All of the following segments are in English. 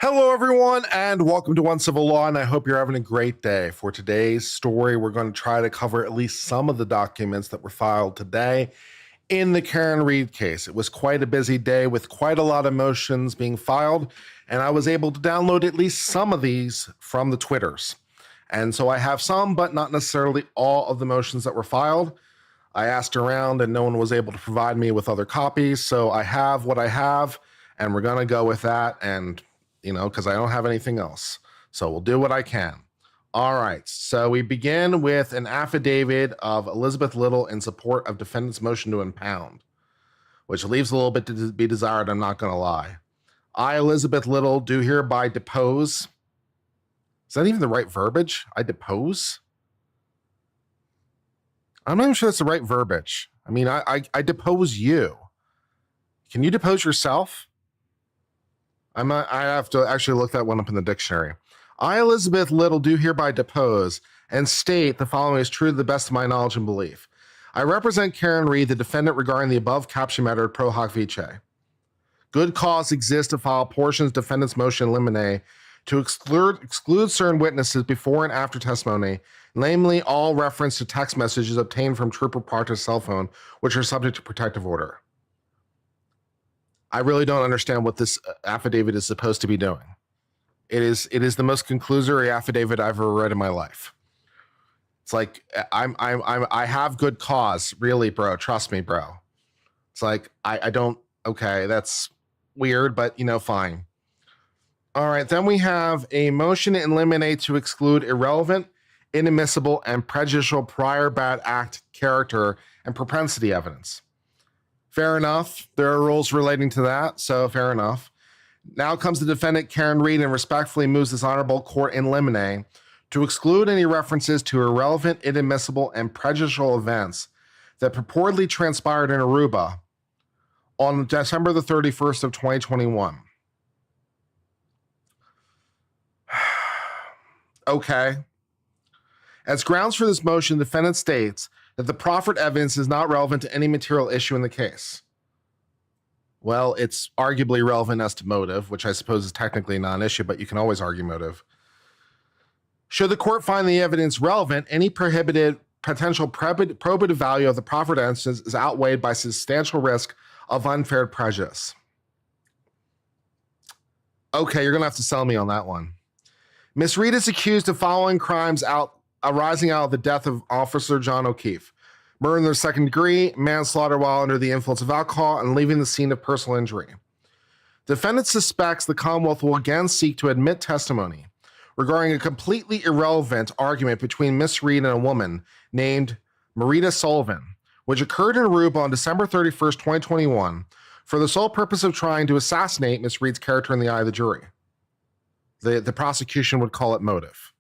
Hello, everyone, and welcome to One Civil Law, and I hope you're having a great day. For today's story, we're going to try to cover at least some of the documents that were filed today in the Karen Reed case. It was quite a busy day with quite a lot of motions being filed, and I was able to download at least some of these from the Twitters. And so I have some, but not necessarily all of the motions that were filed. I asked around, and no one was able to provide me with other copies, so I have what I have, and we're going to go with that, and because I don't have anything else. So we'll do what I can. All right. So we begin with an affidavit of Elizabeth Little in support of defendant's motion to impound, which leaves a little bit to be desired. I'm not going to lie. I, Elizabeth Little, do hereby depose. Is that even the right verbiage? I depose? I'm not even sure that's the right verbiage. I mean, I depose you. Can you depose yourself? I have to actually look that one up in the dictionary. I, Elizabeth Little, do hereby depose and state the following is true to the best of my knowledge and belief. I represent Karen Reed, the defendant regarding the above caption matter pro hoc vice. Good cause exists to file portions of defendant's motion in limine to exclude certain witnesses before and after testimony, namely all reference to text messages obtained from Trooper Parta's cell phone, which are subject to protective order. I really don't understand what this affidavit is supposed to be doing. It is the most conclusory affidavit I've ever read in my life. It's like I have good cause, really, bro. Trust me, bro. It's like I don't. Okay, that's weird, but fine. All right, then we have a motion in limine to exclude irrelevant, inadmissible, and prejudicial prior bad act character and propensity evidence. Fair enough. There are rules relating to that, so fair enough. Now comes the defendant, Karen Reed, and respectfully moves this honorable court in limine to exclude any references to irrelevant, inadmissible, and prejudicial events that purportedly transpired in Aruba on December the 31st of 2021. Okay. As grounds for this motion, the defendant states that the proffered evidence is not relevant to any material issue in the case. Well, it's arguably relevant as to motive, which I suppose is technically a non-issue, but you can always argue motive. Should the court find the evidence relevant, any prohibited potential probative value of the proffered evidence is outweighed by substantial risk of unfair prejudice. Okay, you're going to have to sell me on that one. Ms. Reed is accused of following crimes arising out of the death of Officer John O'Keefe: murder in the second degree, manslaughter while under the influence of alcohol, and leaving the scene of personal injury. Defendant suspects the Commonwealth will again seek to admit testimony regarding a completely irrelevant argument between Ms. Reed and a woman named Marita Sullivan, which occurred in Aruba on December 31st, 2021, for the sole purpose of trying to assassinate Ms. Reed's character in the eye of the jury. The prosecution would call it motive.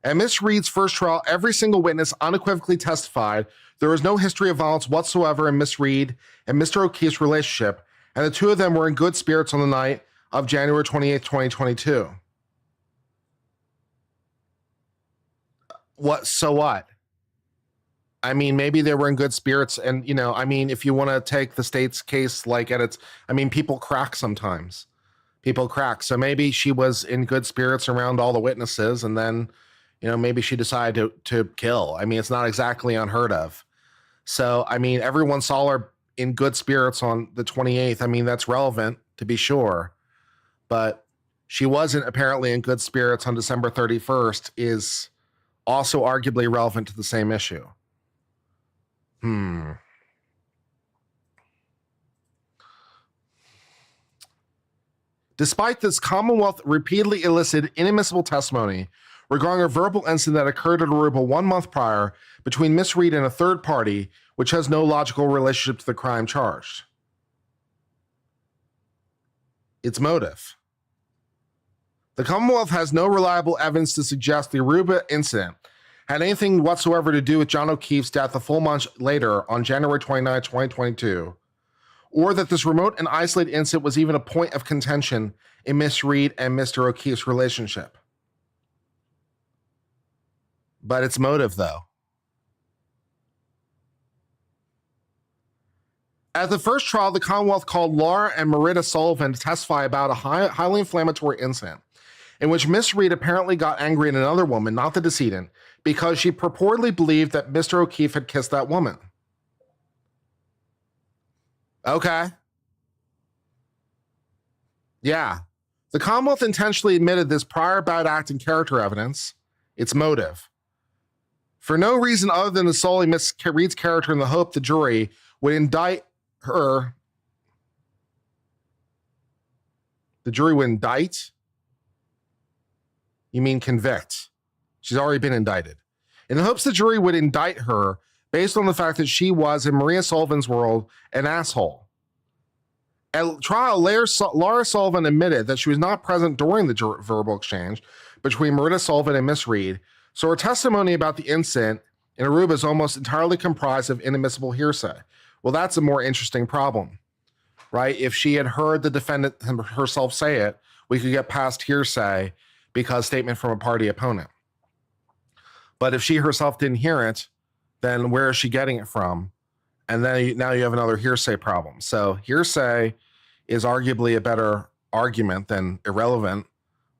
At Ms. Reed's first trial, every single witness unequivocally testified there was no history of violence whatsoever in Ms. Reed and Mr. O'Keefe's relationship, and the two of them were in good spirits on the night of January 28, 2022. So what? I mean, maybe they were in good spirits, and, if you want to take the state's case like at its, people crack sometimes. People crack. So maybe she was in good spirits around all the witnesses, and then maybe she decided to kill. It's not exactly unheard of. So, everyone saw her in good spirits on the 28th. That's relevant to be sure. But she wasn't apparently in good spirits on December 31st is also arguably relevant to the same issue. Despite this, Commonwealth repeatedly elicited inadmissible testimony regarding a verbal incident that occurred at Aruba 1 month prior between Ms. Reed and a third party, which has no logical relationship to the crime charged. It's motive. The Commonwealth has no reliable evidence to suggest the Aruba incident had anything whatsoever to do with John O'Keefe's death a full month later on January 29, 2022, or that this remote and isolated incident was even a point of contention in Ms. Reed and Mr. O'Keefe's relationship. But it's motive, though. At the first trial, the Commonwealth called Laura and Merida Sullivan to testify about a highly inflammatory incident in which Miss Reed apparently got angry at another woman, not the decedent, because she purportedly believed that Mr. O'Keefe had kissed that woman. Okay. Yeah. The Commonwealth intentionally admitted this prior bad act and character evidence, its motive, for no reason other than to solely Miss Reed's character in the hope the jury would indict her. The jury would indict? You mean convict? She's already been indicted. In the hopes the jury would indict her based on the fact that she was, in Maria Sullivan's world, an asshole. At trial, Laura Sullivan admitted that she was not present during the verbal exchange between Merida Sullivan and Miss Reed, so her testimony about the incident in Aruba is almost entirely comprised of inadmissible hearsay. Well, that's a more interesting problem, right? If she had heard the defendant herself say it, we could get past hearsay because statement from a party opponent. But if she herself didn't hear it, then where is she getting it from? And then now you have another hearsay problem. So hearsay is arguably a better argument than irrelevant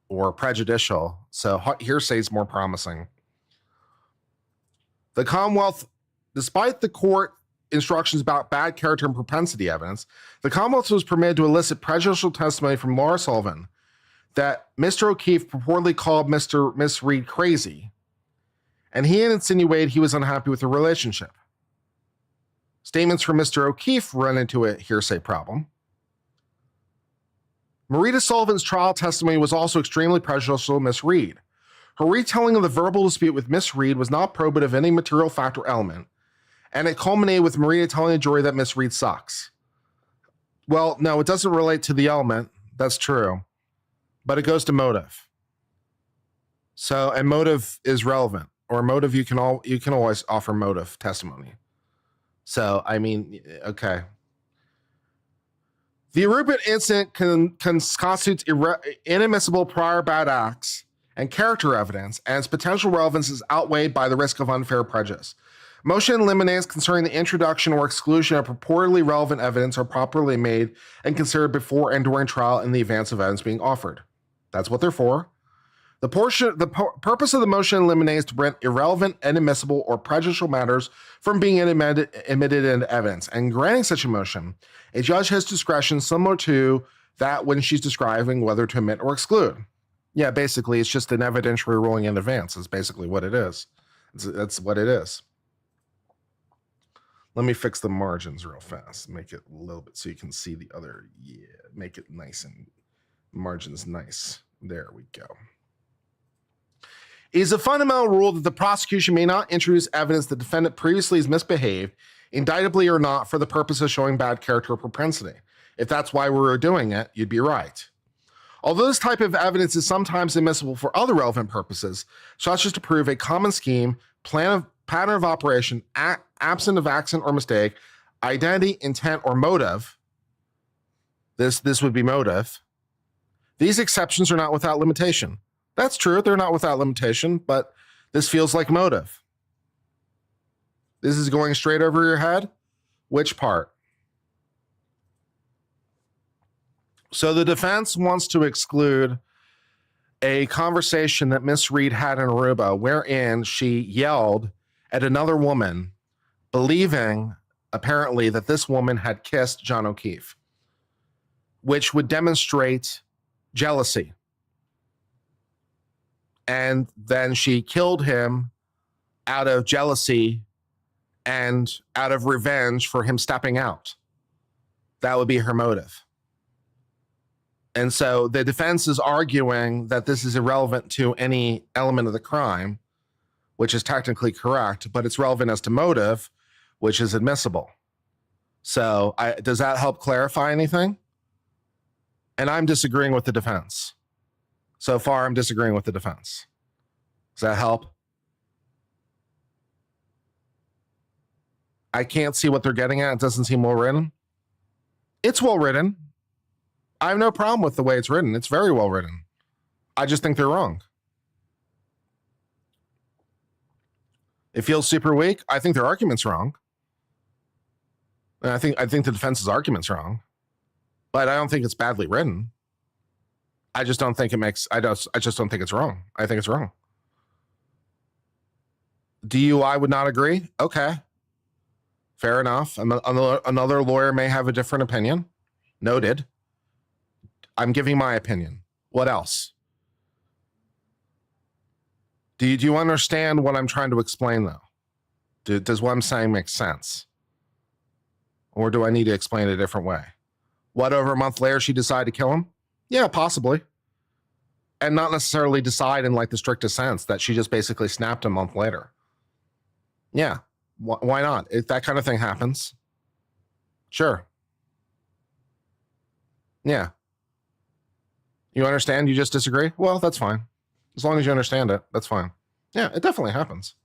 or prejudicial. So hearsay is more promising. The Commonwealth, despite the court instructions about bad character and propensity evidence, the Commonwealth was permitted to elicit prejudicial testimony from Laura Sullivan that Mr. O'Keefe purportedly called Miss Reed crazy, and he had insinuated he was unhappy with the relationship. Statements from Mr. O'Keefe run into a hearsay problem. Merida Sullivan's trial testimony was also extremely prejudicial to Miss Reed. Her retelling of the verbal dispute with Miss Reed was not probative of any material fact or element, and it culminated with Merida telling the jury that Miss Reed sucks. Well, no, it doesn't relate to the element. That's true. But it goes to motive. So, and motive is relevant. Or motive, you can always offer motive testimony. So, I mean, okay. The Aruba incident constitutes inadmissible prior bad acts and character evidence, and its potential relevance is outweighed by the risk of unfair prejudice. Motion in limine concerning the introduction or exclusion of purportedly relevant evidence are properly made and considered before and during trial in the advance of evidence being offered. That's what they're for. The purpose of the motion in limine is to prevent irrelevant, inadmissible, or prejudicial matters from being admitted into evidence. And granting such a motion, a judge has discretion similar to that when she's describing whether to admit or exclude. Yeah, basically, it's just an evidentiary ruling in advance. Is basically what it is. That's what it is. Let me fix the margins real fast. Make it a little bit so you can see the other. Yeah, make it nice and margins nice. There we go. It is a fundamental rule that the prosecution may not introduce evidence the defendant previously has misbehaved, indictably or not, for the purpose of showing bad character or propensity. If that's why we were doing it, you'd be right. Although this type of evidence is sometimes admissible for other relevant purposes, such as to prove a common scheme, pattern of operation, absent of accident or mistake, identity, intent, or motive, this would be motive, these exceptions are not without limitation. That's true, they're not without limitation, but this feels like motive. This is going straight over your head? Which part? So the defense wants to exclude a conversation that Miss Reed had in Aruba wherein she yelled at another woman, believing apparently that this woman had kissed John O'Keefe, which would demonstrate jealousy. And then she killed him out of jealousy and out of revenge for him stepping out. That would be her motive. And so the defense is arguing that this is irrelevant to any element of the crime, which is technically correct, but it's relevant as to motive, which is admissible. So does that help clarify anything? And I'm disagreeing with the defense. So far, I'm disagreeing with the defense. Does that help? I can't see what they're getting at. It doesn't seem well written. It's well written. I have no problem with the way it's written. It's very well written. I just think they're wrong. It feels super weak. I think their argument's wrong. And I think the defense's argument's wrong, but I don't think it's badly written. I just don't think it makes. I just don't think it's wrong. I think it's wrong. DUI would not agree. Okay, fair enough. Another lawyer may have a different opinion. Noted. I'm giving my opinion. What else? Do you understand what I'm trying to explain, though? Does what I'm saying make sense? Or do I need to explain it a different way? What, over a month later, she decided to kill him? Yeah, possibly. And not necessarily decide in like the strictest sense that she just basically snapped a month later. Yeah, why not? If that kind of thing happens, sure. Yeah. You understand? You just disagree? Well, that's fine. As long as you understand it, that's fine. Yeah, it definitely happens.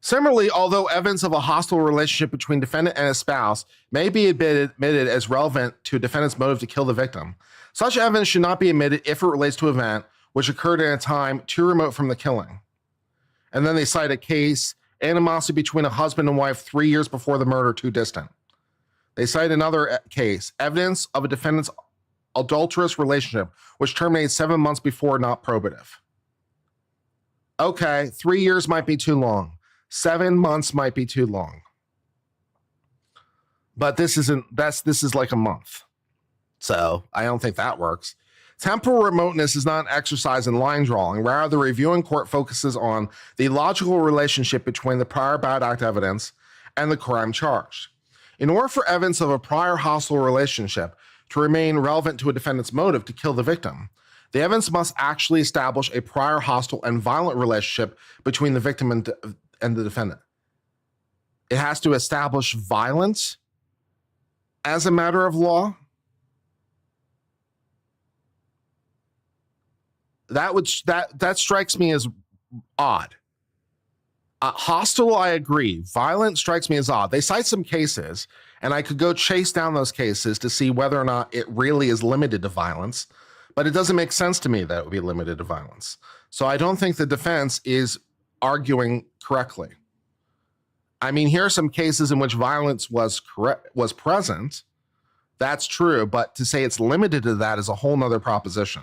Similarly, although evidence of a hostile relationship between defendant and his spouse may be admitted as relevant to a defendant's motive to kill the victim, such evidence should not be admitted if it relates to an event which occurred in a time too remote from the killing. And then they cite a case, animosity between a husband and wife 3 years before the murder, too distant. They cite another case, evidence of a defendant's adulterous relationship, which terminated 7 months before, not probative. Okay, 3 years might be too long. 7 months might be too long. But this is like a month. So I don't think that works. Temporal remoteness is not an exercise in line drawing. Rather, the reviewing court focuses on the logical relationship between the prior bad act evidence and the crime charged. In order for evidence of a prior hostile relationship to remain relevant to a defendant's motive to kill the victim, the evidence must actually establish a prior hostile and violent relationship between the victim and the defendant. It has to establish violence as a matter of law. That strikes me as odd. Hostile, I agree. Violent strikes me as odd. They cite some cases, and I could go chase down those cases to see whether or not it really is limited to violence, but it doesn't make sense to me that it would be limited to violence. So I don't think the defense is arguing correctly. I mean, here are some cases in which violence was present. That's true, but to say it's limited to that is a whole nother proposition.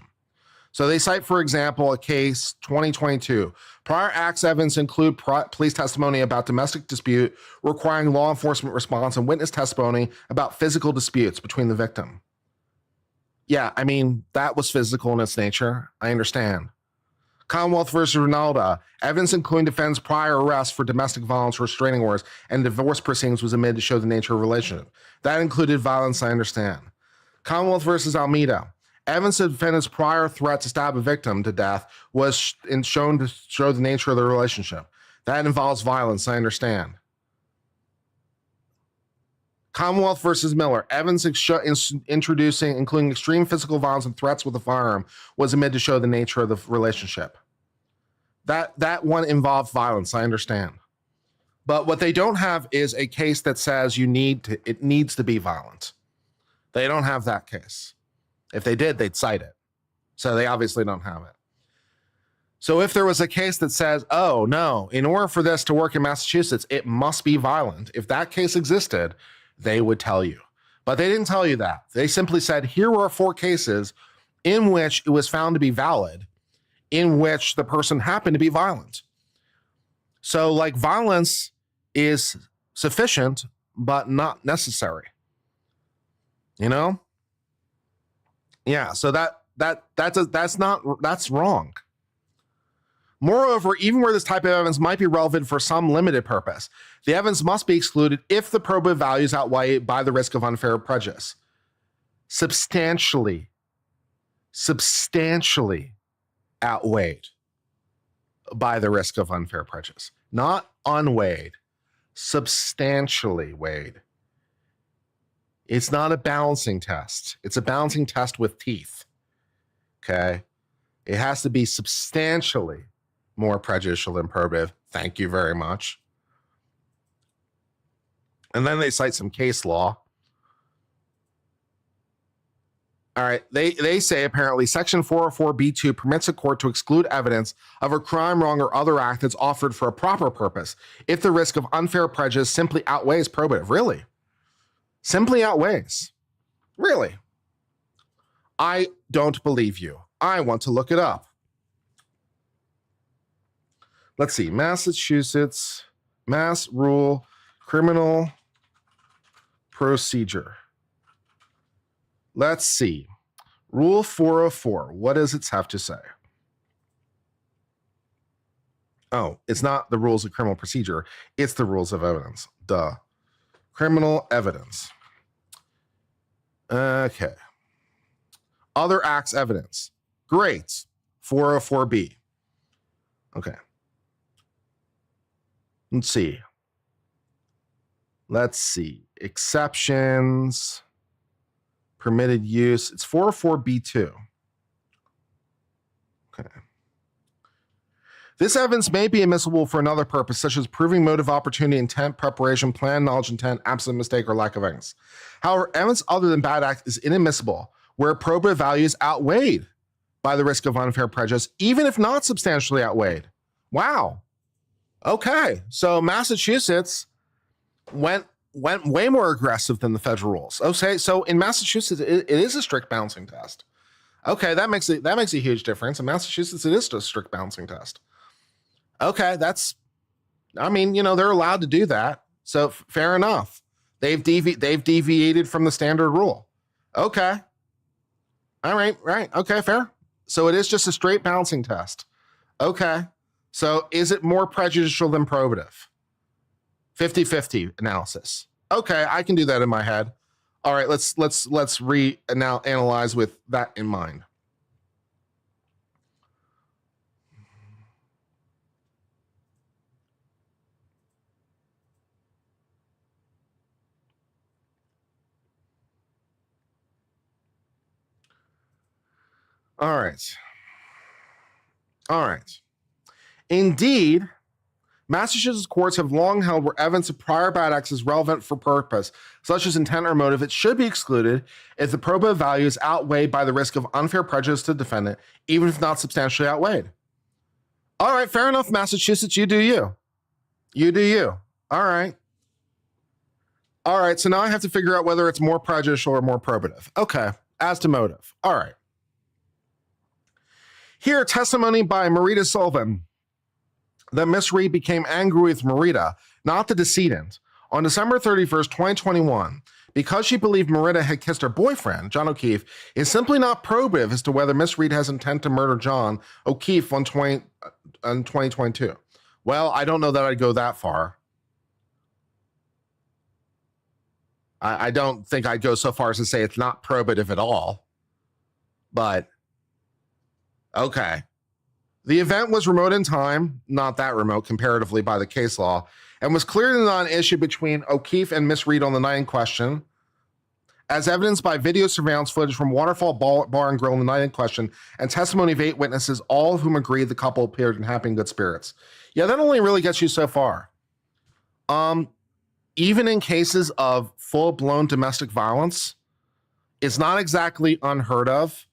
So they cite, for example, a case 2022. Prior acts evidence include police testimony about domestic dispute requiring law enforcement response and witness testimony about physical disputes between the victim. Yeah, I mean, that was physical in its nature. I understand. Commonwealth versus Ronaldo. Evidence including defendant's prior arrest for domestic violence restraining orders and divorce proceedings was admitted to show the nature of the relationship. That included violence, I understand. Commonwealth versus Almeida. Evidence of defendant's prior threat to stab a victim to death was shown to show the nature of the relationship. That involves violence, I understand. Commonwealth versus Miller. Evidence introducing, including extreme physical violence and threats with a firearm, was admitted to show the nature of the relationship. That one involved violence, I understand. But what they don't have is a case that says it needs to be violent. They don't have that case. If they did, they'd cite it. So they obviously don't have it. So if there was a case that says, oh, no, in order for this to work in Massachusetts, it must be violent. If that case existed, they would tell you. But they didn't tell you that. They simply said, here were 4 cases in which it was found to be valid, in which the person happened to be violent. So like violence is sufficient, but not necessary. You know? Yeah, so that's wrong. Moreover, even where this type of evidence might be relevant for some limited purpose, the evidence must be excluded if the probative value is outweighed by the risk of unfair prejudice. Substantially outweighed by the risk of unfair prejudice. Not unweighed, substantially weighed. It's not a balancing test. It's a balancing test with teeth. Okay? It has to be substantially more prejudicial than probative. Thank you very much. And then they cite some case law. All right. They say apparently Section 404(b)(2) permits a court to exclude evidence of a crime, wrong, or other act that's offered for a proper purpose if the risk of unfair prejudice simply outweighs probative. Really? Simply outweighs. Really? I don't believe you. I want to look it up. Let's see. Massachusetts Mass Rule Criminal Procedure. Let's see. Rule 404. What does it have to say? Oh, it's not the rules of criminal procedure. It's the rules of evidence. Duh. Criminal evidence. Okay. Other acts evidence. Great. 404B. Okay. Let's see. Exceptions. Permitted use. It's 404B2. Okay. This evidence may be admissible for another purpose, such as proving motive, opportunity, intent, preparation, plan, knowledge, intent, absent mistake, or lack of evidence. However, evidence other than bad act is inadmissible where probative value is outweighed by the risk of unfair prejudice, even if not substantially outweighed. Wow. Okay. So Massachusetts went way more aggressive than the federal rules. Okay. So in Massachusetts, it is a strict balancing test. Okay. That makes a huge difference. In Massachusetts, it is a strict balancing test. Okay. They're allowed to do that. So fair enough. They've deviated from the standard rule. Okay. All right. Okay, fair. So it is just a straight balancing test. Okay. So is it more prejudicial than probative? 50-50 analysis. Okay, I can do that in my head. All right, let's analyze with that in mind. All right. Indeed, Massachusetts courts have long held where evidence of prior bad acts is relevant for purpose, such as intent or motive. It should be excluded if the probative value is outweighed by the risk of unfair prejudice to the defendant, even if not substantially outweighed. All right, fair enough, Massachusetts. You do you. You do you. All right. So now I have to figure out whether it's more prejudicial or more probative. Okay, as to motive. All right. Here, testimony by Marita Sullivan that Miss Reed became angry with Marita, not the decedent, on December 31st, 2021, because she believed Marita had kissed her boyfriend, John O'Keefe, is simply not probative as to whether Miss Reed has intent to murder John O'Keefe in 2022. Well, I don't know that I'd go that far. I don't think I'd go so far as to say it's not probative at all. But, okay. The event was remote in time, not that remote comparatively by the case law, and was clearly not an issue between O'Keefe and Miss Reed on the night in question, as evidenced by video surveillance footage from Waterfall Bar and Grill on the night in question, and testimony of 8 witnesses, all of whom agreed the couple appeared in happy and good spirits. Yeah, that only really gets you so far. Even in cases of full-blown domestic violence, it's not exactly unheard of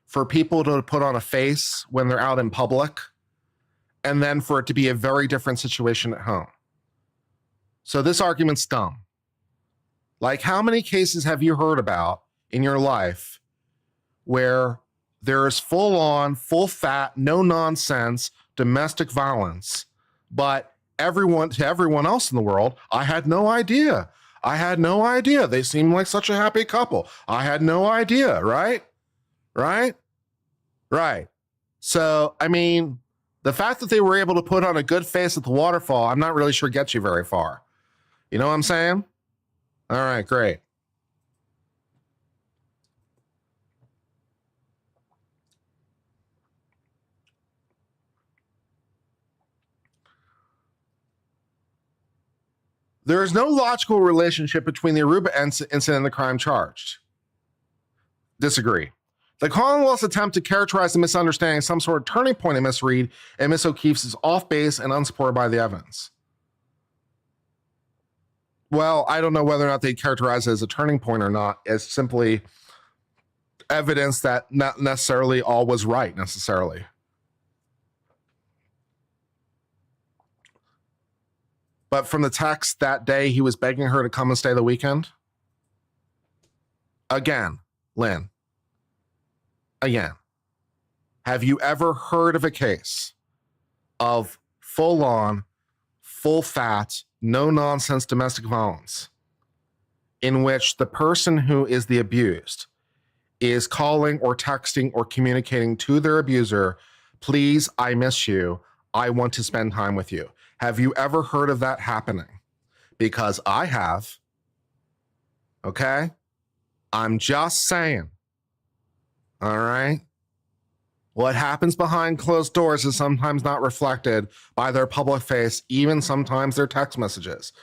for people to put on a face when they're out in public, and then for it to be a very different situation at home. So this argument's dumb. Like, how many cases have you heard about in your life where there is full-on, full-fat, no-nonsense domestic violence, but to everyone else in the world, I had no idea. They seemed like such a happy couple. I had no idea, right? Right. So, I mean, the fact that they were able to put on a good face at the waterfall, I'm not really sure gets you very far. You know what I'm saying? All right, great. There is no logical relationship between the Aruba incident and the crime charged. Disagree. The Commonwealth's attempt to characterize the misunderstanding as some sort of turning point in Miss Reed and Miss O'Keefe's is off base and unsupported by the evidence. Well, I don't know whether or not they characterize it as a turning point or not, as simply evidence that not necessarily all was right necessarily. But from the text that day, he was begging her to come and stay the weekend. Again, Lynn, again, have you ever heard of a case of full-on, full-fat, no-nonsense domestic violence in which the person who is the abused is calling or texting or communicating to their abuser, please, I miss you, I want to spend time with you? Have you ever heard of that happening? Because I have. Okay? I'm just saying. All right? What happens behind closed doors is sometimes not reflected by their public face, even sometimes their text messages.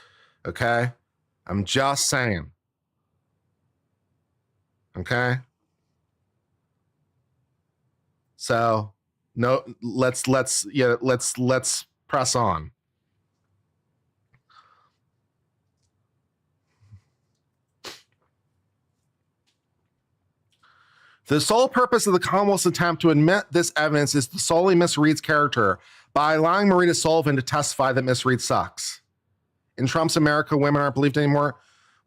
Okay? I'm just saying. Okay? So, no, let's press on. The sole purpose of the Commonwealth's attempt to admit this evidence is to solely Miss Reed's character by allowing Marita Sullivan to testify that Miss Reed sucks. In Trump's America, women aren't believed anymore.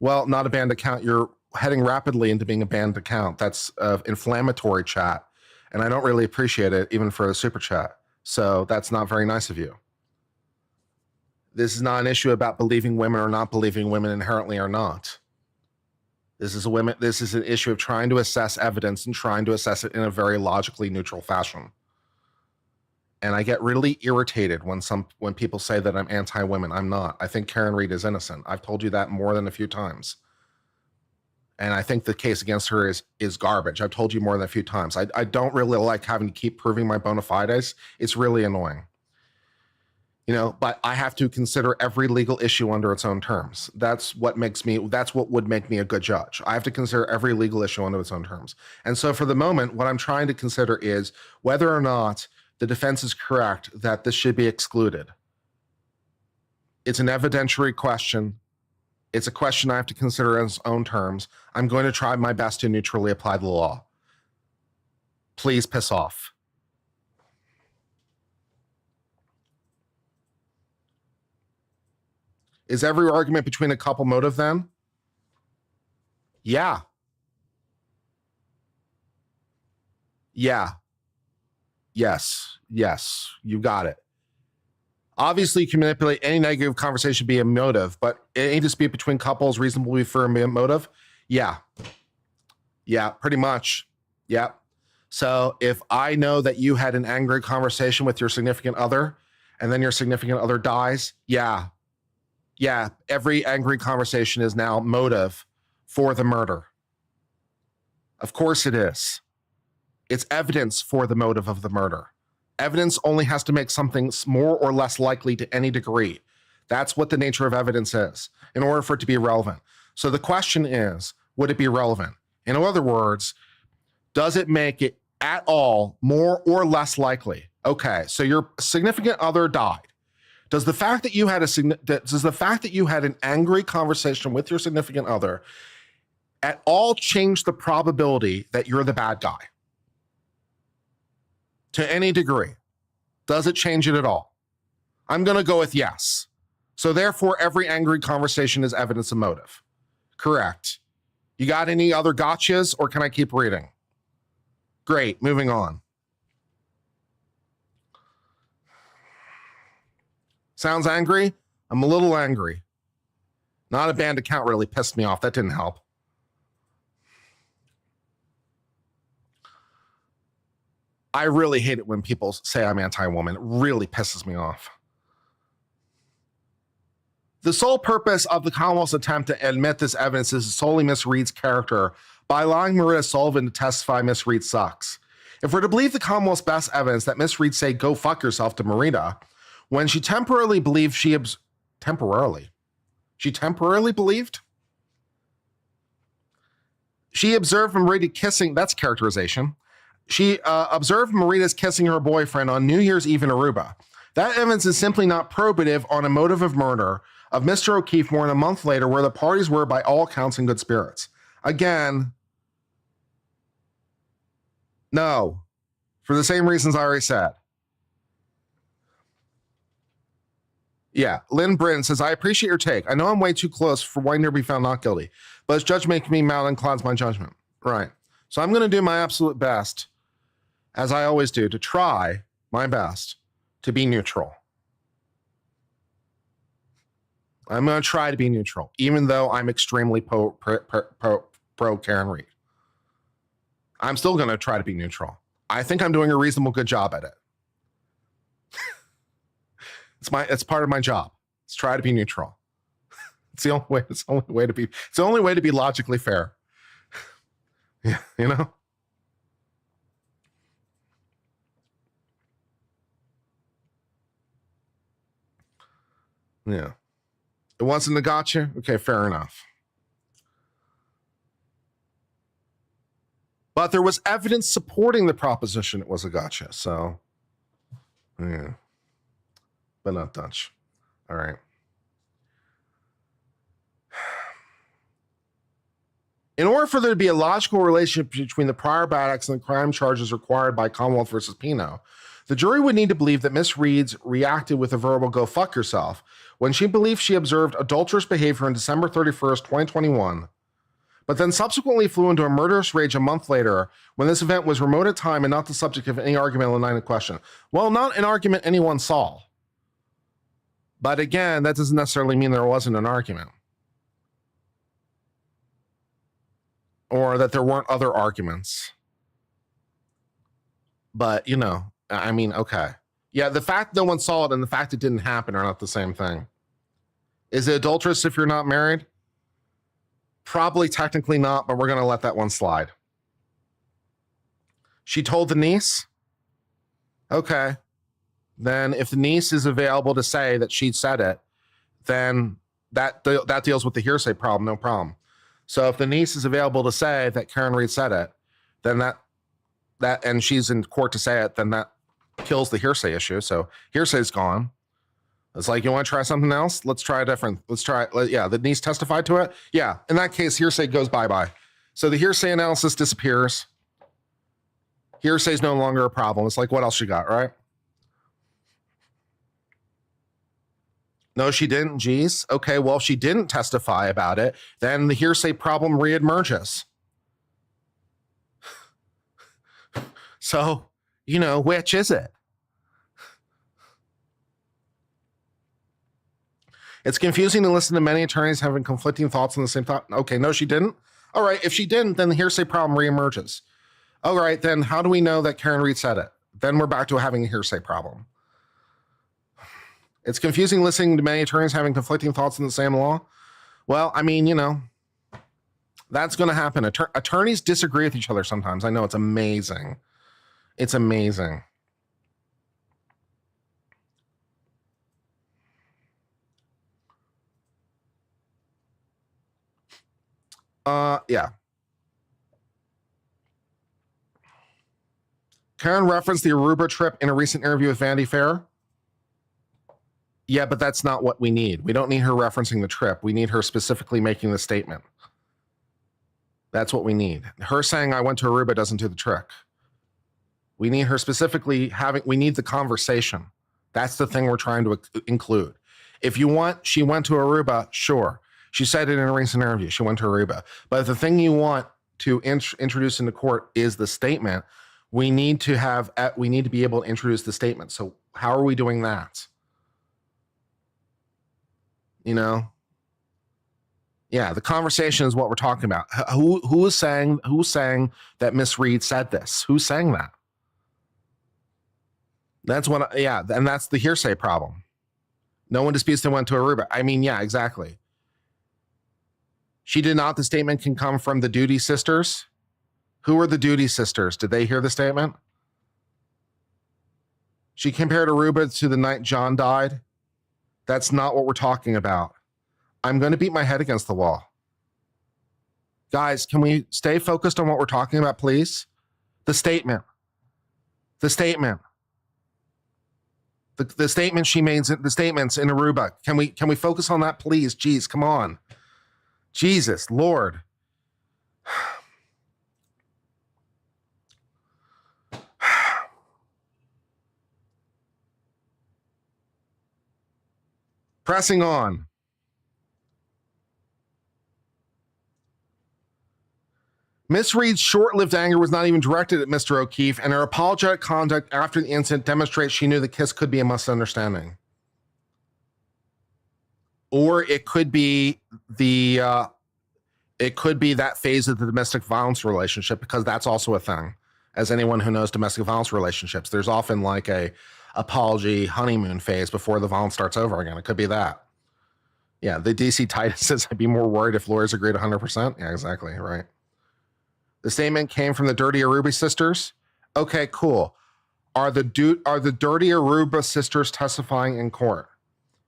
Well, not a banned account. You're heading rapidly into being a banned account. That's inflammatory chat. And I don't really appreciate it, even for a super chat. So that's not very nice of you. This is not an issue about believing women or not believing women inherently or not. This is an issue of trying to assess evidence and trying to assess it in a very logically neutral fashion. And I get really irritated when people say that I'm anti-women. I'm not. I think Karen Reed is innocent. I've told you that more than a few times. And I think the case against her is garbage. I've told you more than a few times. I don't really like having to keep proving my bona fides. It's really annoying. But I have to consider every legal issue under its own terms. That's what would make me a good judge. I have to consider every legal issue under its own terms. And so for the moment, what I'm trying to consider is whether or not the defense is correct that this should be excluded. It's an evidentiary question. It's a question I have to consider in its own terms. I'm going to try my best to neutrally apply the law. Please piss off. Is every argument between a couple motive then? Yeah. Yeah. Yes. You got it. Obviously, you can manipulate any negative conversation be a motive, but any dispute between couples reasonably for a motive? Yeah. Yeah, pretty much. Yeah. So if I know that you had an angry conversation with your significant other and then your significant other dies, yeah, every angry conversation is now motive for the murder. Of course it is. It's evidence for the motive of the murder. Evidence only has to make something more or less likely to any degree. That's what the nature of evidence is, in order for it to be relevant. So the question is, would it be relevant? In other words, does it make it at all more or less likely? Okay, so your significant other died. Does the fact that you had an angry conversation with your significant other at all change the probability that you're the bad guy? To any degree? Does it change it at all? I'm going to go with yes. So therefore, every angry conversation is evidence of motive. Correct. You got any other gotchas, or can I keep reading? Great, moving on. Sounds angry? I'm a little angry. Not a banned account really pissed me off. That didn't help. I really hate it when people say I'm anti-woman. It really pisses me off. The sole purpose of the Commonwealth's attempt to admit this evidence is solely Miss Reed's character by allowing Marita Sullivan to testify Miss Reed sucks. If we're to believe the Commonwealth's best evidence that Miss Reed said, "Go fuck yourself" to Marita, when she temporarily believed she observed Marita kissing, that's characterization. She observed Marita's kissing her boyfriend on New Year's Eve in Aruba. That evidence is simply not probative on a motive of murder of Mr. O'Keefe more than a month later, where the parties were by all accounts in good spirits. Again, No, for the same reasons I already said. Yeah, Lynn Britton says, I appreciate your take. I know I'm way too close for Winder to be found not guilty, but his judge making me mad and clouds my judgment. Right. So I'm going to do my absolute best, as I always do, to try my best to be neutral. I'm going to try to be neutral, even though I'm extremely pro Karen Reed. I'm still going to try to be neutral. I think I'm doing a reasonable good job at it. It's part of my job. Let's try to be neutral. It's the only way. It's the only way to be logically fair. Yeah, you know. Yeah. It wasn't a gotcha. Okay, fair enough. But there was evidence supporting the proposition it was a gotcha. So, yeah. But not Dutch. All right. In order for there to be a logical relationship between the prior bad acts and the crime charges required by Commonwealth versus Pino, the jury would need to believe that Miss Reeds reacted with a verbal "go fuck yourself" when she believed she observed adulterous behavior on December 31st, 2021, but then subsequently flew into a murderous rage a month later when this event was remote at time and not the subject of any argument on the night in question. Well, not an argument anyone saw. But again, that doesn't necessarily mean there wasn't an argument. Or that there weren't other arguments. But, you know, I mean, okay. Yeah, the fact no one saw it and the fact it didn't happen are not the same thing. Is it adulterous if you're not married? Probably technically not, but we're going to let that one slide. She told the niece? Okay. Then if the niece is available to say that she said it, then that deals with the hearsay problem, no problem. So if the niece is available to say that Karen Reed said it, then that and she's in court to say it, then that kills the hearsay issue. So hearsay's gone. It's like, you want to try something else? Let's try a different. Yeah, the niece testified to it. Yeah, in that case, hearsay goes bye-bye. So the hearsay analysis disappears. Hearsay is no longer a problem. It's like, what else you got, right? No, she didn't. Geez. Okay, well, if she didn't testify about it, then the hearsay problem reemerges. So, you know, which is it? It's confusing to listen to many attorneys having conflicting thoughts on the same thought. Okay, no, she didn't. All right, if she didn't, then the hearsay problem reemerges. All right, then how do we know that Karen Reed said it? Then we're back to having a hearsay problem. It's confusing listening to many attorneys having conflicting thoughts on the same law. Well, I mean, you know, that's going to happen. Attorneys disagree with each other sometimes. I know, it's amazing. It's amazing. Yeah. Karen referenced the Aruba trip in a recent interview with Vanity Fair. Yeah, but that's not what we need. We don't need her referencing the trip. We need her specifically making the statement. That's what we need. Her saying I went to Aruba doesn't do the trick. We need her specifically we need the conversation. That's the thing we're trying to include. If you want, she went to Aruba, sure. She said it in a recent interview. She went to Aruba. But the thing you want to introduce into court is the statement. We need to be able to introduce the statement. So how are we doing that? You know? Yeah, the conversation is what we're talking about. Who is saying that Miss Reed said this? Who's saying that? That's what, yeah, and that's the hearsay problem. No one disputes they went to Aruba. I mean, yeah, exactly. She did not. The statement can come from the Duty sisters. Who are the Duty sisters? Did they hear the statement? She compared Aruba to the night John died. That's not what we're talking about. I'm going to beat my head against the wall. Guys, can we stay focused on what we're talking about, please? The statement. The statement. The statement she made, the statements in Aruba. Can we focus on that, please? Jeez, come on. Jesus, Lord. Pressing on. Miss Reed's short-lived anger was not even directed at Mr. O'Keefe, and her apologetic conduct after the incident demonstrates she knew the kiss could be a misunderstanding. Or it could be that phase of the domestic violence relationship, because that's also a thing. As anyone who knows domestic violence relationships, there's often like a apology honeymoon phase before the violence starts over again. It could be that. Yeah, the DC Titan says I'd be more worried if lawyers agreed 100%. Yeah, exactly, right. The statement came from the Dirty Aruba sisters. Okay, cool. Are the Dirty Aruba sisters testifying in court?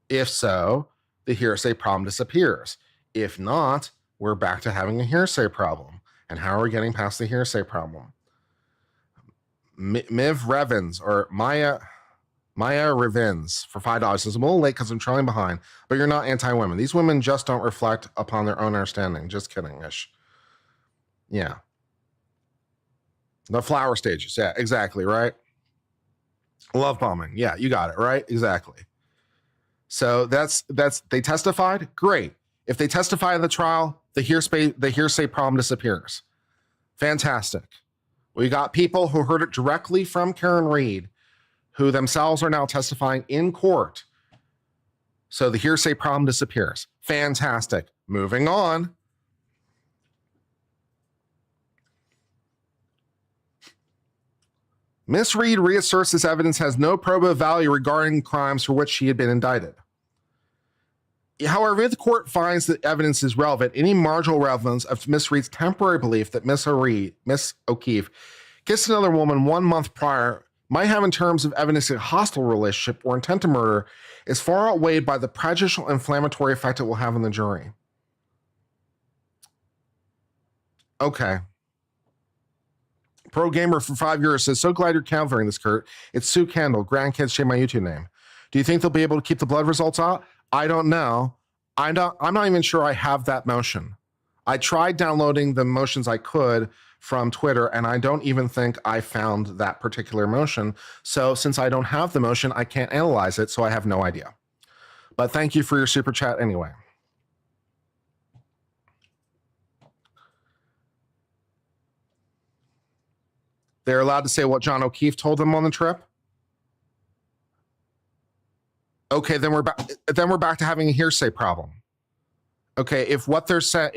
If so, the hearsay problem disappears. If not, we're back to having a hearsay problem. And how are we getting past the hearsay problem? Miv Revens or Maya Revens for $5 says, I'm a little late because I'm trailing behind, but you're not anti-women. These women just don't reflect upon their own understanding. Just kidding-ish. Yeah. The flower stages. Yeah, exactly, right? Love bombing. Yeah, you got it, right? Exactly. So that's they testified. Great. If they testify in the trial, the hearsay problem disappears. Fantastic. We got people who heard it directly from Karen Reed, who themselves are now testifying in court. So the hearsay problem disappears. Fantastic. Moving on. Miss Reed reasserts this evidence has no probative value regarding crimes for which she had been indicted. However, if the court finds that evidence is relevant, any marginal relevance of Miss Reed's temporary belief that Miss O'Keefe kissed another woman 1 month prior might have in terms of evidence a hostile relationship or intent to murder is far outweighed by the prejudicial inflammatory effect it will have on the jury. Okay. Pro Gamer for 5 years says, so glad you're countering this, Kurt. It's Sue Kendall. Grandkids share my YouTube name. Do you think they'll be able to keep the blood results out? I don't know. I'm not even sure I have that motion. I tried downloading the motions I could from Twitter, and I don't even think I found that particular motion. So since I don't have the motion, I can't analyze it, so I have no idea. But thank you for your super chat anyway. They're allowed to say what John O'Keefe told them on the trip. Okay, then we're back to having a hearsay problem. Okay, if what they're saying,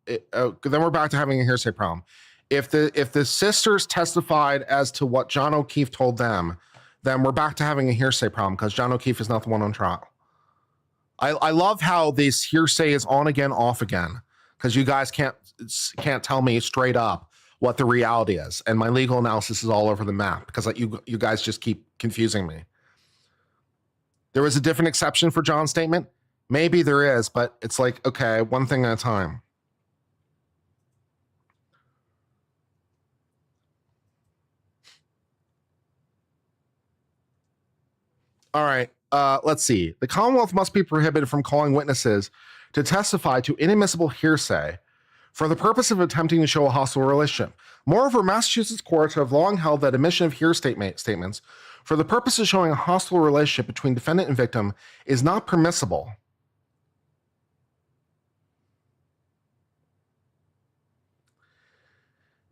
then we're back to having a hearsay problem. If the sisters testified as to what John O'Keefe told them, then we're back to having a hearsay problem because John O'Keefe is not the one on trial. I love how this hearsay is on again, off again, because you guys can't tell me straight up what the reality is, and my legal analysis is all over the map because you guys just keep confusing me. There was a different exception for John's statement. Maybe there is, but it's like, okay, one thing at a time. All right, let's see. The Commonwealth must be prohibited from calling witnesses to testify to inadmissible hearsay for the purpose of attempting to show a hostile relationship. Moreover, Massachusetts courts have long held that admission of hearsay statements for the purpose of showing a hostile relationship between defendant and victim is not permissible.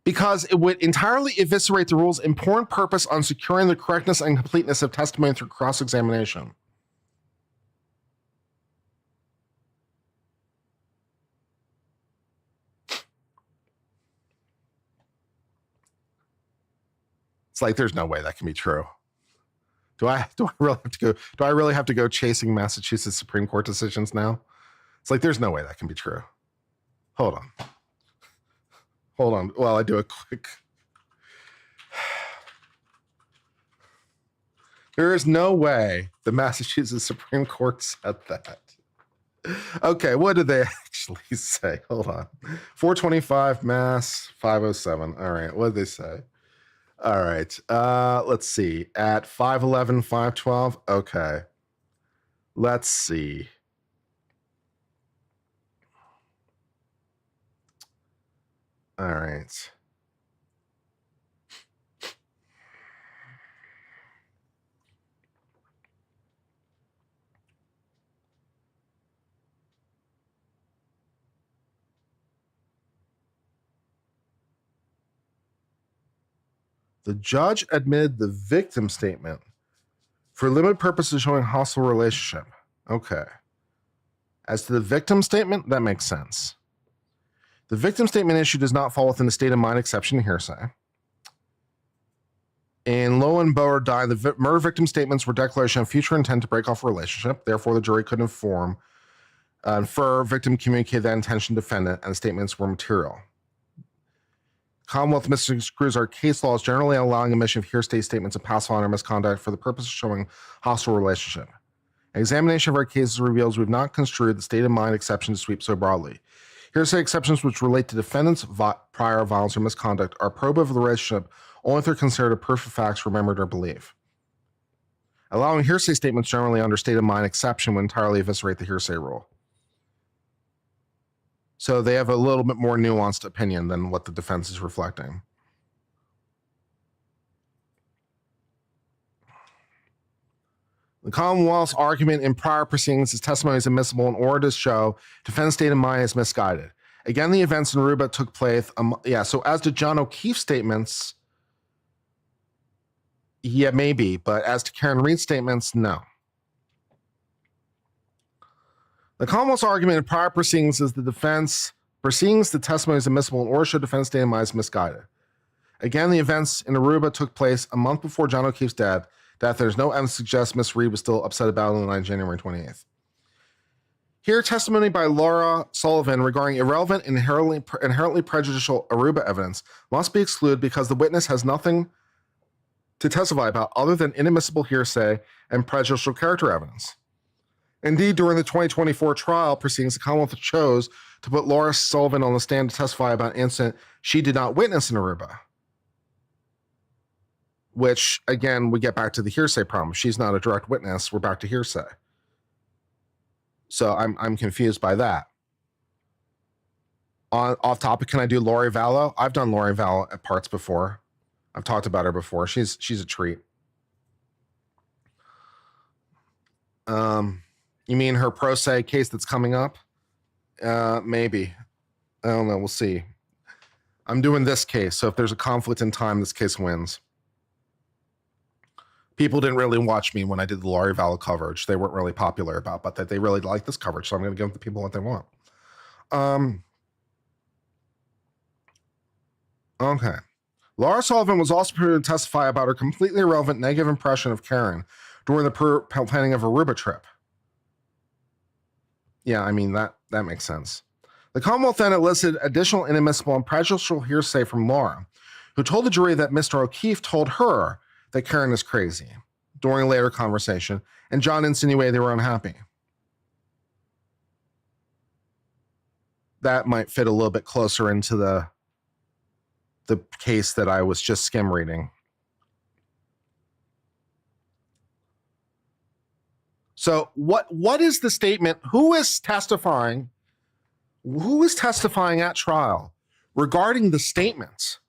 Because it would entirely eviscerate the rule's important purpose on securing the correctness and completeness of testimony through cross-examination. It's like there's no way that can be true. Do I really have to go chasing Massachusetts Supreme Court decisions now? It's like there's no way that can be true. Hold on. While I do a quick. There is no way the Massachusetts Supreme Court said that. Okay, what did they actually say? Hold on. 425 Mass 507. All right, what did they say? All right, let's see. At 511, 512. Okay. Let's see. All right. The judge admitted the victim statement for limited purposes showing hostile relationship. Okay. As to the victim statement, that makes sense. The victim statement issue does not fall within the state of mind exception to hearsay. In Lowe and Boer died, the murder victim statements were declaration of future intent to break off a relationship. Therefore, the jury could infer victim communicated that intention to defendant, and the statements were material. Commonwealth misconstrues our case laws generally allowing omission of hearsay statements of past honor misconduct for the purpose of showing hostile relationship. An examination of our cases reveals we've not construed the state of mind exception to sweep so broadly. Hearsay exceptions which relate to defendants' prior violence or misconduct are probative of the relationship only if they're considered a proof of facts remembered or believed. Allowing hearsay statements generally under state of mind exception would entirely eviscerate the hearsay rule. So they have a little bit more nuanced opinion than what the defense is reflecting. The Commonwealth's argument in prior proceedings is testimony is admissible in order to show defense state of mind is misguided. Again, the events in Aruba took place. So as to John O'Keefe's statements, yeah, maybe, but as to Karen Reed's statements, no. The Commonwealth's argument in prior proceedings is the defense proceedings the testimony is admissible in order to show defense state of mind is misguided. Again, the events in Aruba took place a month before John O'Keefe's death. There's no evidence to suggest Miss Reed was still upset about it on January 28th. Here, testimony by Laura Sullivan regarding irrelevant and inherently prejudicial Aruba evidence must be excluded because the witness has nothing to testify about other than inadmissible hearsay and prejudicial character evidence. Indeed, during the 2024 trial proceedings, the Commonwealth chose to put Laura Sullivan on the stand to testify about an incident she did not witness in Aruba. Which, again, we get back to the hearsay problem. If she's not a direct witness, we're back to hearsay. So I'm confused by that. Off topic, can I do Lori Vallow? I've done Lori Vallow at parts before. I've talked about her before. She's a treat. You mean her pro se case that's coming up? Maybe. I don't know. We'll see. I'm doing this case, so if there's a conflict in time, this case wins. People didn't really watch me when I did the Lori Vallow coverage. They weren't really popular about, but that they really like this coverage, so I'm going to give the people what they want. Okay. Laura Sullivan was also permitted to testify about her completely irrelevant negative impression of Karen during the planning of a Aruba trip. Yeah, I mean, that makes sense. The Commonwealth then elicited additional inadmissible and prejudicial hearsay from Laura, who told the jury that Mr. O'Keefe told her that Karen is crazy during a later conversation, and John insinuated they were unhappy. That might fit a little bit closer into the case that I was just skim reading. So what is the statement? Who is testifying? Who is testifying at trial regarding the statements?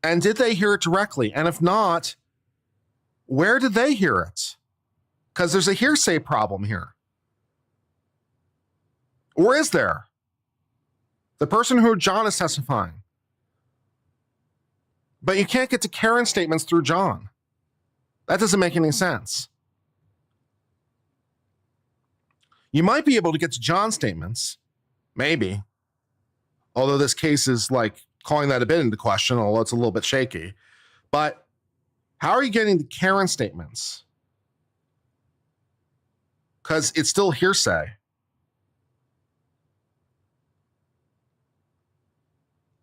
And did they hear it directly? And if not, where did they hear it? Because there's a hearsay problem here. Or is there? The person who John is testifying. But you can't get to Karen's statements through John. That doesn't make any sense. You might be able to get to John's statements. Maybe. Although this case is like calling that a bit into question, although it's a little bit shaky. But how are you getting the Karen statements? Because it's still hearsay.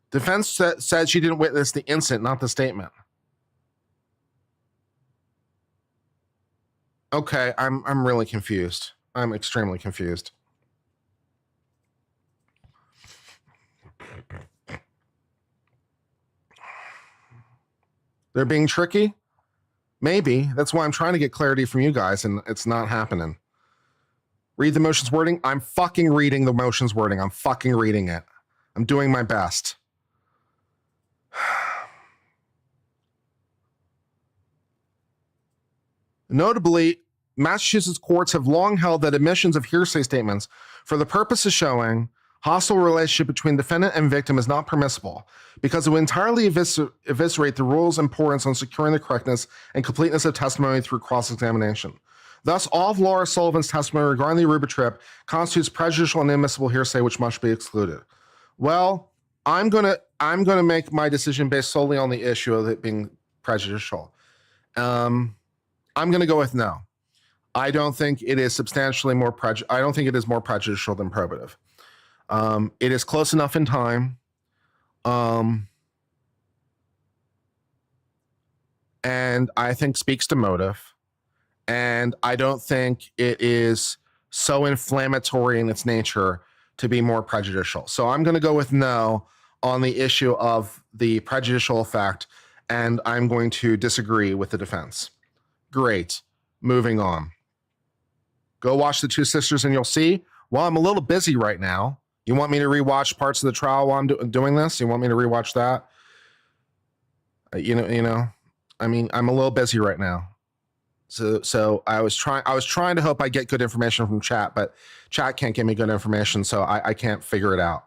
Defense said she didn't witness the incident, not the statement. Okay, I'm really confused. I'm extremely confused. They're being tricky? Maybe. That's why I'm trying to get clarity from you guys, and it's not happening. Read the motion's wording. I'm fucking reading the motion's wording. I'm fucking reading it. I'm doing my best. Notably, Massachusetts courts have long held that admissions of hearsay statements for the purpose of showing Hostile relationship between defendant and victim is not permissible because it would entirely eviscerate the rule's importance on securing the correctness and completeness of testimony through cross-examination. Thus, all of Laura Sullivan's testimony regarding the Aruba trip constitutes prejudicial and inadmissible hearsay, which must be excluded. Well, I'm gonna make my decision based solely on the issue of it being prejudicial. I'm gonna go with no. I don't think it is substantially more I don't think it is more prejudicial than probative. It is close enough in time. And I think speaks to motive. And I don't think it is so inflammatory in its nature to be more prejudicial. So I'm going to go with no on the issue of the prejudicial effect, and I'm going to disagree with the defense. Great. Moving on. Go watch The Two Sisters and you'll see. Well, I'm a little busy right now. You want me to rewatch parts of the trial while I'm doing this? You want me to rewatch that? I mean, I'm a little busy right now. So I was trying to hope I get good information from chat, but chat can't give me good information, so I can't figure it out.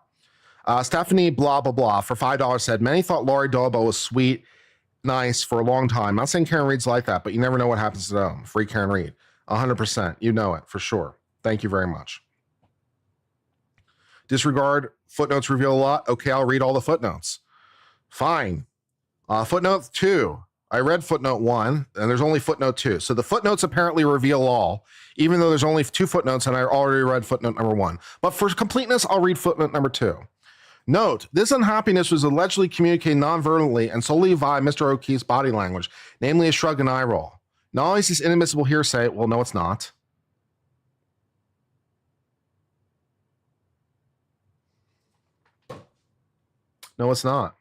Stephanie blah blah blah for $5 said many thought Laurie Dolbo was sweet, nice for a long time. Not saying Karen Reed's like that, but you never know what happens to them. Free Karen Reed, 100%. You know it for sure. Thank you very much. Disregard footnotes reveal a lot. Okay, I'll read all the footnotes. Fine. Footnote 2. I read footnote 1, and there's only footnote 2. So the footnotes apparently reveal all, even though there's only 2 footnotes, and I already read footnote number 1. But for completeness, I'll read footnote number 2. Note, this unhappiness was allegedly communicated non-verbally and solely via Mr. O'Keefe's body language, namely a shrug and eye roll. Not only is this inadmissible hearsay, well, no, it's not. No, it's not.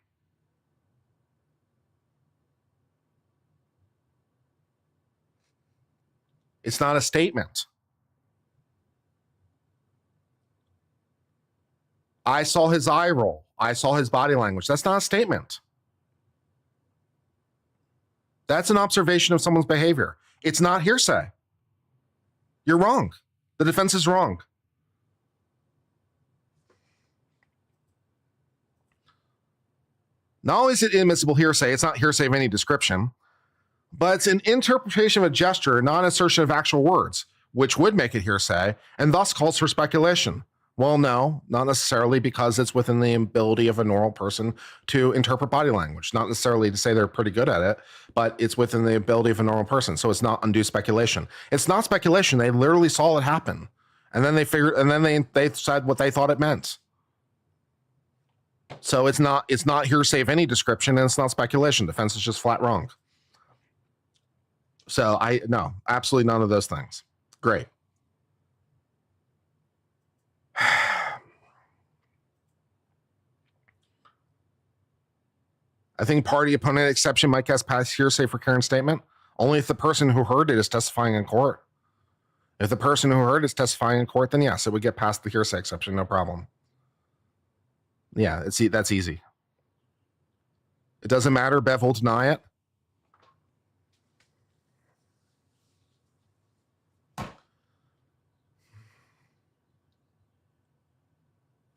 It's not a statement. I saw his eye roll. I saw his body language. That's not a statement. That's an observation of someone's behavior. It's not hearsay. You're wrong. The defense is wrong. Not only is it inadmissible hearsay, it's not hearsay of any description, but it's an interpretation of a gesture, not an assertion of actual words, which would make it hearsay, and thus calls for speculation. Well, no, not necessarily, because it's within the ability of a normal person to interpret body language. Not necessarily to say they're pretty good at it, but it's within the ability of a normal person. So it's not undue speculation. It's not speculation. They literally saw it happen. And then they said what they thought it meant. So it's not hearsay of any description, and it's not speculation. Defense is just flat wrong. So no, absolutely none of those things. Great. I think party opponent exception might cast past hearsay for Karen's statement, only if the person who heard it is testifying in court. If the person who heard it is testifying in court, then yes, it would get past the hearsay exception, no problem. Yeah, that's easy. It doesn't matter. Bev will deny it.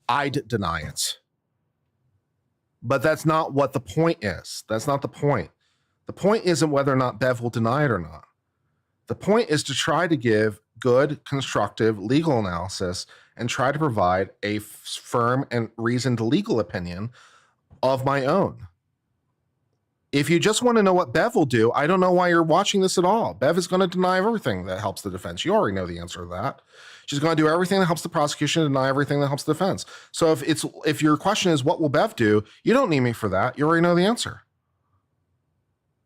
I'd deny it. But that's not what the point is. That's not the point. The point isn't whether or not Bev will deny it or not. The point is to try to give good, constructive legal analysis and try to provide a firm and reasoned legal opinion of my own. If you just want to know what Bev will do, I don't know why you're watching this at all. Bev is going to deny everything that helps the defense. You already know the answer to that. She's going to do everything that helps the prosecution and deny everything that helps the defense. So if your question is, what will Bev do? You don't need me for that. You already know the answer.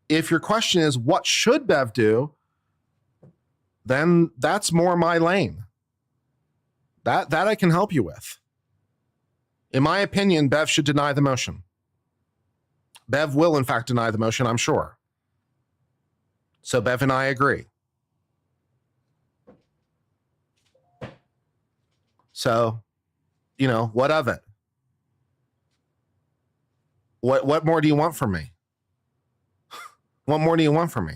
If your question is, what should Bev do? Then that's more my lane. That I can help you with. In my opinion, Bev should deny the motion. Bev will, in fact, deny the motion, I'm sure. So Bev and I agree. So, what of it? What more do you want from me? What more do you want from me?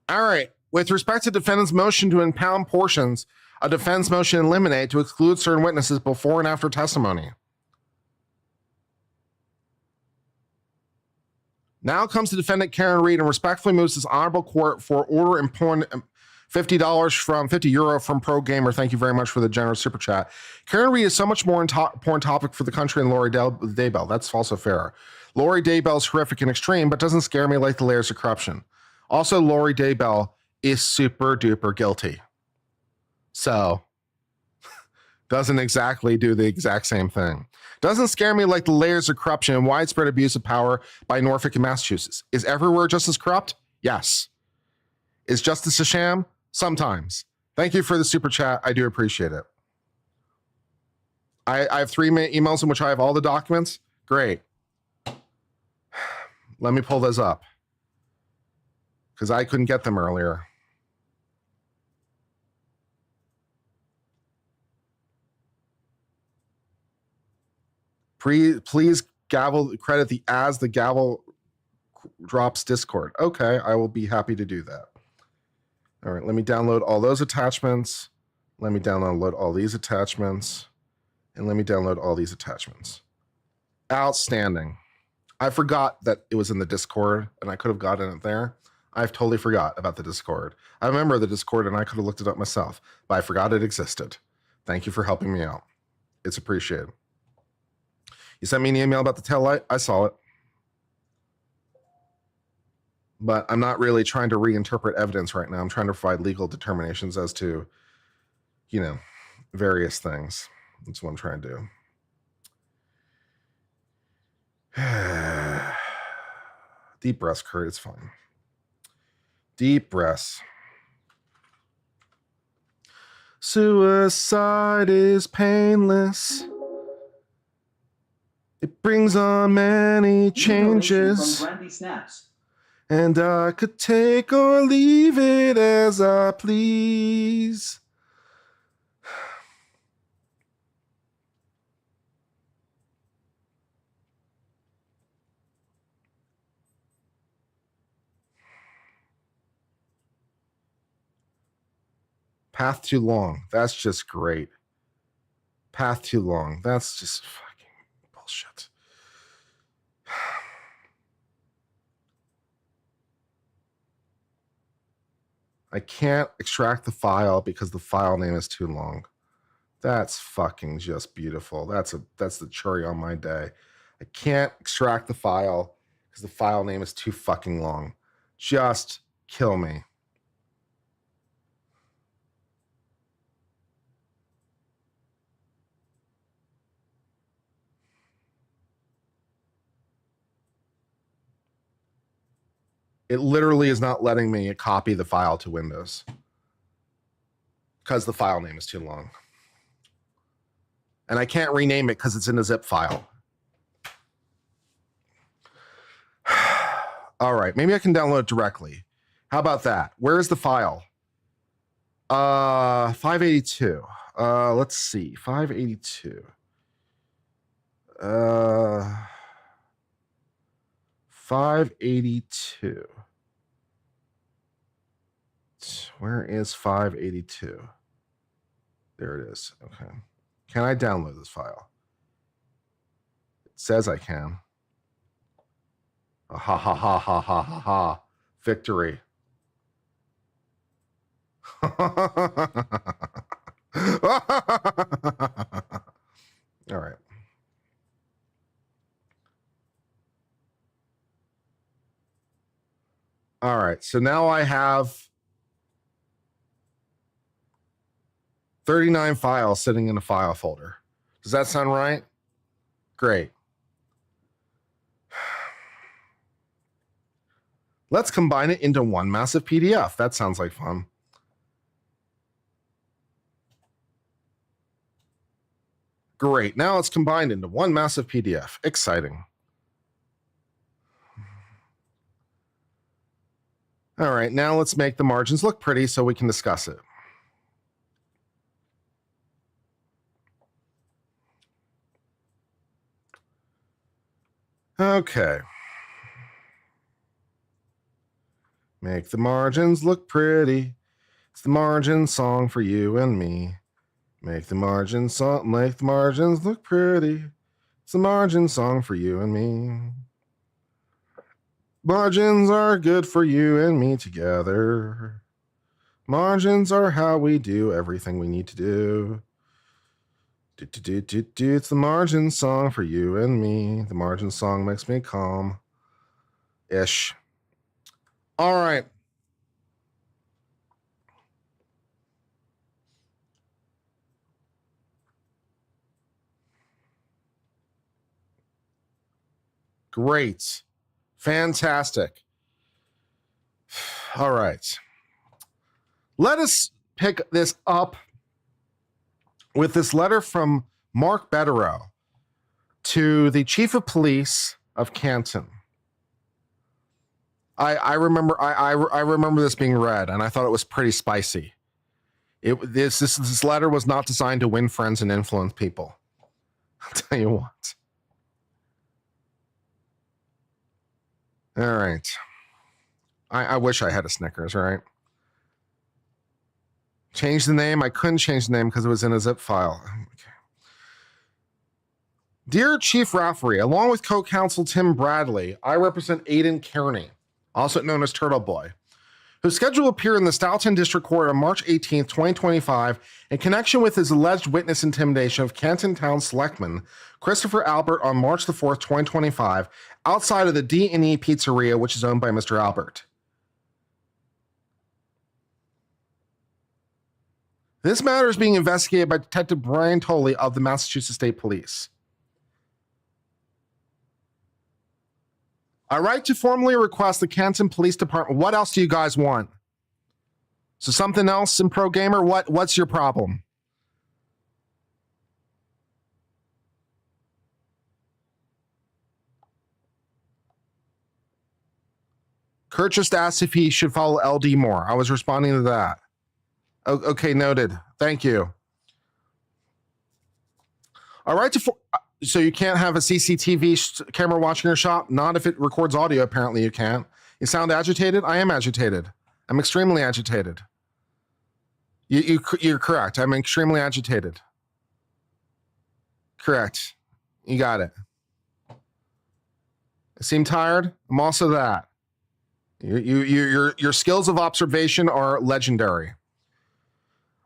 All right. With respect to defendant's motion to impound portions, a defense motion eliminate to exclude certain witnesses before and after testimony. Now comes the defendant Karen Reed and respectfully moves this honorable court for order impound €50 from €50 from Pro Gamer. Thank you very much for the generous super chat. Karen Reed is so much more important topic for the country than Lori Daybell. That's also fair. Lori Daybell's horrific and extreme, but doesn't scare me like the layers of corruption. Also, Lori Daybell is super duper guilty. So, doesn't exactly do the exact same thing. Doesn't scare me like the layers of corruption and widespread abuse of power by Norfolk and Massachusetts. Is everywhere justice corrupt? Yes. Is justice a sham? Sometimes. Thank you for the super chat. I do appreciate it. I have 3 emails in which I have all the documents. Great. Let me pull those up because I couldn't get them earlier. Please gavel credit the as the gavel drops Discord. Okay, I will be happy to do that. All right, let me download all those attachments. Let me download all these attachments. And let me download all these attachments. Outstanding. I forgot that it was in the Discord and I could have gotten it there. I've totally forgot about the Discord. I remember the Discord and I could have looked it up myself, but I forgot it existed. Thank you for helping me out. It's appreciated. You sent me an email about the tail light. I saw it. But I'm not really trying to reinterpret evidence right now. I'm trying to provide legal determinations as to, various things. That's what I'm trying to do. Deep breaths, Kurt. It's fine. Deep breaths. Suicide is painless. It brings on many changes. And I could take or leave it as I please. Path too long. That's just great. Path too long. That's just fucking bullshit. I can't extract the file because the file name is too long. That's fucking just beautiful. That's the cherry on my day. I can't extract the file because the file name is too fucking long. Just kill me. It literally is not letting me copy the file to Windows because the file name is too long. And I can't rename it because it's in a zip file. All right, maybe I can download it directly. How about that? Where is the file? 582. Let's see. 582. 582. Where is 582? There it is. Okay. Can I download this file? It says I can. Ha ha ha ha ha ha ha. Victory. All right. All right. So now I have 39 files sitting in a file folder. Does that sound right? Great. Let's combine it into one massive PDF. That sounds like fun. Great. Now it's combined into one massive PDF. Exciting. All right. Now let's make the margins look pretty so we can discuss it. Okay. Make the margins look pretty. It's the margin song for you and me. Make the margins look pretty. It's the margin song for you and me. Margins are good for you and me together. Margins are how we do everything we need to do. It's the margin song for you and me. The margin song makes me calm. Ish. All right. Great. Fantastic. All right. Let us pick this up with this letter from Mark Betterow to the chief of police of Canton. I remember this being read, and I thought it was pretty spicy. This letter was not designed to win friends and influence people. I'll tell you what. All right. I wish I had a Snickers, right? Change the name. I couldn't change the name because it was in a zip file. Okay. Dear Chief Rafferty, along with co-counsel Tim Bradley, I represent Aidan Kearney, also known as Turtle Boy, who's scheduled to appear in the Stoughton District Court on March 18th, 2025, in connection with his alleged witness intimidation of Canton Town Selectman Christopher Albert on March the 4th, 2025, outside of the D&E Pizzeria, which is owned by Mr. Albert. This matter is being investigated by Detective Brian Tolley of the Massachusetts State Police. I write to formally request the Canton Police Department. What else do you guys want? So something else in Pro Gamer? What's your problem? Kurt just asked if he should follow LD more. I was responding to that. Okay, noted. Thank you. All right, so you can't have a CCTV camera watching your shop? Not if it records audio, apparently you can't. You sound agitated? I am agitated. I'm extremely agitated. You're correct. I'm extremely agitated. Correct. You got it. I seem tired? I'm also that. Your skills of observation are legendary.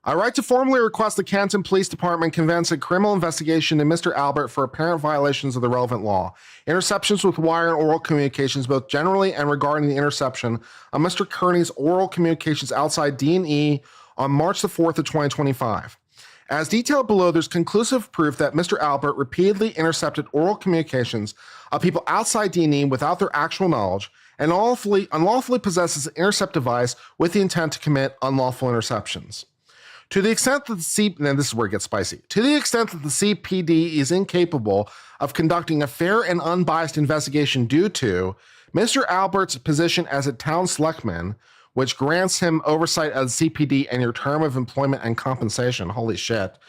I write to formally request the Canton Police Department commence a criminal investigation into Mr. Albert for apparent violations of the relevant law, interceptions with wire and oral communications, both generally and regarding the interception of Mr. Kearney's oral communications outside D&E on March the 4th of 2025. As detailed below, there's conclusive proof that Mr. Albert repeatedly intercepted oral communications of people outside D&E without their actual knowledge and unlawfully possesses an intercept device with the intent to commit unlawful interceptions. To the extent that this is where it gets spicy. To the extent that the CPD is incapable of conducting a fair and unbiased investigation due to Mr. Albert's position as a town selectman, which grants him oversight of the CPD and your term of employment and compensation. Holy shit.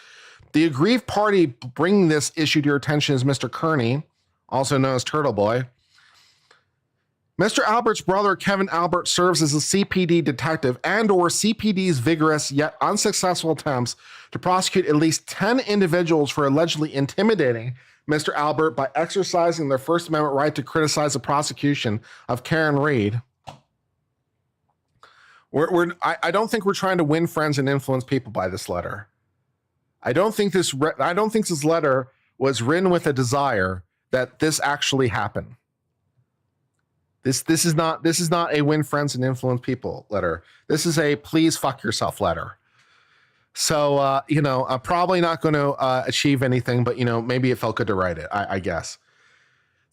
The aggrieved party bringing this issue to your attention is Mr. Kearney, also known as Turtle Boy. Mr. Albert's brother, Kevin Albert, serves as a CPD detective and or CPD's vigorous yet unsuccessful attempts to prosecute at least 10 individuals for allegedly intimidating Mr. Albert by exercising their First Amendment right to criticize the prosecution of Karen Reed. I don't think we're trying to win friends and influence people by this letter. I don't think this letter was written with a desire that this actually happen. This is not a win friends and influence people letter. This is a please fuck yourself letter. So I'm probably not going to achieve anything, but maybe it felt good to write it. I guess.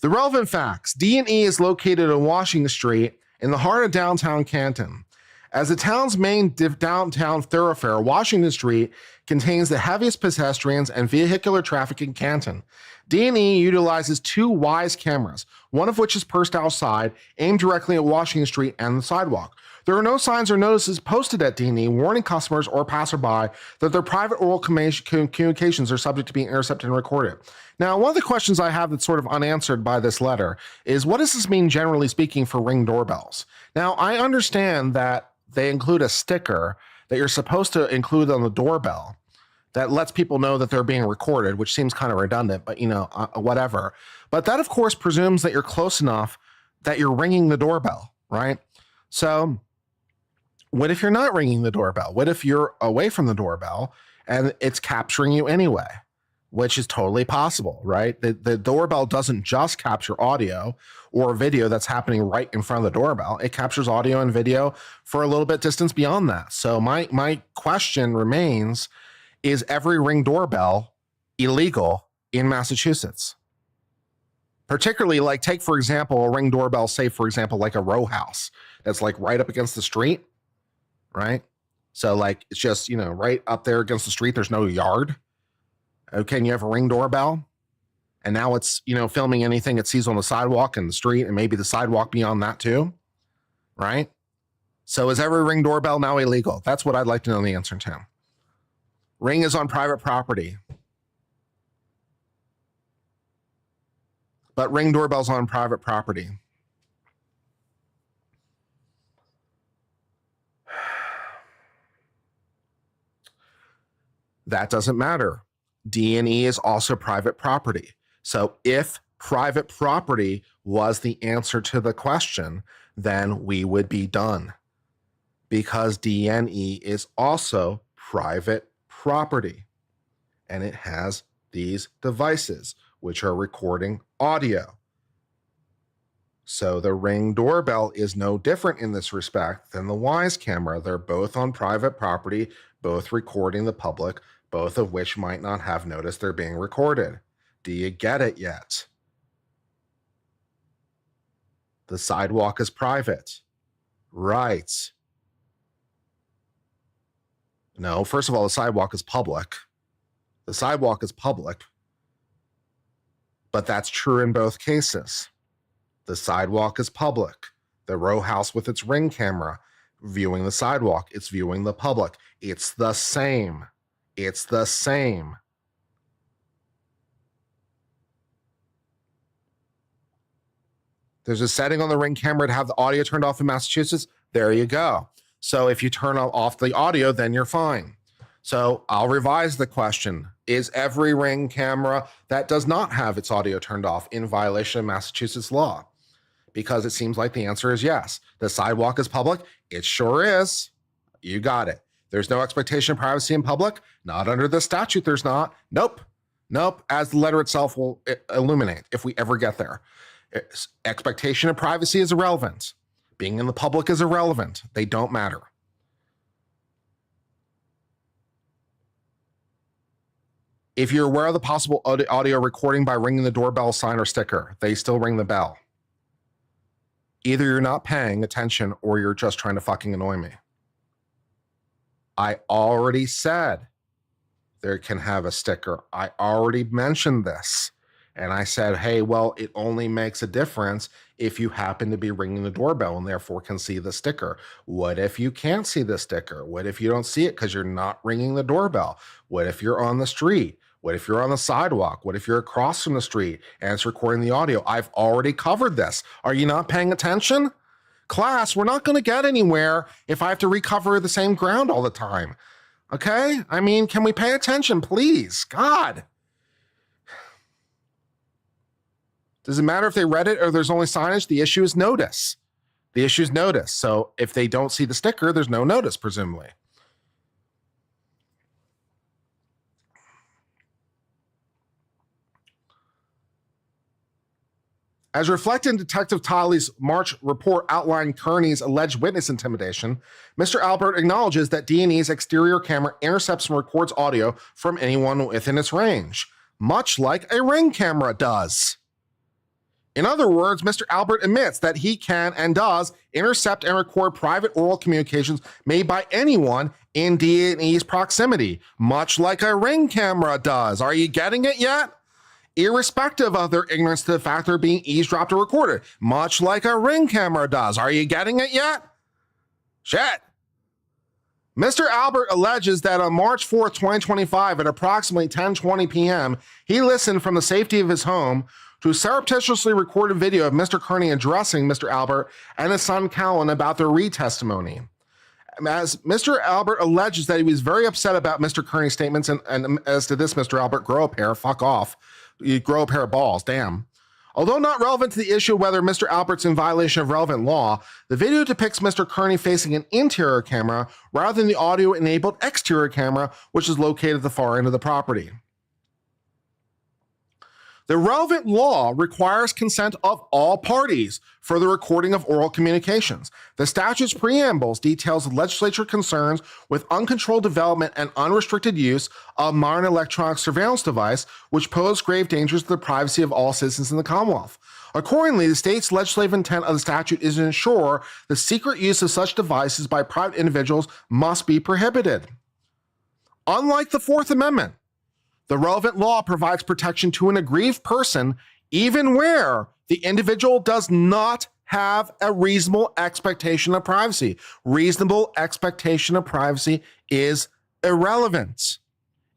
The relevant facts: D&E is located on Washington Street in the heart of downtown Canton. As the town's main downtown thoroughfare, Washington Street contains the heaviest pedestrians and vehicular traffic in Canton. D&E utilizes 2 WISE cameras, one of which is perched outside, aimed directly at Washington Street and the sidewalk. There are no signs or notices posted at D&E warning customers or passerby that their private oral communications are subject to being intercepted and recorded. Now, one of the questions I have that's sort of unanswered by this letter is, what does this mean generally speaking for Ring doorbells? Now, I understand that they include a sticker that you're supposed to include on the doorbell that lets people know that they're being recorded, which seems kind of redundant, but whatever. But that, of course, presumes that you're close enough that you're ringing the doorbell, right? So what if you're not ringing the doorbell? What if you're away from the doorbell and it's capturing you anyway, which is totally possible, right? The doorbell doesn't just capture audio or video that's happening right in front of the doorbell. It captures audio and video for a little bit distance beyond that. So my question remains, is every Ring doorbell illegal in Massachusetts? Particularly, like, take, for example, a Ring doorbell, say, for example, like a row house that's like right up against the street, right? So like, it's just, right up there against the street. There's no yard. Okay, and you have a Ring doorbell, and now it's, filming anything it sees on the sidewalk and the street, and maybe the sidewalk beyond that too, right? So is every Ring doorbell now illegal? That's what I'd like to know the answer to. Ring is on private property, but Ring doorbell's on private property. That doesn't matter. D&E is also private property. So if private property was the answer to the question, then we would be done, because D&E is also private property, and it has these devices which are recording audio. So the Ring doorbell is no different in this respect than the WISE camera. They're both on private property, both recording the public, both of which might not have noticed they're being recorded. Do you get it yet? The sidewalk is private. Right. No, first of all, the sidewalk is public. The sidewalk is public. But that's true in both cases. The sidewalk is public. The row house with its Ring camera viewing the sidewalk, it's viewing the public. It's the same. It's the same. There's a setting on the Ring camera to have the audio turned off in Massachusetts. There you go. So if you turn off the audio, then you're fine. So I'll revise the question. Is every Ring camera that does not have its audio turned off in violation of Massachusetts law? Because it seems like the answer is yes. The sidewalk is public. It sure is. You got it. There's no expectation of privacy in public. Not under the statute, there's not. Nope. As the letter itself will illuminate if we ever get there. Expectation of privacy is irrelevant. Being in the public is irrelevant. They don't matter. If you're aware of the possible audio recording by ringing the doorbell sign or sticker, they still ring the bell. Either you're not paying attention or you're just trying to fucking annoy me. I already said there can have a sticker. I already mentioned this. And I said, hey, well, it only makes a difference if you happen to be ringing the doorbell and therefore can see the sticker. What if you can't see the sticker? What if you don't see it because you're not ringing the doorbell? What if you're on the street? What if you're on the sidewalk? What if you're across from the street and it's recording the audio? I've already covered this. Are you not paying attention? Class, we're not going to get anywhere if I have to recover the same ground all the time. Okay? I mean, can we pay attention, please? God. Does it matter if they read it or there's only signage? The issue is notice. The issue is notice. So if they don't see the sticker, there's no notice, presumably. As reflected in Detective Tiley's March report outlining Kearney's alleged witness intimidation, Mr. Albert acknowledges that D&E's exterior camera intercepts and records audio from anyone within its range, much like a Ring camera does. In other words, Mr. Albert admits that he can and does intercept and record private oral communications made by anyone in D&E's proximity, much like a Ring camera does. Are you getting it yet? irrespective of their ignorance to the fact they're being eavesdropped or recorded, much like a Ring camera does. Are you getting it yet? Shit. Mr. Albert alleges that on March 4th, 2025, at approximately 10:20 p.m., he listened from the safety of his home to a surreptitiously recorded video of Mr. Kearney addressing Mr. Albert and his son Callan about their re-testimony. As Mr. Albert alleges that he was very upset about Mr. Kearney's statements, and as to this, Mr. Albert, grow a pair, fuck off. You grow a pair of balls, damn. Although not relevant to the issue of whether Mr. Albert's in violation of relevant law, the video depicts Mr. Kearney facing an interior camera rather than the audio-enabled exterior camera, which is located at the far end of the property. The relevant law requires consent of all parties for the recording of oral communications. The statute's preambles details the legislature concerns with uncontrolled development and unrestricted use of modern electronic surveillance device, which pose grave dangers to the privacy of all citizens in the Commonwealth. Accordingly, the state's legislative intent of the statute is to ensure the secret use of such devices by private individuals must be prohibited. Unlike the Fourth Amendment, the relevant law provides protection to an aggrieved person even where the individual does not have a reasonable expectation of privacy. Reasonable expectation of privacy is irrelevant.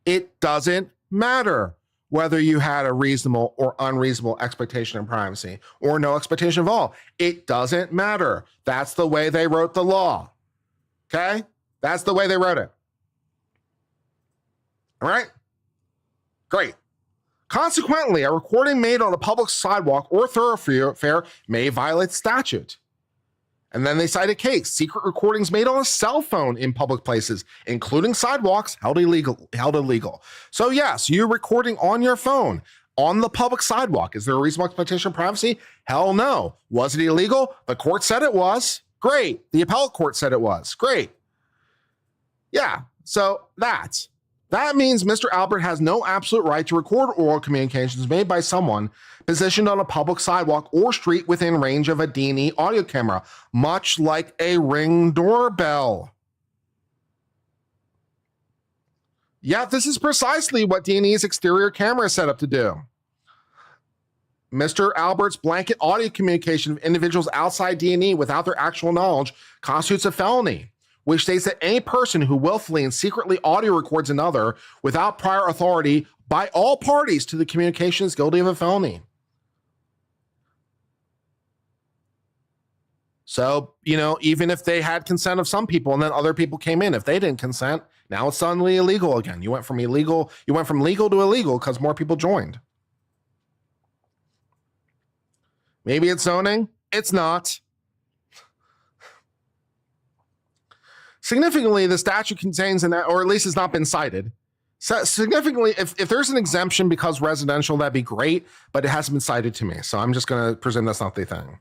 It doesn't matter whether you had a reasonable or unreasonable expectation of privacy or no expectation at all. It doesn't matter. That's the way they wrote the law. Okay? That's the way they wrote it. All right? Great. Consequently, a recording made on a public sidewalk or thoroughfare may violate the statute. And then they cite a case, secret recordings made on a cell phone in public places, including sidewalks, held illegal. So yes, you're recording on your phone on the public sidewalk. Is there a reasonable expectation of privacy? Hell no. Was it illegal? The court said it was. Great. The appellate court said it was. Great. Yeah, so that means Mr. Albert has no absolute right to record oral communications made by someone positioned on a public sidewalk or street within range of a D&E audio camera, much like a Ring doorbell. Yet this is precisely what D&E's exterior camera is set up to do. Mr. Albert's blanket audio communication of individuals outside D&E without their actual knowledge constitutes a felony, which states that any person who willfully and secretly audio records another without prior authority by all parties to the communication is guilty of a felony. So, even if they had consent of some people and then other people came in, if they didn't consent, now it's suddenly illegal again. You went from legal to illegal because more people joined. Maybe it's zoning. It's not. Significantly, the statute contains, or at least has not been cited. So significantly, if there's an exemption because residential, that'd be great, but it hasn't been cited to me. So I'm just going to presume that's not the thing.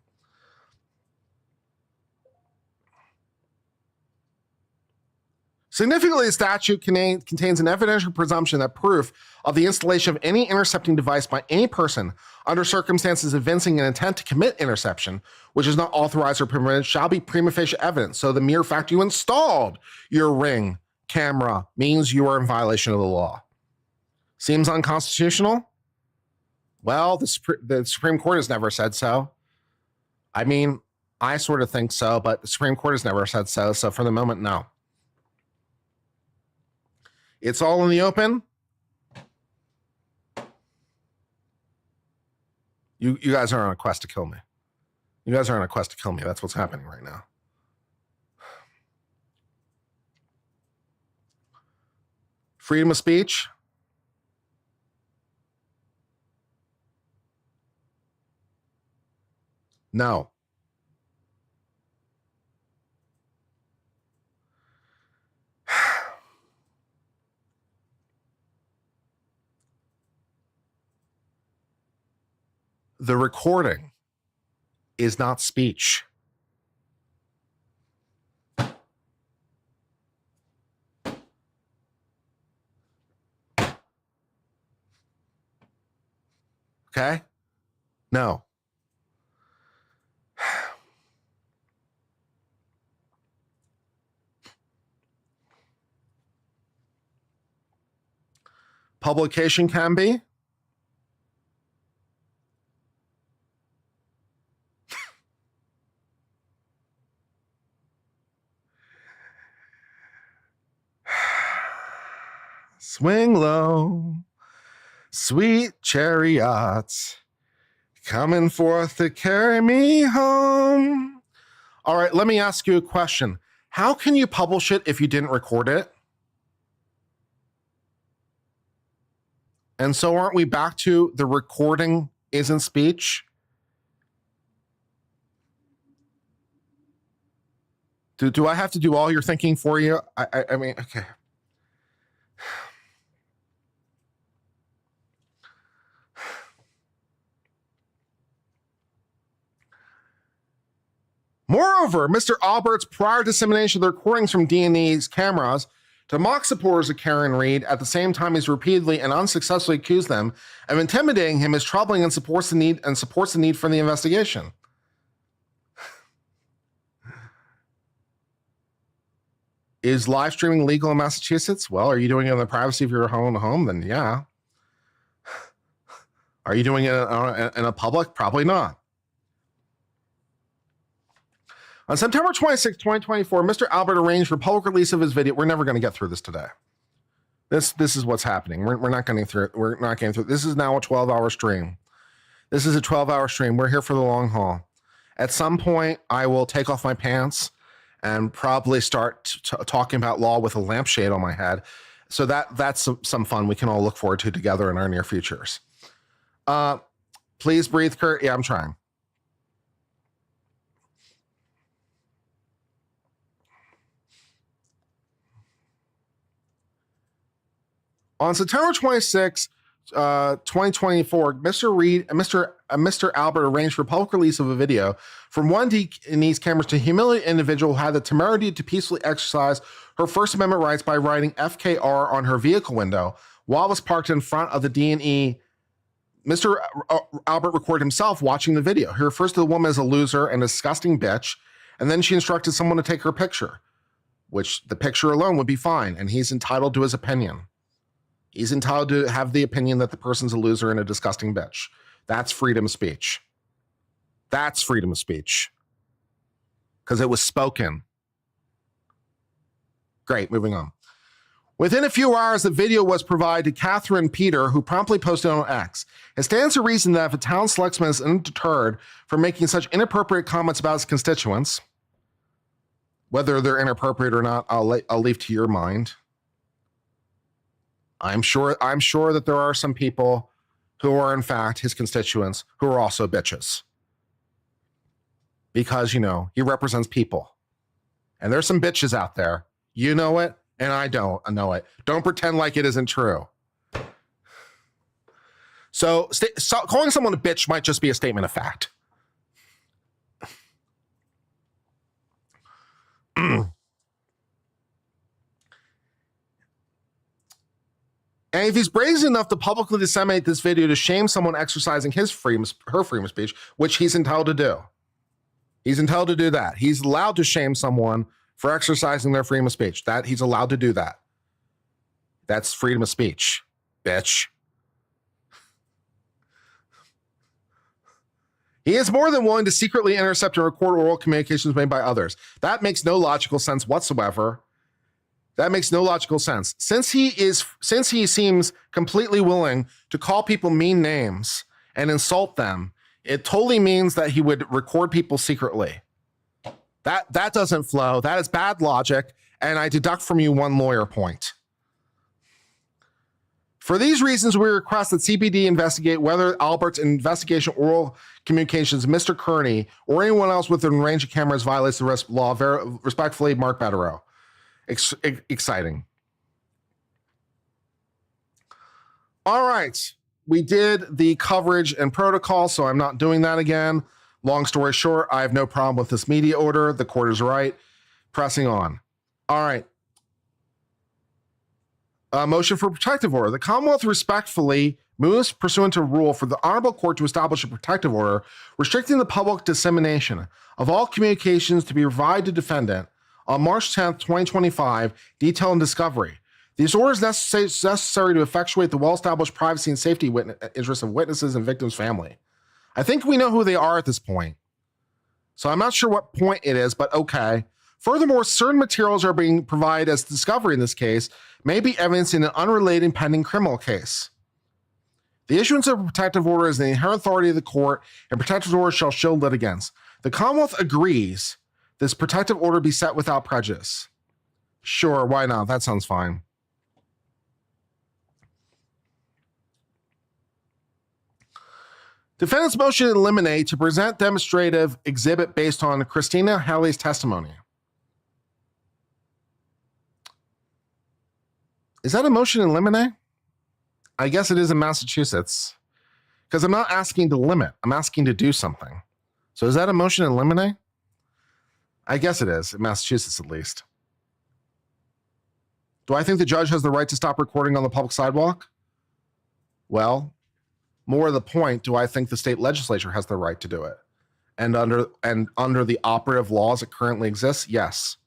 Significantly, the statute contains an evidentiary presumption that proof of the installation of any intercepting device by any person under circumstances evincing an intent to commit interception, which is not authorized or permitted, shall be prima facie evidence. So the mere fact you installed your Ring camera means you are in violation of the law. Seems unconstitutional? Well, the Supreme Court has never said so. I mean, I sort of think so, but the Supreme Court has never said so. So for the moment, no. It's all in the open. You guys are on a quest to kill me. You guys are on a quest to kill me. That's what's happening right now. Freedom of speech. No. The recording is not speech. Okay? No. Publication can be. Swing low, sweet chariot, coming forth to carry me home. All right, let me ask you a question. How can you publish it if you didn't record it? And so aren't we back to the recording isn't speech? Do I have to do all your thinking for you? I mean, okay. Moreover, Mr. Albert's prior dissemination of the recordings from D&E's cameras to mock supporters of Karen Read at the same time he's repeatedly and unsuccessfully accused them of intimidating him is troubling and supports the need for the investigation. Is live streaming legal in Massachusetts? Well, are you doing it in the privacy of your own home? Then yeah. Are you doing it in a public? Probably not. On September 26, 2024, Mr. Albert arranged for public release of his video. We're never going to get through this today. This is what's happening. We're not getting through it. We're not getting through it. This is now a 12-hour stream. This is a 12-hour stream. We're here for the long haul. At some point, I will take off my pants and probably start talking about law with a lampshade on my head. So that's some fun we can all look forward to together in our near futures. Please breathe, Kurt. Yeah, I'm trying. On September 26, 2024, Mr. Albert arranged for public release of a video from one of these cameras to humiliate an individual who had the temerity to peacefully exercise her First Amendment rights by writing FKR on her vehicle window while it was parked in front of the D&E. Mr. Albert recorded himself watching the video. He refers to the woman as a loser and a disgusting bitch, and then she instructed someone to take her picture, which the picture alone would be fine, and he's entitled to his opinion. He's entitled to have the opinion that the person's a loser and a disgusting bitch. That's freedom of speech. That's freedom of speech. Because it was spoken. Great, moving on. Within a few hours, the video was provided to Catherine Peter, who promptly posted on X. It stands to reason that if a town selectman is undeterred from making such inappropriate comments about his constituents, whether they're inappropriate or not, I'll leave to your mind. I'm sure that there are some people who are in fact his constituents who are also bitches. Because, he represents people. And there's some bitches out there. You know it, and I don't know it. Don't pretend like it isn't true. So calling someone a bitch might just be a statement of fact. And if he's brazen enough to publicly disseminate this video to shame someone exercising her freedom of speech, which he's entitled to do. He's entitled to do that. He's allowed to shame someone for exercising their freedom of speech. That he's allowed to do that. That's freedom of speech, bitch. He is more than willing to secretly intercept and record oral communications made by others. That makes no logical sense whatsoever. That makes no logical sense. Since he seems completely willing to call people mean names and insult them, it totally means that he would record people secretly. That doesn't flow. That is bad logic, and I deduct from you one lawyer point. For these reasons, we request that CPD investigate whether Albert's investigation oral communications, Mr. Kearney, or anyone else within range of cameras violates the law. Respectfully, Mark Batterow. Exciting. All right. We did the coverage and protocol, so I'm not doing that again. Long story short, I have no problem with this media order. The court is right. Pressing on. All right. Motion for protective order. The Commonwealth respectfully moves pursuant to rule for the Honorable Court to establish a protective order restricting the public dissemination of all communications to be provided to defendant on March 10th, 2025, detail and discovery. These orders necessary to effectuate the well-established privacy and safety interests of witnesses and victims' family. I think we know who they are at this point. So I'm not sure what point it is, but okay. Furthermore, certain materials are being provided as discovery in this case may be evidence in an unrelated pending criminal case. The issuance of a protective order is the inherent authority of the court, and protective orders shall shield litigants. The Commonwealth agrees this protective order be set without prejudice. Sure, why not? That sounds fine. Defendant's motion to eliminate to present demonstrative exhibit based on Christina Halley's testimony. Is that a motion to eliminate? I guess it is in Massachusetts. Because I'm not asking to limit, I'm asking to do something. So is that a motion to eliminate? I guess it is, in Massachusetts at least. Do I think the judge has the right to stop recording on the public sidewalk? Well, more to the point, do I think the state legislature has the right to do it? And under the operative laws that currently exist, yes.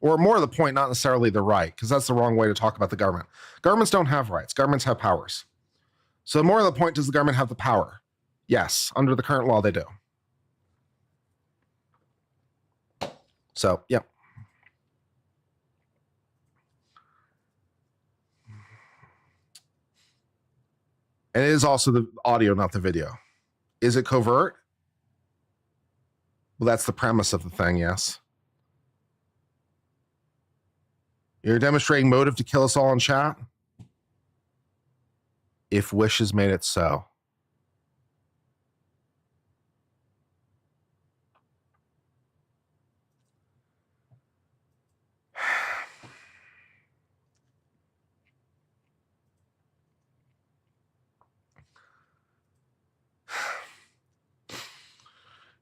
Or more to the point, not necessarily the right, because that's the wrong way to talk about the government. Governments don't have rights. Governments have powers. So more to the point, does the government have the power? Yes, under the current law, they do. So, yeah. And it is also the audio, not the video. Is it covert? Well, that's the premise of the thing, yes. You're demonstrating motive to kill us all in chat? If wishes made it so.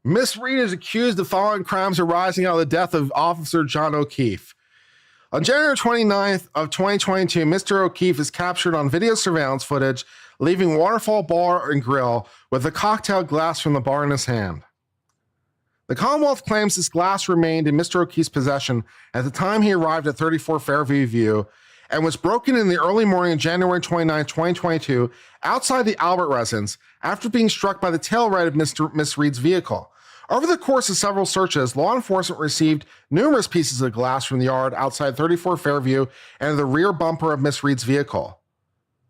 Miss Reed is accused of following crimes arising out of the death of Officer John O'Keefe. On January 29th of 2022, Mr. O'Keefe is captured on video surveillance footage, leaving Waterfall Bar and Grill with a cocktail glass from the bar in his hand. The Commonwealth claims this glass remained in Mr. O'Keefe's possession at the time he arrived at 34 Fairview View and was broken in the early morning of January 29, 2022, outside the Albert residence after being struck by the tail light of Miss Reed's vehicle. Over the course of several searches, law enforcement received numerous pieces of glass from the yard outside 34 Fairview and the rear bumper of Miss Reed's vehicle,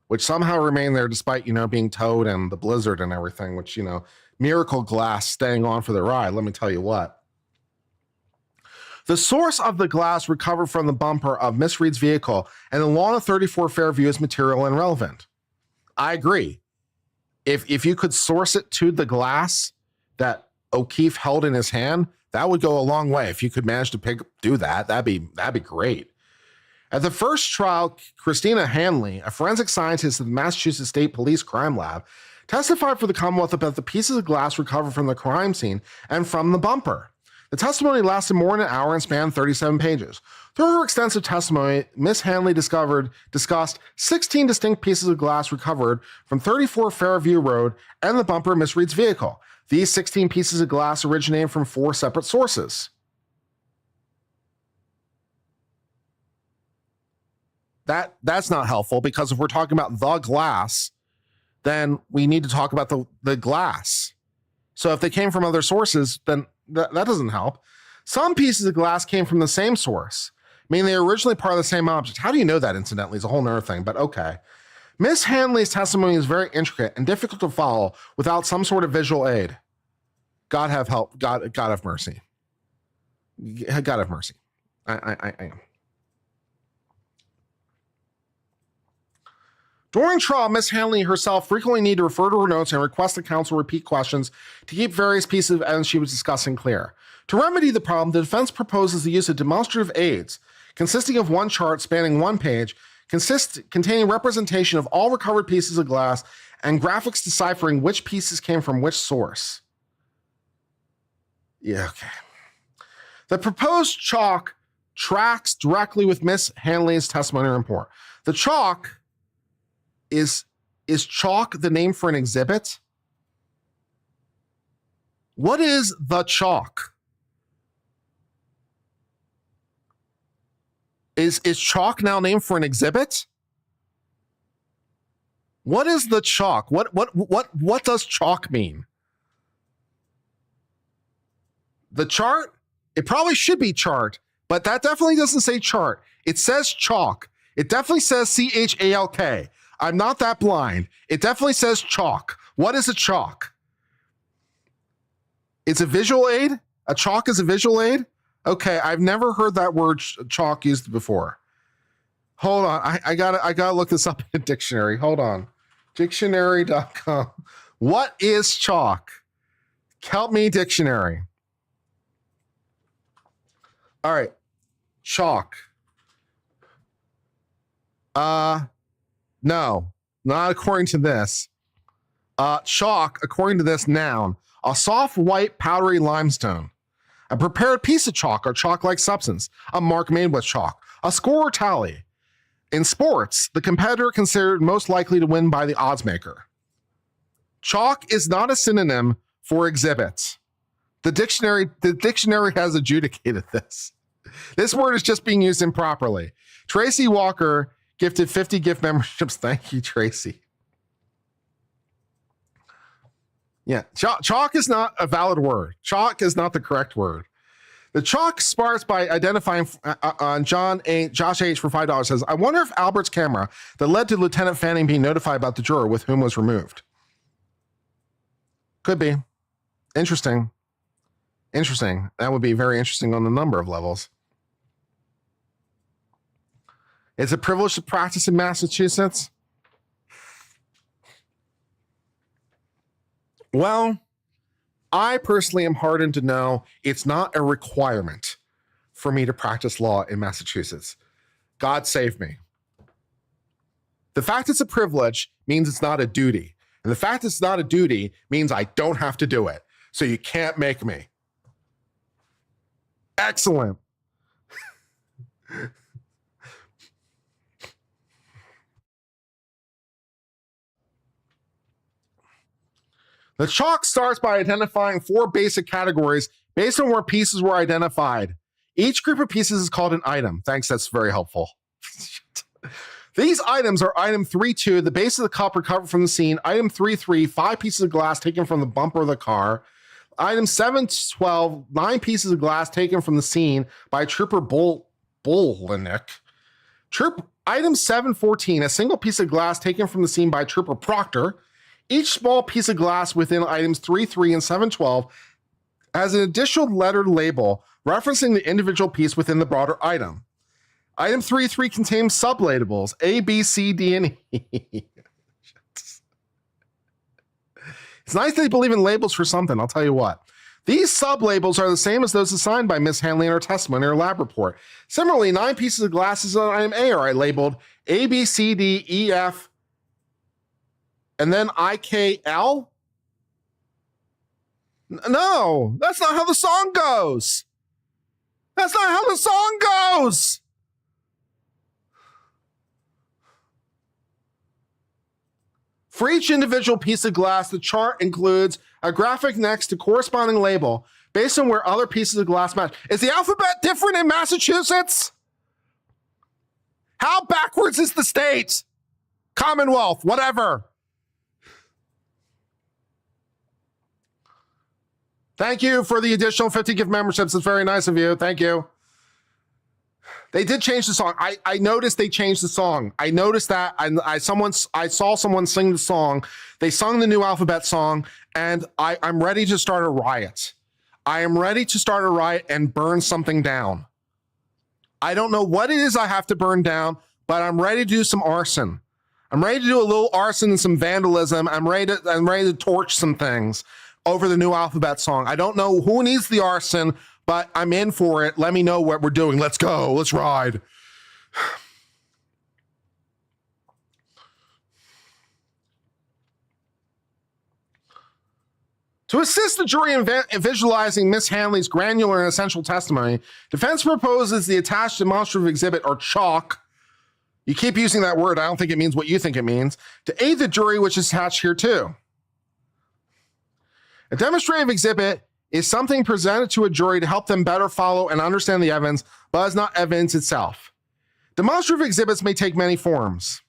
which somehow remained there despite, being towed and the blizzard and everything, which, miracle glass staying on for the ride, let me tell you what. The source of the glass recovered from the bumper of Miss Reed's vehicle and the lawn of 34 Fairview is material and relevant. I agree. If you could source it to the glass that O'Keefe held in his hand, that would go a long way. If you could manage to do that, that'd be great. At the first trial, Christina Hanley, a forensic scientist at the Massachusetts State Police Crime Lab, testified for the Commonwealth about the pieces of glass recovered from the crime scene and from the bumper. The testimony lasted more than an hour and spanned 37 pages. Through her extensive testimony, Ms. Hanley discussed 16 distinct pieces of glass recovered from 34 Fairview Road and the bumper of Miss Reed's vehicle. These 16 pieces of glass originated from 4 separate sources. That's not helpful, because if we're talking about the glass, then we need to talk about the glass. So if they came from other sources, then that doesn't help. Some pieces of glass came from the same source, meaning they were originally part of the same object. How do you know that, incidentally, is a whole nother thing, but okay. Ms. Hanley's testimony is very intricate and difficult to follow without some sort of visual aid. God have help. God have mercy. God have mercy. I am. During trial, Ms. Hanley herself frequently needed to refer to her notes and request the counsel repeat questions to keep various pieces of evidence she was discussing clear. To remedy the problem, the defense proposes the use of demonstrative aids consisting of one chart spanning one page, containing representation of all recovered pieces of glass and graphics deciphering which pieces came from which source. Yeah, okay. The proposed chalk tracks directly with Ms. Hanley's testimony report. The chalk is chalk the name for an exhibit? What is the chalk? Is chalk now named for an exhibit? What is the chalk? What does chalk mean? The chart? It probably should be chart, but that definitely doesn't say chart. It says chalk. It definitely says CHALK. I'm not that blind. It definitely says chalk. What is a chalk? It's a visual aid? A chalk is a visual aid? Okay, I've never heard that word chalk used before. Hold on, I gotta look this up in a dictionary. Hold on. Dictionary.com. What is chalk? Help me, dictionary. All right, chalk. No, not according to this. Chalk, according to this, noun, a soft white powdery limestone. A prepared piece of chalk or chalk-like substance, a mark made with chalk, a score or tally. In sports, the competitor considered most likely to win by the odds maker. Chalk is not a synonym for exhibit. The dictionary has adjudicated this. This word is just being used improperly. Tracy Walker gifted 50 gift memberships. Thank you, Tracy. Yeah, chalk is not a valid word. Chalk is not the correct word. The chalk starts by identifying Josh H. for $5 says, I wonder if Albert's camera that led to Lieutenant Fanning being notified about the juror with whom was removed. Could be. Interesting. That would be very interesting on a number of levels. Is it privileged to practice in Massachusetts? Well, I personally am heartened to know it's not a requirement for me to practice law in Massachusetts. God save me. The fact it's a privilege means it's not a duty. And the fact it's not a duty means I don't have to do it. So you can't make me. Excellent. The chalk starts by identifying 4 basic categories based on where pieces were identified. Each group of pieces is called an item. Thanks, that's very helpful. These items are item 3.2, the base of the cup recovered from the scene. Item 3.3, 5 pieces of glass taken from the bumper of the car. Item 7.12, 9 pieces of glass taken from the scene by Trooper Bolenick. Item 7.14, a single piece of glass taken from the scene by Trooper Proctor. Each small piece of glass within items 3.3 and 7.12 has an additional lettered label referencing the individual piece within the broader item. Item 3.3 contains sublabels A, B, C, D, and E. It's nice they believe in labels for something, I'll tell you what. These sublabels are the same as those assigned by Miss Hanley in her testimony or lab report. Similarly, 9 pieces of glasses on item A are labeled A, B, C, D, E, F, and then IKL? No, that's not how the song goes. That's not how the song goes. For each individual piece of glass, the chart includes a graphic next to corresponding label based on where other pieces of glass match. Is the alphabet different in Massachusetts? How backwards is the state? Commonwealth, whatever. Thank you for the additional 50 gift memberships. It's very nice of you. Thank you. They did change the song. I noticed they changed the song. I noticed that. I saw someone sing the song. They sung the new alphabet song, and I'm ready to start a riot. I am ready to start a riot and burn something down. I don't know what it is I have to burn down, but I'm ready to do some arson. I'm ready to do a little arson and some vandalism. I'm ready to torch some things over the new alphabet song. I don't know who needs the arson, but I'm in for it. Let me know what we're doing. Let's go. Let's ride. To assist the jury in visualizing Miss Hanley's granular and essential testimony, defense proposes the attached demonstrative exhibit, or chalk. You keep using that word. I don't think it means what you think it means. To aid the jury, which is attached here too. A demonstrative exhibit is something presented to a jury to help them better follow and understand the evidence, but is not evidence itself. Demonstrative exhibits may take many forms.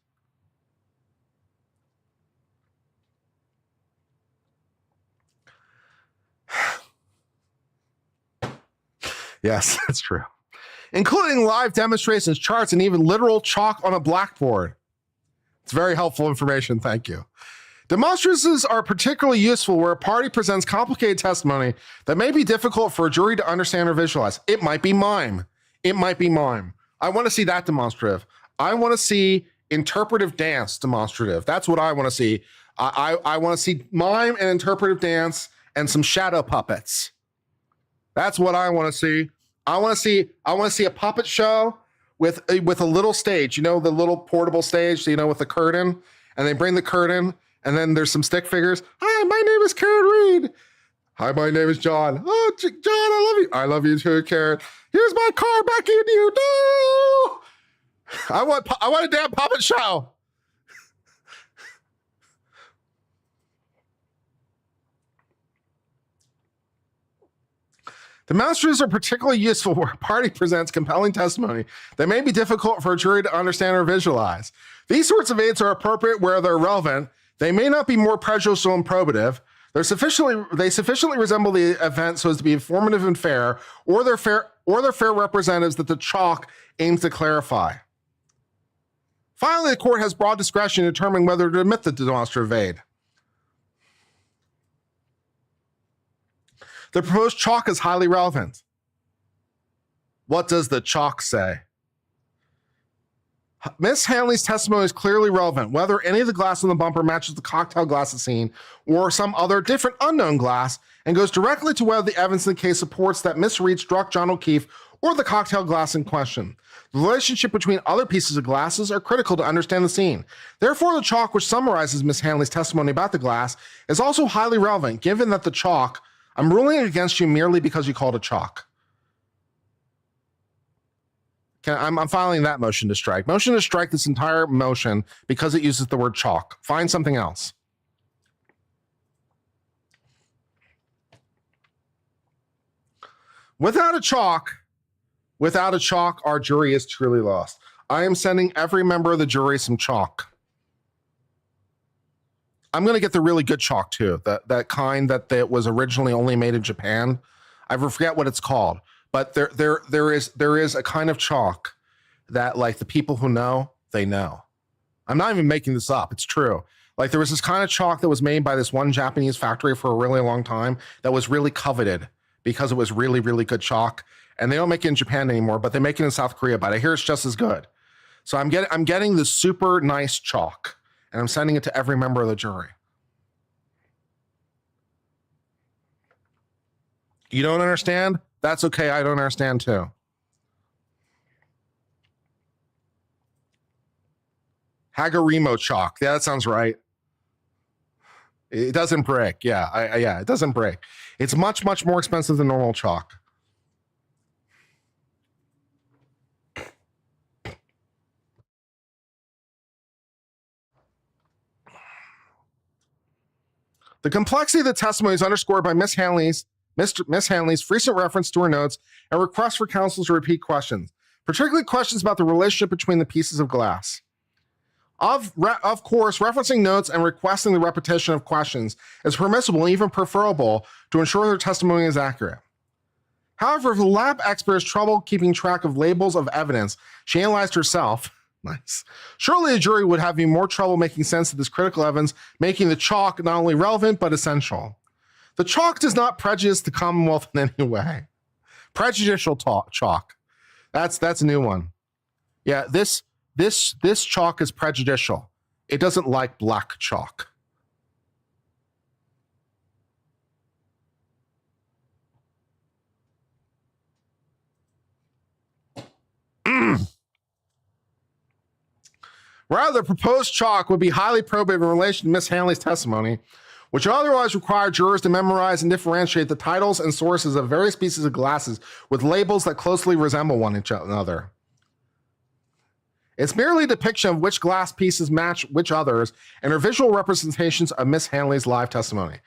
Yes, that's true. Including live demonstrations, charts, and even literal chalk on a blackboard. It's very helpful information. Thank you. Demonstrances are particularly useful where a party presents complicated testimony that may be difficult for a jury to understand or visualize. It might be mime. It might be mime. I want to see that demonstrative. I want to see interpretive dance demonstrative. That's what I want to see. I want to see mime and interpretive dance and some shadow puppets. That's what I want to see. I want to see a puppet show with a little stage, the little portable stage, with the curtain, and they bring the curtain, and then there's some stick figures. Hi, my name is Karen Reed. Hi, my name is John. Oh, John, I love you. I love you too, Karen. Here's my car back in you. No! I want a damn puppet show. Demonstratives are particularly useful where a party presents compelling testimony that may be difficult for a jury to understand or visualize. These sorts of aids are appropriate where they're relevant. They may not be more prejudicial and probative. They sufficiently resemble the event so as to be informative and fair, or they're fair representatives that the chalk aims to clarify. Finally, the court has broad discretion in determining whether to admit the demonstrative aid. The proposed chalk is highly relevant. What does the chalk say? Miss Hanley's testimony is clearly relevant, whether any of the glass on the bumper matches the cocktail glass at scene or some other different unknown glass, and goes directly to whether the evidence in the case supports that Miss Reed struck John O'Keefe or the cocktail glass in question. The relationship between other pieces of glasses are critical to understand the scene. Therefore, the chalk, which summarizes Miss Hanley's testimony about the glass, is also highly relevant, given that the chalk, I'm ruling against you merely because you called it chalk. I'm filing that motion to strike. Motion to strike this entire motion because it uses the word chalk. Find something else. Without a chalk, our jury is truly lost. I am sending every member of the jury some chalk. I'm going to get the really good chalk too, that kind that was originally only made in Japan. I forget what it's called, but there is a kind of chalk that, like, the people who know, they know. I'm not even making this up. It's true. Like, there was this kind of chalk that was made by this one Japanese factory for a really long time that was really coveted because it was really, really good chalk. And they don't make it in Japan anymore, but they make it in South Korea. But I hear it's just as good. So I'm getting the super nice chalk, and I'm sending it to every member of the jury. You don't understand? That's okay. I don't understand too. Hagurimo chalk. Yeah, that sounds right. It doesn't break. Yeah, it doesn't break. It's much, much more expensive than normal chalk. The complexity of the testimony is underscored by Miss Hanley's frequent reference to her notes and requests for counsel to repeat questions, particularly questions about the relationship between the pieces of glass. Of course, referencing notes and requesting the repetition of questions is permissible and even preferable to ensure their testimony is accurate. However, if the lab expert has trouble keeping track of labels of evidence she analyzed herself, nice. Surely the jury would have even more trouble making sense of this critical evidence, making the chalk not only relevant, but essential. The chalk does not prejudice the Commonwealth in any way. Prejudicial chalk. That's a new one. Yeah, this chalk is prejudicial. It doesn't like black chalk. Rather, the proposed chalk would be highly probative in relation to Miss Hanley's testimony, which otherwise require jurors to memorize and differentiate the titles and sources of various pieces of glasses with labels that closely resemble one another. It's merely a depiction of which glass pieces match which others and are visual representations of Miss Hanley's live testimony.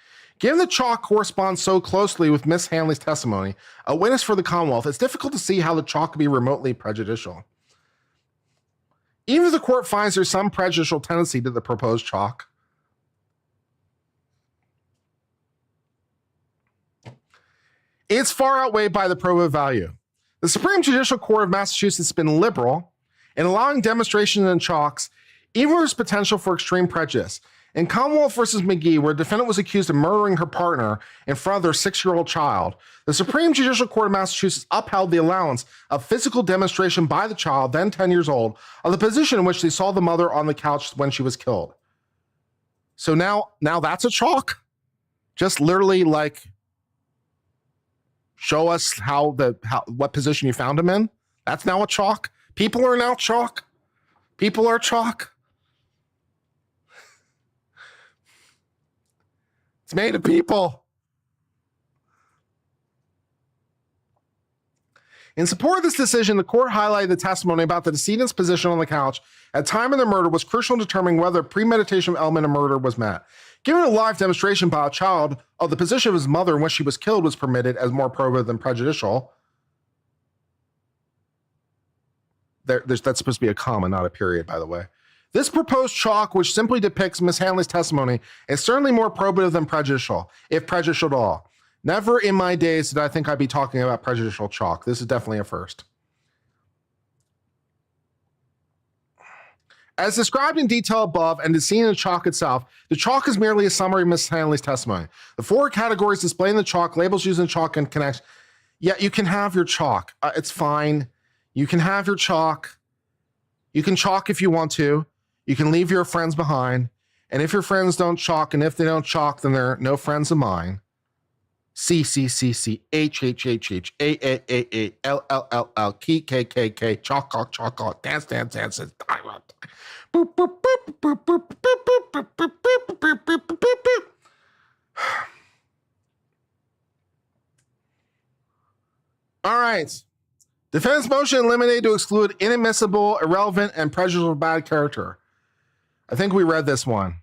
Given the chalk corresponds so closely with Miss Hanley's testimony, a witness for the Commonwealth, it's difficult to see how the chalk could be remotely prejudicial. Even if the court finds there's some prejudicial tendency to the proposed chalk, it's far outweighed by the probative value. The Supreme Judicial Court of Massachusetts has been liberal in allowing demonstrations and chalks, even with potential for extreme prejudice. In Commonwealth versus McGee, where a defendant was accused of murdering her partner in front of their 6-year-old child, the Supreme Judicial Court of Massachusetts upheld the allowance of physical demonstration by the child, then 10 years old, of the position in which they saw the mother on the couch when she was killed. So now that's a chalk? Just literally like show us what position you found him in? That's now a chalk? People are now chalk? People are chalk? It's made of people. In support of this decision, the court highlighted the testimony about the decedent's position on the couch at the time of the murder was crucial in determining whether a premeditation element of murder was met. Given a live demonstration by a child of the position of his mother when she was killed was permitted as more probative than prejudicial. That's supposed to be a comma, not a period, by the way. This proposed chalk, which simply depicts Miss Hanley's testimony, is certainly more probative than prejudicial, if prejudicial at all. Never in my days did I think I'd be talking about prejudicial chalk. This is definitely a first. As described in detail above and as seen in the chalk itself, the chalk is merely a summary of Miss Hanley's testimony. The 4 categories displayed in the chalk, labels used in the chalk, and connects. Yeah, you can have your chalk. It's fine. You can have your chalk. You can chalk if you want to. You can leave your friends behind. And if your friends don't chalk, and if they don't chalk, then they're no friends of mine. C, C, C, C, H, H, H, H, A, A, A, A, L, L, L, L, K, K, K, K, chalk, chalk, chalk, chalk, dance, dance, dance, diamond. Boop, boop, boop, boop, boop, boop, boop, boop, boop, boop, boop, boop, boop, boop. All right. Defense motion eliminated to exclude inadmissible, irrelevant, and prejudicial bad character. I think we read this one.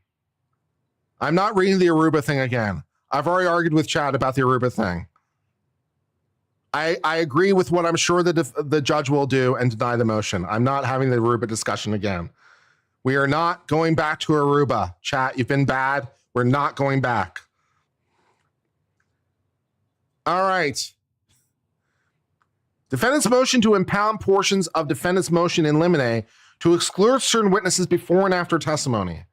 I'm not reading the Aruba thing again. I've already argued with Chad about the Aruba thing. I agree with what I'm sure the judge will do and deny the motion. I'm not having the Aruba discussion again. We are not going back to Aruba. Chat, you've been bad. We're not going back. All right. Defendant's motion to impound portions of defendant's motion in limine to exclude certain witnesses before and after testimony.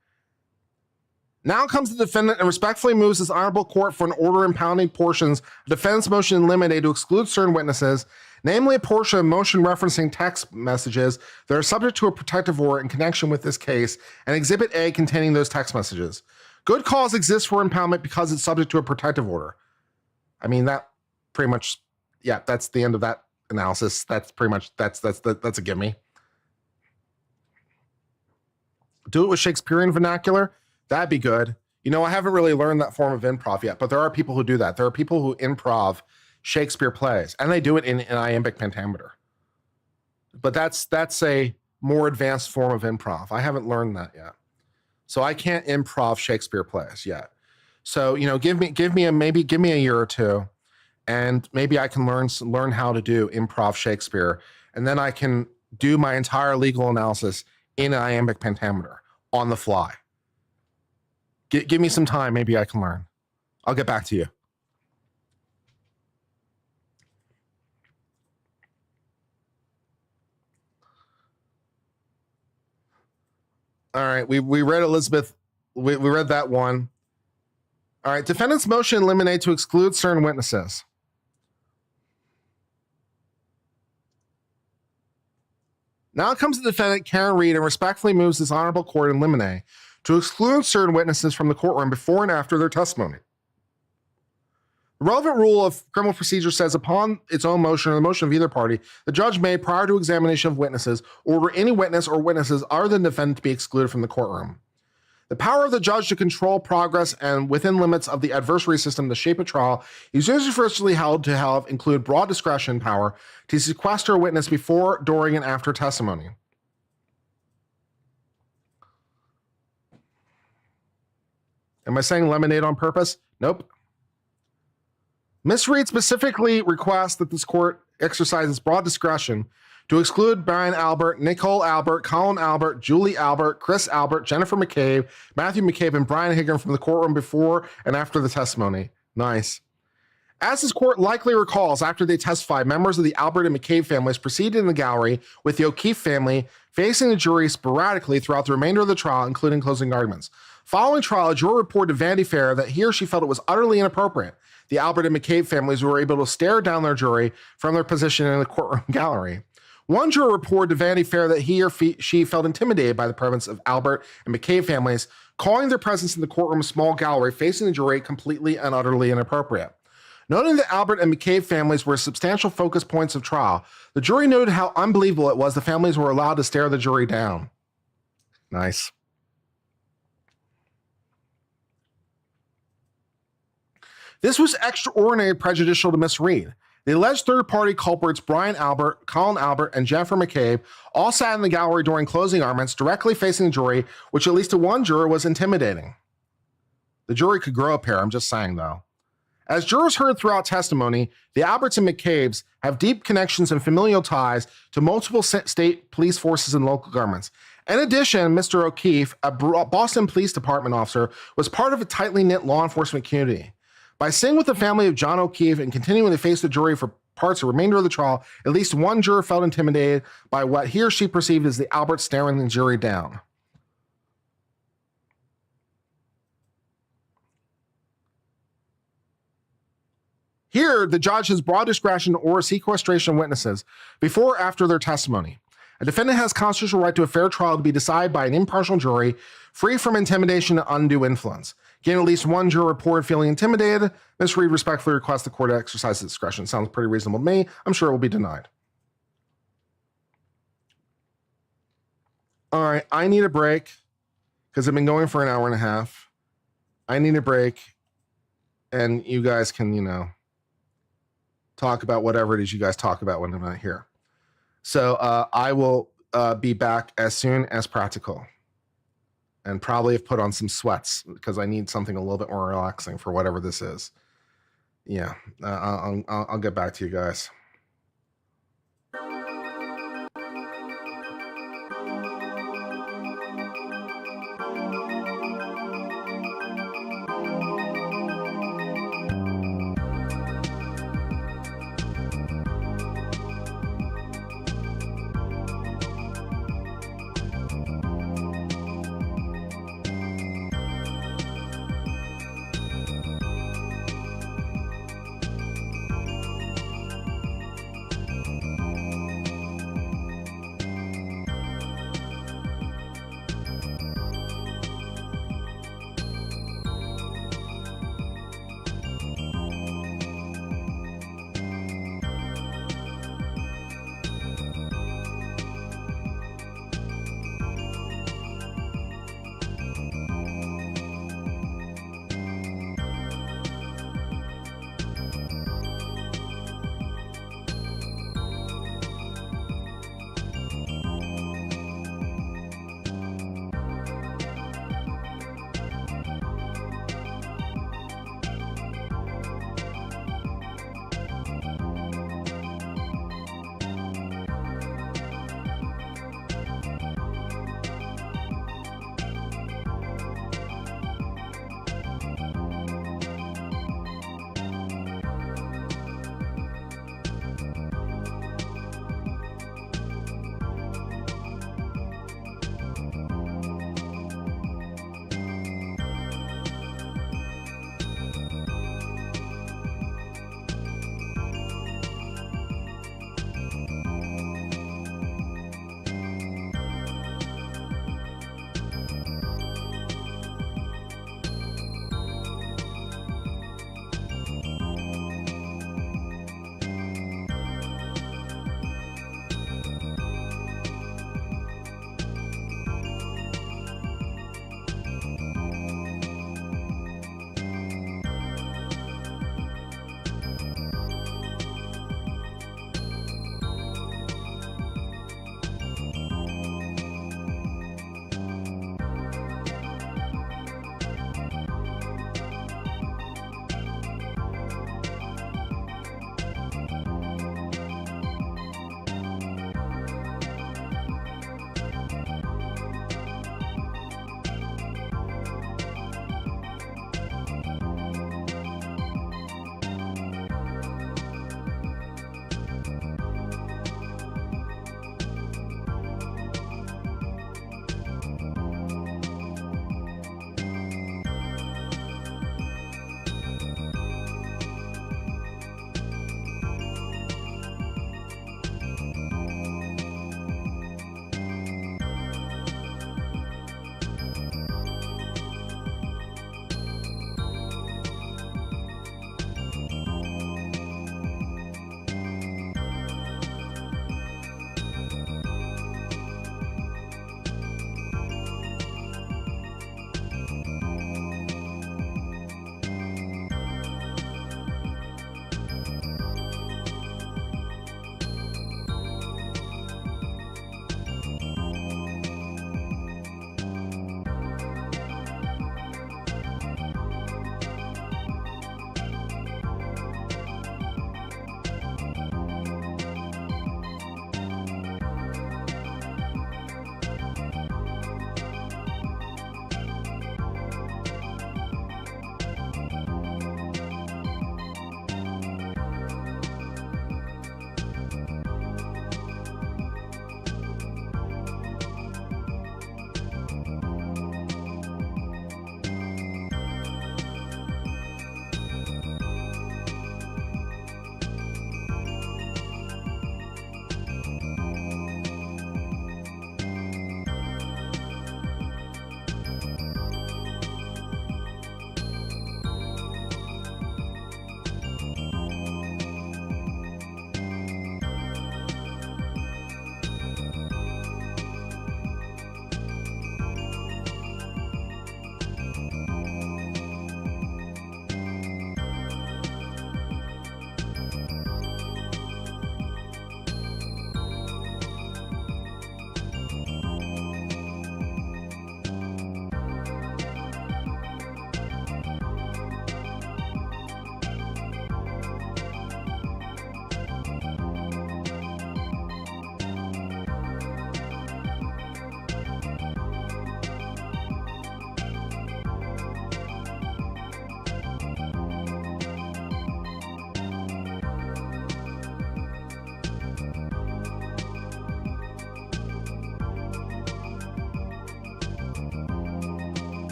Now comes the defendant and respectfully moves this honorable court for an order impounding portions of defendant's motion in limine to exclude certain witnesses, namely a portion of motion referencing text messages that are subject to a protective order in connection with this case, and Exhibit A containing those text messages. Good cause exists for impoundment because it's subject to a protective order. I mean, that pretty much, yeah, that's the end of that analysis. That's pretty much, that's a gimme. Do it with Shakespearean vernacular. That'd be good. You know, I haven't really learned that form of improv yet, but there are people who do that. There are people who improv Shakespeare plays, and they do it in iambic pentameter. But that's a more advanced form of improv. I haven't learned that yet. So I can't improv Shakespeare plays yet. So, you know, give me a year or two, and maybe I can learn how to do improv Shakespeare, and then I can do my entire legal analysis in iambic pentameter on the fly. Give me some time, maybe I can learn. I'll get back to you. All right, we read Elizabeth, we read that one. All right, defendant's motion eliminate to exclude certain witnesses. Now comes the defendant, Karen Reed, and respectfully moves this honorable court in limine to exclude certain witnesses from the courtroom before and after their testimony. The relevant rule of criminal procedure says upon its own motion or the motion of either party, the judge may, prior to examination of witnesses, order any witness or witnesses other than the defendant to be excluded from the courtroom. The power of the judge to control progress and within limits of the adversary system to shape a trial is universally held to have include broad discretion power to sequester a witness before, during, and after testimony. Am I saying lemonade on purpose? Nope. Ms. Reed specifically requests that this court exercises broad discretion to exclude Brian Albert, Nicole Albert, Colin Albert, Julie Albert, Chris Albert, Jennifer McCabe, Matthew McCabe, and Brian Higgin from the courtroom before and after the testimony. Nice. As this court likely recalls, after they testified, members of the Albert and McCabe families proceeded in the gallery with the O'Keefe family facing the jury sporadically throughout the remainder of the trial, including closing arguments. Following trial, a juror reported to Vanity Fair that he or she felt it was utterly inappropriate. The Albert and McCabe families were able to stare down their jury from their position in the courtroom gallery. One juror reported to Vanity Fair that he or she felt intimidated by the presence of Albert and McCabe families, calling their presence in the courtroom small gallery facing the jury completely and utterly inappropriate. Noting that Albert and McCabe families were substantial focus points of trial, the jury noted how unbelievable it was the families were allowed to stare the jury down. Nice. This was extraordinarily prejudicial to Miss Reed. The alleged third-party culprits, Brian Albert, Colin Albert, and Jennifer McCabe, all sat in the gallery during closing arguments directly facing the jury, which at least to one juror was intimidating. The jury could grow a pair, I'm just saying, though. As jurors heard throughout testimony, the Alberts and McCabes have deep connections and familial ties to multiple state police forces and local governments. In addition, Mr. O'Keefe, a Boston Police Department officer, was part of a tightly knit law enforcement community. By sitting with the family of John O'Keefe and continuing to face the jury for parts of the remainder of the trial, at least one juror felt intimidated by what he or she perceived as the Alberts staring the jury down. Here, the judge has broad discretion or sequestration of witnesses before or after their testimony. A defendant has constitutional right to a fair trial to be decided by an impartial jury, free from intimidation and undue influence. Again, at least one juror reported feeling intimidated. Ms. Reed respectfully requests the court to exercise its discretion. Sounds pretty reasonable to me. I'm sure it will be denied. All right, I need a break because I've been going for an hour and a half. I need a break, and you guys can, talk about whatever it is you guys talk about when I'm not here. So I will be back as soon as practical, and probably have put on some sweats because I need something a little bit more relaxing for whatever this is. Yeah, I'll get back to you guys.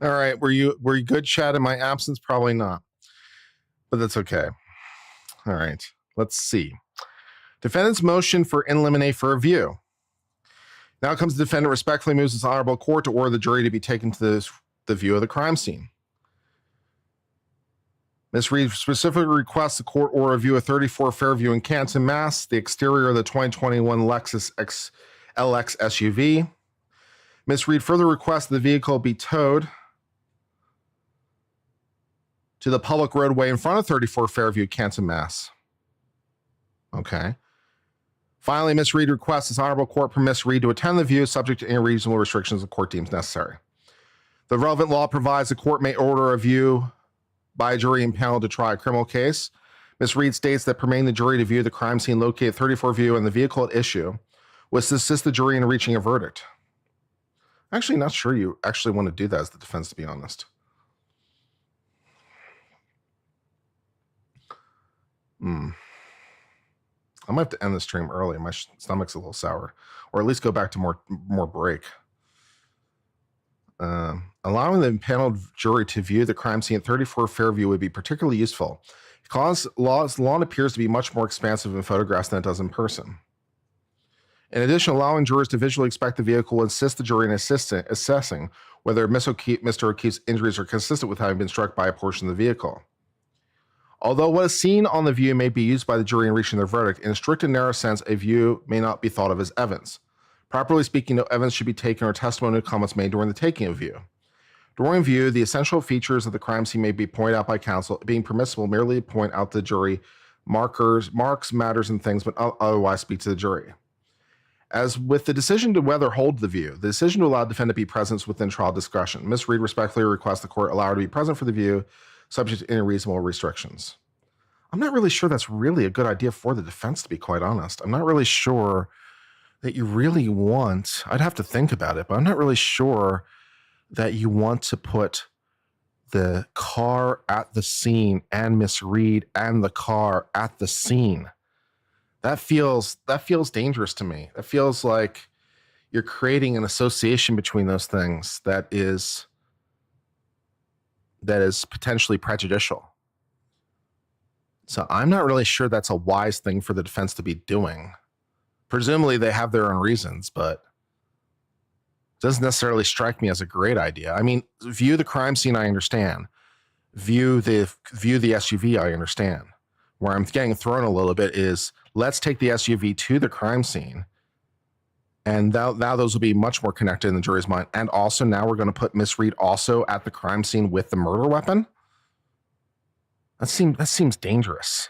All right, were you good, Chad, in my absence? Probably not, but that's okay. All right, let's see. Defendant's motion for in limine for review. Now comes the defendant respectfully moves this honorable court to order the jury to be taken to the view of the crime scene. Ms. Reed specifically requests the court order review of 34 Fairview in Canton, Mass., the exterior of the 2021 Lexus LX SUV. Ms. Reed further requests the vehicle be towed to the public roadway in front of 34 Fairview, Canton, Mass. Okay. Finally, Ms. Reed requests this honorable court permits Reed to attend the view subject to any reasonable restrictions the court deems necessary. The relevant law provides the court may order a view by a jury impaneled to try a criminal case. Ms. Reed states that permitting the jury to view the crime scene located at 34 View and the vehicle at issue was to assist the jury in reaching a verdict. I'm actually not sure you actually want to do that as the defense, to be honest. I might have to end the stream early. My stomach's a little sour, or at least go back to more break. Allowing the impaneled jury to view the crime scene at 34 Fairview would be particularly useful because law appears to be much more expansive in photographs than it does in person. In addition, allowing jurors to visually inspect the vehicle will assist the jury in assessing whether Mr. O'Keefe's injuries are consistent with having been struck by a portion of the vehicle. Although what is seen on the view may be used by the jury in reaching their verdict, in a strict and narrow sense, a view may not be thought of as evidence. Properly speaking, no evidence should be taken or testimony or comments made during the taking of view. During view, the essential features of the crime scene may be pointed out by counsel, being permissible merely to point out to the jury marks, matters, and things, but otherwise speak to the jury. As with the decision to whether hold the view, the decision to allow the defendant to be present within trial discretion. Ms. Reed respectfully requests the court allow her to be present for the view, subject to any reasonable restrictions. I'm not really sure that's really a good idea for the defense, to be quite honest. I'm not really sure that you really want, I'd have to think about it, but I'm not really sure that you want to put the car at the scene and Miss Reed and the car at the scene. That feels dangerous to me. That feels like you're creating an association between those things that is potentially prejudicial. So I'm not really sure that's a wise thing for the defense to be doing. Presumably they have their own reasons, but it doesn't necessarily strike me as a great idea. I mean, view the crime scene, I understand. View the SUV, I understand. Where I'm getting thrown a little bit is, let's take the SUV to the crime scene, and now those will be much more connected in the jury's mind. And also now we're going to put Miss Reed also at the crime scene with the murder weapon. That seems dangerous.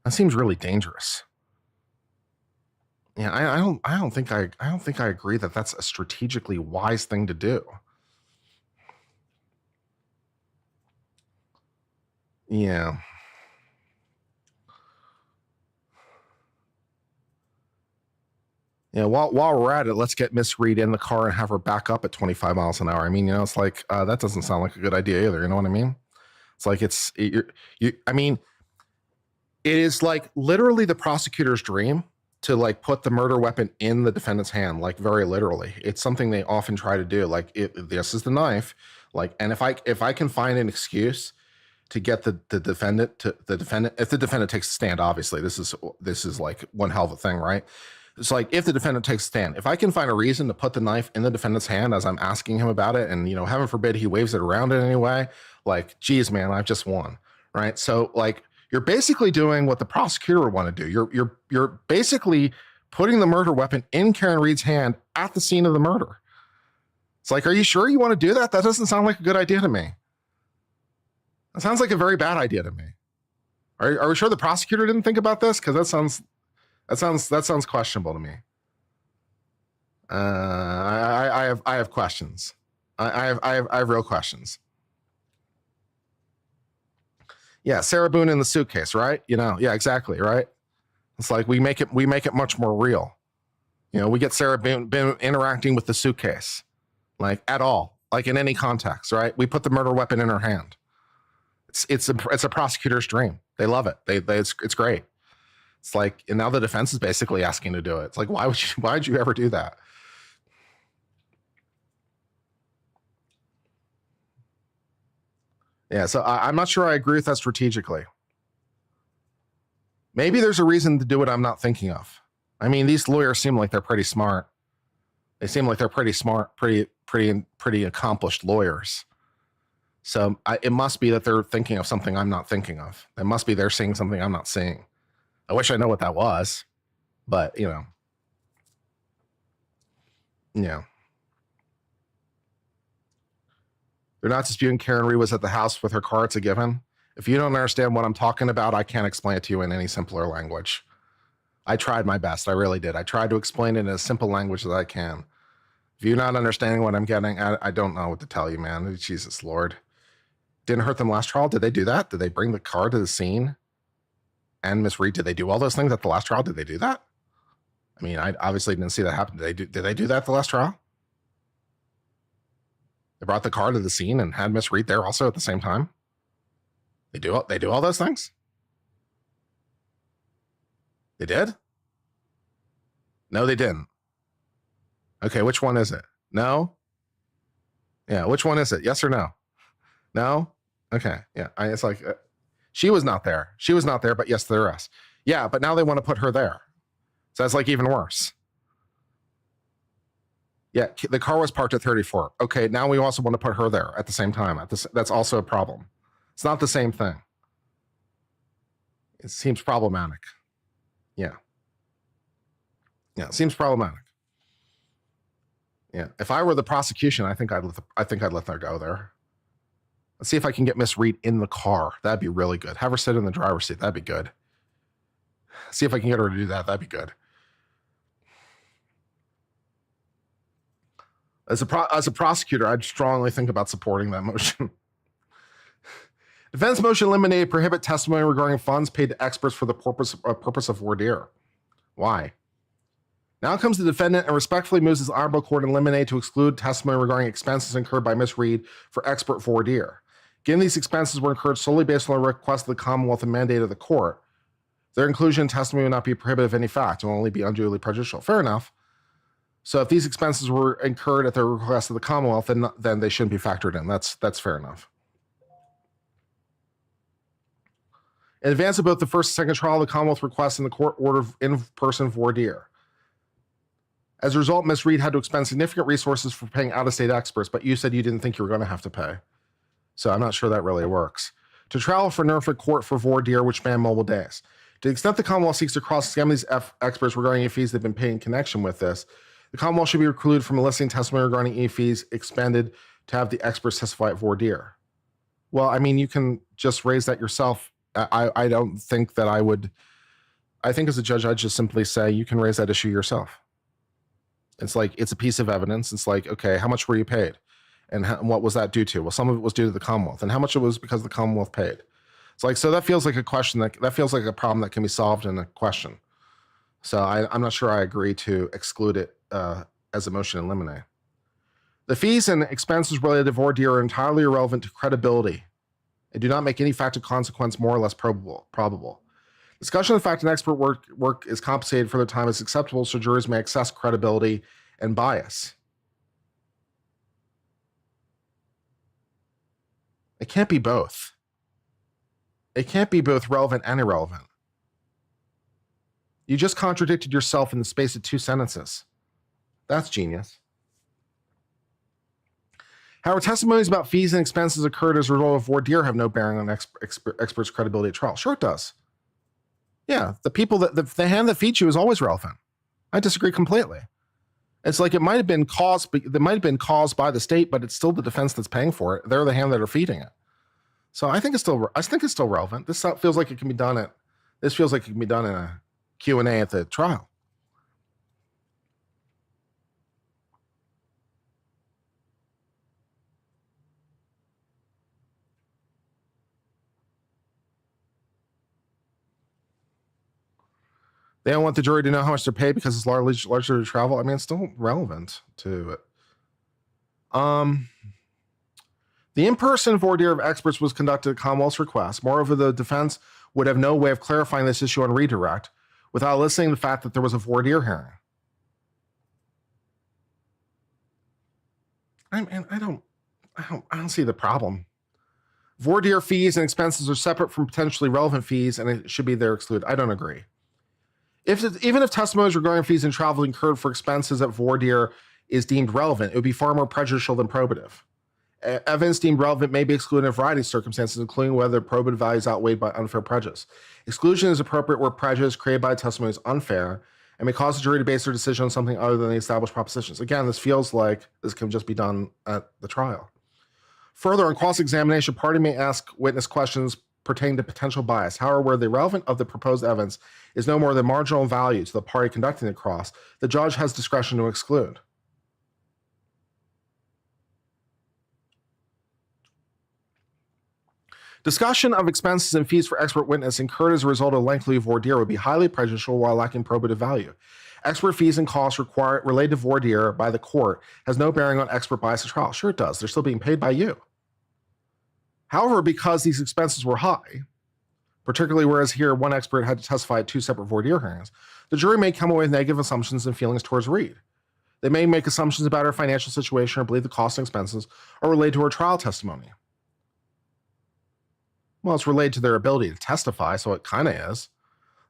That seems really dangerous. Yeah, I don't think I agree that that's a strategically wise thing to do. Yeah. Yeah, while we're at it, let's get Miss Reed in the car and have her back up at 25 miles an hour. I mean, it's like that doesn't sound like a good idea either. You know what I mean? It's like I mean, it is like literally the prosecutor's dream to like put the murder weapon in the defendant's hand, like very literally. It's something they often try to do. Like, this is the knife. Like, and if I can find an excuse to get the defendant, if the defendant takes a stand, obviously this is like one hell of a thing, right? It's like, if the defendant takes a stand, if I can find a reason to put the knife in the defendant's hand as I'm asking him about it, and heaven forbid he waves it around in any way, like, geez, man, I've just won, right? So like, you're basically doing what the prosecutor would want to do. You're basically putting the murder weapon in Karen Reed's hand at the scene of the murder. It's like, are you sure you want to do that? That doesn't sound like a good idea to me. That sounds like a very bad idea to me. Are we sure the prosecutor didn't think about this? Because that sounds questionable to me. I have questions. I have real questions. Yeah, Sarah Boone in the suitcase, right? Yeah, exactly, right? It's like we make it much more real. We get Sarah Boone interacting with the suitcase, like at all, like in any context, right? We put the murder weapon in her hand. It's a prosecutor's dream. They love it. It's great. It's like, and now the defense is basically asking to do it. It's like, why would you ever do that? Yeah, so I'm not sure I agree with that strategically. Maybe there's a reason to do what I'm not thinking of. I mean, these lawyers seem like they're pretty smart. They seem like they're pretty smart, pretty accomplished lawyers. So it must be that they're thinking of something I'm not thinking of. It must be they're seeing something I'm not seeing. I wish I know what that was, but you know, yeah. They're not disputing Karen Reed was at the house with her car. It's a given. If you don't understand what I'm talking about, I can't explain it to you in any simpler language. I tried my best. I really did. I tried to explain it in as simple language as I can. If you're not understanding what I'm getting, I don't know what to tell you, man. Jesus Lord. Didn't hurt them last trial. Did they do that? Did they bring the car to the scene? And Miss Reed, did they do all those things at the last trial? Did they do that? I mean, I obviously didn't see that happen. Did they do that at the last trial? They brought the car to the scene and had Miss Reed there also at the same time. They do all those things? They did? No, they didn't. Okay, which one is it? No? Yeah, which one is it? Yes or no? No? Okay, yeah. It's like, she was not there. She was not there, but yes, the rest. Yeah, but now they want to put her there. So that's like even worse. Yeah, the car was parked at 34. Okay, now we also want to put her there at the same time. That's also a problem. It's not the same thing. It seems problematic. Yeah. Yeah, it seems problematic. Yeah. If I were the prosecution, I think I'd let her go there. Let's see if I can get Miss Reed in the car. That'd be really good. Have her sit in the driver's seat. That'd be good. See if I can get her to do that. That'd be good. As a prosecutor, I'd strongly think about supporting that motion. Defense motion eliminate prohibit testimony regarding funds paid to experts for the purpose of voir dire. Why? Now comes the defendant and respectfully moves his honorable court and eliminate to exclude testimony regarding expenses incurred by Miss Reed for expert voir dire. Given these expenses were incurred solely based on a request of the Commonwealth and mandate of the court, their inclusion in testimony will not be prohibited of any fact and will only be unduly prejudicial. Fair enough. So if these expenses were incurred at the request of the Commonwealth, then they shouldn't be factored in. That's fair enough. In advance of both the first and second trial, the Commonwealth requests in the court order in-person voir dire. As a result, Ms. Reed had to expend significant resources for paying out-of-state experts, but you said you didn't think you were going to have to pay. So I'm not sure that really works. To travel for Norfolk court for voir dire, which spanned multiple days. To the extent the Commonwealth seeks to cross-examine these experts regarding any fees they've been paid in connection with this, the Commonwealth should be precluded from eliciting testimony regarding any fees expended to have the experts testify at voir dire. Well, I mean, you can just raise that yourself. I don't think that I would. I think as a judge, I'd just simply say you can raise that issue yourself. It's like, it's a piece of evidence. It's like, okay, how much were you paid? And what was that due to? Well, some of it was due to the Commonwealth. And how much it was because the Commonwealth paid. It's like, so that feels like a question that feels like a problem that can be solved in a question. So I'm not sure I agree to exclude it as a motion in limine. The fees and expenses related to voir dire are entirely irrelevant to credibility and do not make any fact of consequence more or less probable. Discussion of the fact an expert work is compensated for their time is acceptable, so jurors may assess credibility and bias. It can't be both. It can't be both relevant and irrelevant. You just contradicted yourself in the space of 2 sentences. That's genius. However, testimonies about fees and expenses occurred as a result of voir dire have no bearing on experts' credibility at trial. Sure it does. Yeah, the people the hand that feeds you is always relevant. I disagree completely. It's like it might have been caused by the state, but it's still the defense that's paying for it. They're the hand that are feeding it. So I think it's still relevant. This feels like it can be done in a Q&A at the trial. They don't want the jury to know how much they're paid because it's largely to travel. I mean, it's still relevant to it. The in-person voir dire of experts was conducted at Commonwealth's request. Moreover, the defense would have no way of clarifying this issue on redirect without eliciting the fact that there was a voir dire hearing. I don't see the problem. Voir dire fees and expenses are separate from potentially relevant fees, and it should be there excluded. I don't agree. Even if testimonies regarding fees and travel incurred for expenses at voir dire is deemed relevant, it would be far more prejudicial than probative. Evidence deemed relevant may be excluded in a variety of circumstances, including whether probative value is outweighed by unfair prejudice. Exclusion is appropriate where prejudice created by testimony is unfair and may cause the jury to base their decision on something other than the established propositions. Again, this feels like this can just be done at the trial. Further, in cross-examination, party may ask witness questions pertaining to potential bias. However, where the relevance of the proposed evidence is no more than marginal value to the party conducting the cross, the judge has discretion to exclude. Discussion of expenses and fees for expert witness incurred as a result of lengthy voir dire would be highly prejudicial while lacking probative value. Expert fees and costs related to voir dire by the court has no bearing on expert bias at trial. Sure it does. They're still being paid by you. However, because these expenses were high, particularly whereas here one expert had to testify at two separate voir dire hearings, the jury may come away with negative assumptions and feelings towards Reed. They may make assumptions about her financial situation or believe the costs and expenses are related to her trial testimony. Well, it's related to their ability to testify, so it kind of is.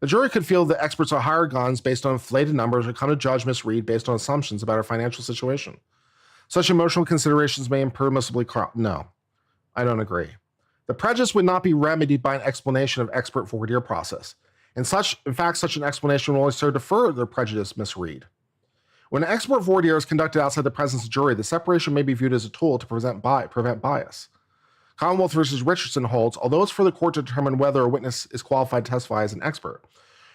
The jury could feel that experts are hired guns based on inflated numbers or come to judge Miss Reed based on assumptions about her financial situation. Such emotional considerations may impermissibly No, I don't agree. The prejudice would not be remedied by an explanation of expert voir dire process. In fact, such an explanation will only serve to further prejudice Miss Reed. When an expert voir dire is conducted outside the presence of jury, the separation may be viewed as a tool to prevent bias. Commonwealth versus Richardson holds, although it's for the court to determine whether a witness is qualified to testify as an expert,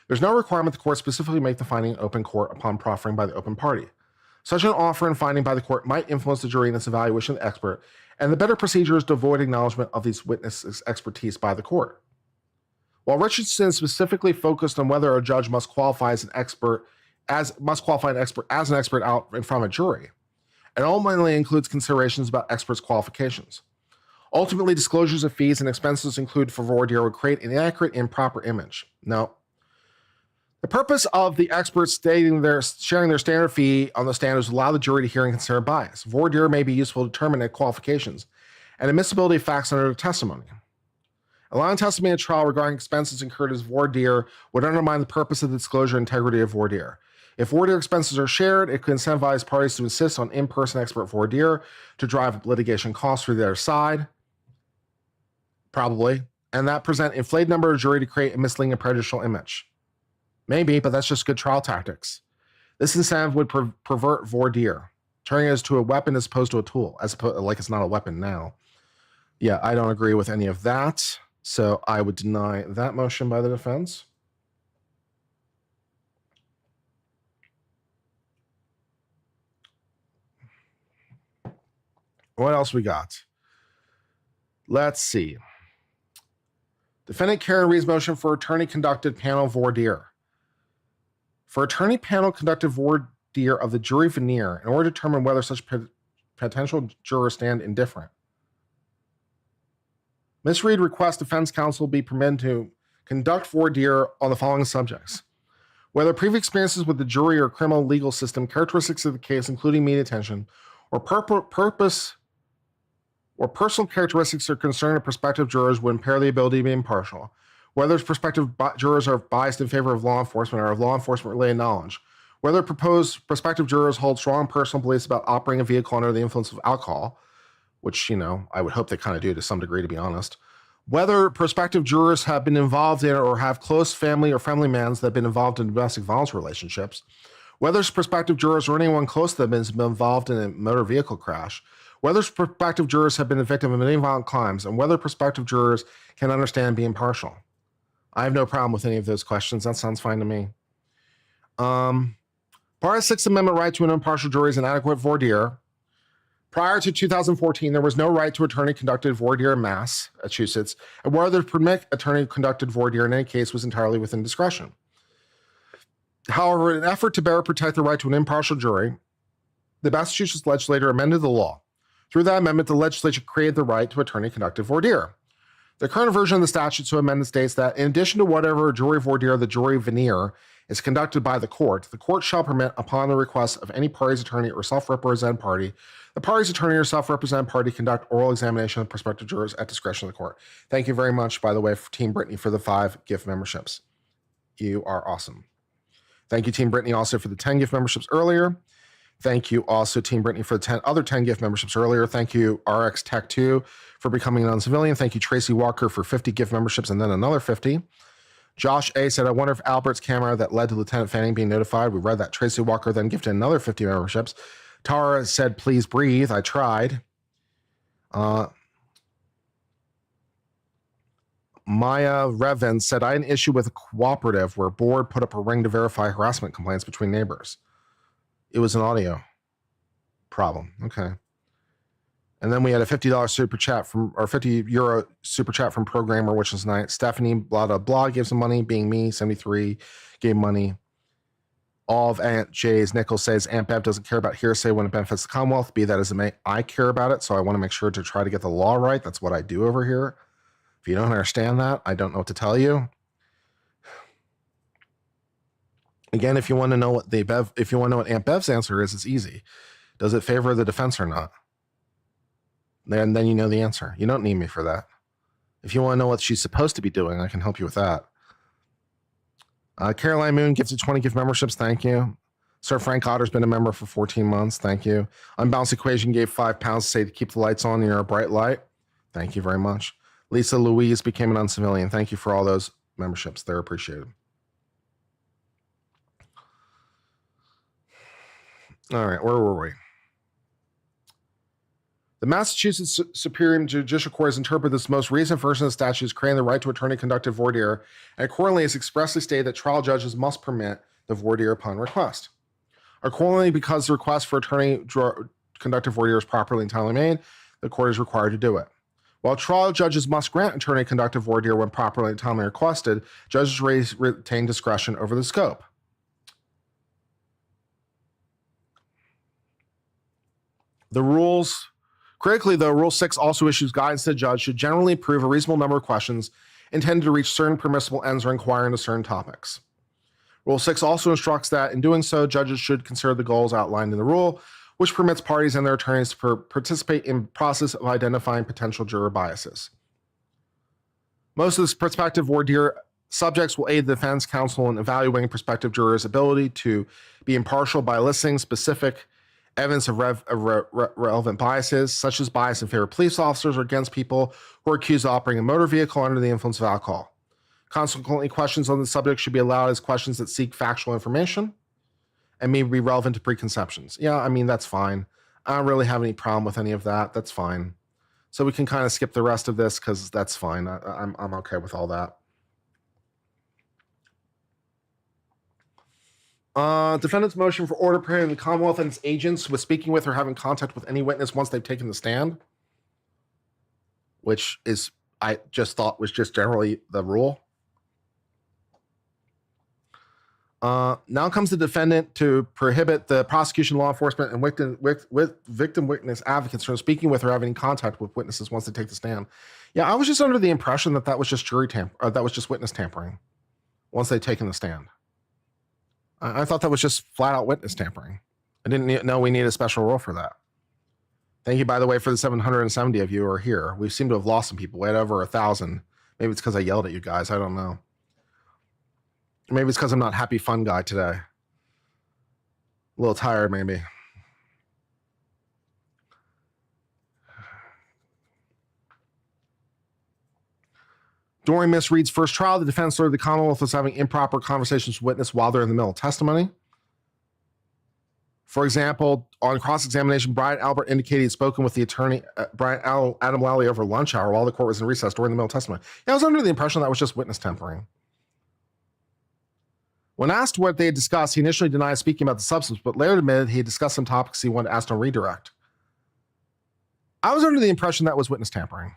there's no requirement the court specifically make the finding in open court upon proffering by the open party. Such an offer and finding by the court might influence the jury in its evaluation of the expert, and the better procedure is to avoid acknowledgement of these witnesses' expertise by the court. While Richardson specifically focused on whether a judge must qualify an expert as an expert out in front of a jury, it ultimately includes considerations about experts' qualifications. Ultimately, disclosures of fees and expenses included for voir dire would create an inaccurate, improper image. No. The purpose of the experts sharing their standard fee on the stand is to allow the jury to hear and consider bias. Voir dire may be useful to determine their qualifications and admissibility of facts under the testimony. Allowing testimony at trial regarding expenses incurred as voir dire would undermine the purpose of the disclosure and integrity of voir dire. If voir dire expenses are shared, it could incentivize parties to insist on in-person expert voir dire to drive up litigation costs for their side. Probably, and that present inflated number of jury to create a misleading and prejudicial image. Maybe, but that's just good trial tactics. This incentive would pervert voir dire, turning it into a weapon as opposed to a tool, like it's not a weapon now. Yeah, I don't agree with any of that, so I would deny that motion by the defense. What else we got? Let's see. Defendant Karen Reed's motion for attorney-conducted panel voir dire. For attorney panel conducted voir dire of the jury veneer in order to determine whether such potential jurors stand indifferent. Ms. Reed requests defense counsel be permitted to conduct voir dire on the following subjects: whether previous experiences with the jury or criminal legal system, characteristics of the case, including media attention, or purpose or personal characteristics or concern of prospective jurors would impair the ability to be impartial, whether prospective jurors are biased in favor of law enforcement or of law enforcement-related knowledge, whether prospective jurors hold strong personal beliefs about operating a vehicle under the influence of alcohol, which, I would hope they kind of do to some degree, to be honest, whether prospective jurors have been involved in or have close family or friendly members that have been involved in domestic violence relationships, whether prospective jurors or anyone close to them has been involved in a motor vehicle crash, whether prospective jurors have been a victim of many violent crimes, and whether prospective jurors can understand and be impartial. I have no problem with any of those questions. That sounds fine to me. Part of the Sixth Amendment right to an impartial jury is an adequate voir dire. Prior to 2014, there was no right to attorney-conducted voir dire in Massachusetts, and whether to permit attorney-conducted voir dire in any case was entirely within discretion. However, in an effort to better protect the right to an impartial jury, the Massachusetts legislature amended the law. Through that amendment, the legislature created the right to attorney-conducted voir dire. The current version of the statute so amended states that in addition to whatever jury voir dire the jury veneer is conducted by the court shall permit, upon the request of any party's attorney or self-represented party, the party's attorney or self-represented party conduct oral examination of prospective jurors at discretion of the court. Thank you very much, by the way, for Team Brittany for the 5 gift memberships. You are awesome. Thank you, Team Brittany, also for the 10 gift memberships earlier. Thank you also, Team Brittany, for the other 10 gift memberships earlier. Thank you, RX Tech 2, for becoming an uncivilian. Thank you, Tracy Walker, for 50 gift memberships and then another 50. Josh A said, I wonder if Albert's camera that led to Lieutenant Fanning being notified. We read that. Tracy Walker then gifted another 50 memberships. Tara said, please breathe. I tried. Maya Revan said, I had an issue with a cooperative where board put up a ring to verify harassment complaints between neighbors. It was an audio problem. Okay. And then we had a $50 super chat from, or €50 super chat from Programmer, which was nice. Stephanie, blah, blah, blah, gave some money. Being me, 73, gave money. All of Aunt Jay's Nichols says Aunt Bev doesn't care about hearsay when it benefits the Commonwealth. Be that as it may, I care about it, so I want to make sure to try to get the law right. That's what I do over here. If you don't understand that, I don't know what to tell you. Again, if you want to know what Aunt Bev's answer is, it's easy. Does it favor the defense or not? Then you know the answer. You don't need me for that. If you want to know what she's supposed to be doing, I can help you with that. Caroline Moon gives you 20 gift memberships. Thank you. Sir Frank Otter's been a member for 14 months. Thank you. Unbalanced Equation gave £5 to say to keep the lights on. You're a bright light. Thank you very much. Lisa Louise became an uncivilian. Thank you for all those memberships. They're appreciated. All right, where were we? The Massachusetts Superior Judicial Court has interpreted this most recent version of the statute as creating the right to attorney-conducted voir dire, and accordingly has expressly stated that trial judges must permit the voir dire upon request. Accordingly, because the request for attorney-conducted voir dire is properly and timely made, the court is required to do it. While trial judges must grant attorney-conducted voir dire when properly and timely requested, judges retain discretion over the scope. The rules, critically though, Rule 6 also issues guidance that the judge should generally approve a reasonable number of questions intended to reach certain permissible ends or inquire into certain topics. Rule 6 also instructs that in doing so, judges should consider the goals outlined in the rule, which permits parties and their attorneys to participate in the process of identifying potential juror biases. Most of the prospective voir dire subjects will aid the defense counsel in evaluating prospective jurors' ability to be impartial by eliciting specific evidence of relevant biases, such as bias in favor of police officers or against people who are accused of operating a motor vehicle under the influence of alcohol. Consequently, questions on the subject should be allowed as questions that seek factual information and may be relevant to preconceptions. Yeah, I mean, that's fine. I don't really have any problem with any of that. That's fine. So we can kind of skip the rest of this because that's fine. I'm okay with all that. Defendant's motion for order prohibiting the Commonwealth and its agents with speaking with or having contact with any witness once they've taken the stand, which is, I just thought was just generally the rule. Now comes the defendant to prohibit the prosecution, law enforcement, and victim witness advocates from speaking with or having contact with witnesses once they take the stand. Yeah, I was just under the impression that that was just that was just witness tampering once they've taken the stand. I thought that was just flat out witness tampering. I didn't know we need a special rule for that. Thank you, by the way, for the 770 of you who are here. We seem to have lost some people. We had over 1,000. Maybe it's because I yelled at you guys. I don't know. Maybe it's because I'm not happy fun guy today. A little tired, maybe. During Miss Reed's first trial, the defense lawyer of the Commonwealth was having improper conversations with witness while they're in the middle of testimony. For example, on cross-examination, Brian Albert indicated he'd spoken with the attorney, Adam Lally, over lunch hour while the court was in recess during the middle of testimony. Yeah, I was under the impression that was just witness tampering. When asked what they had discussed, he initially denied speaking about the substance, but later admitted he had discussed some topics he wanted asked on redirect. I was under the impression that was witness tampering.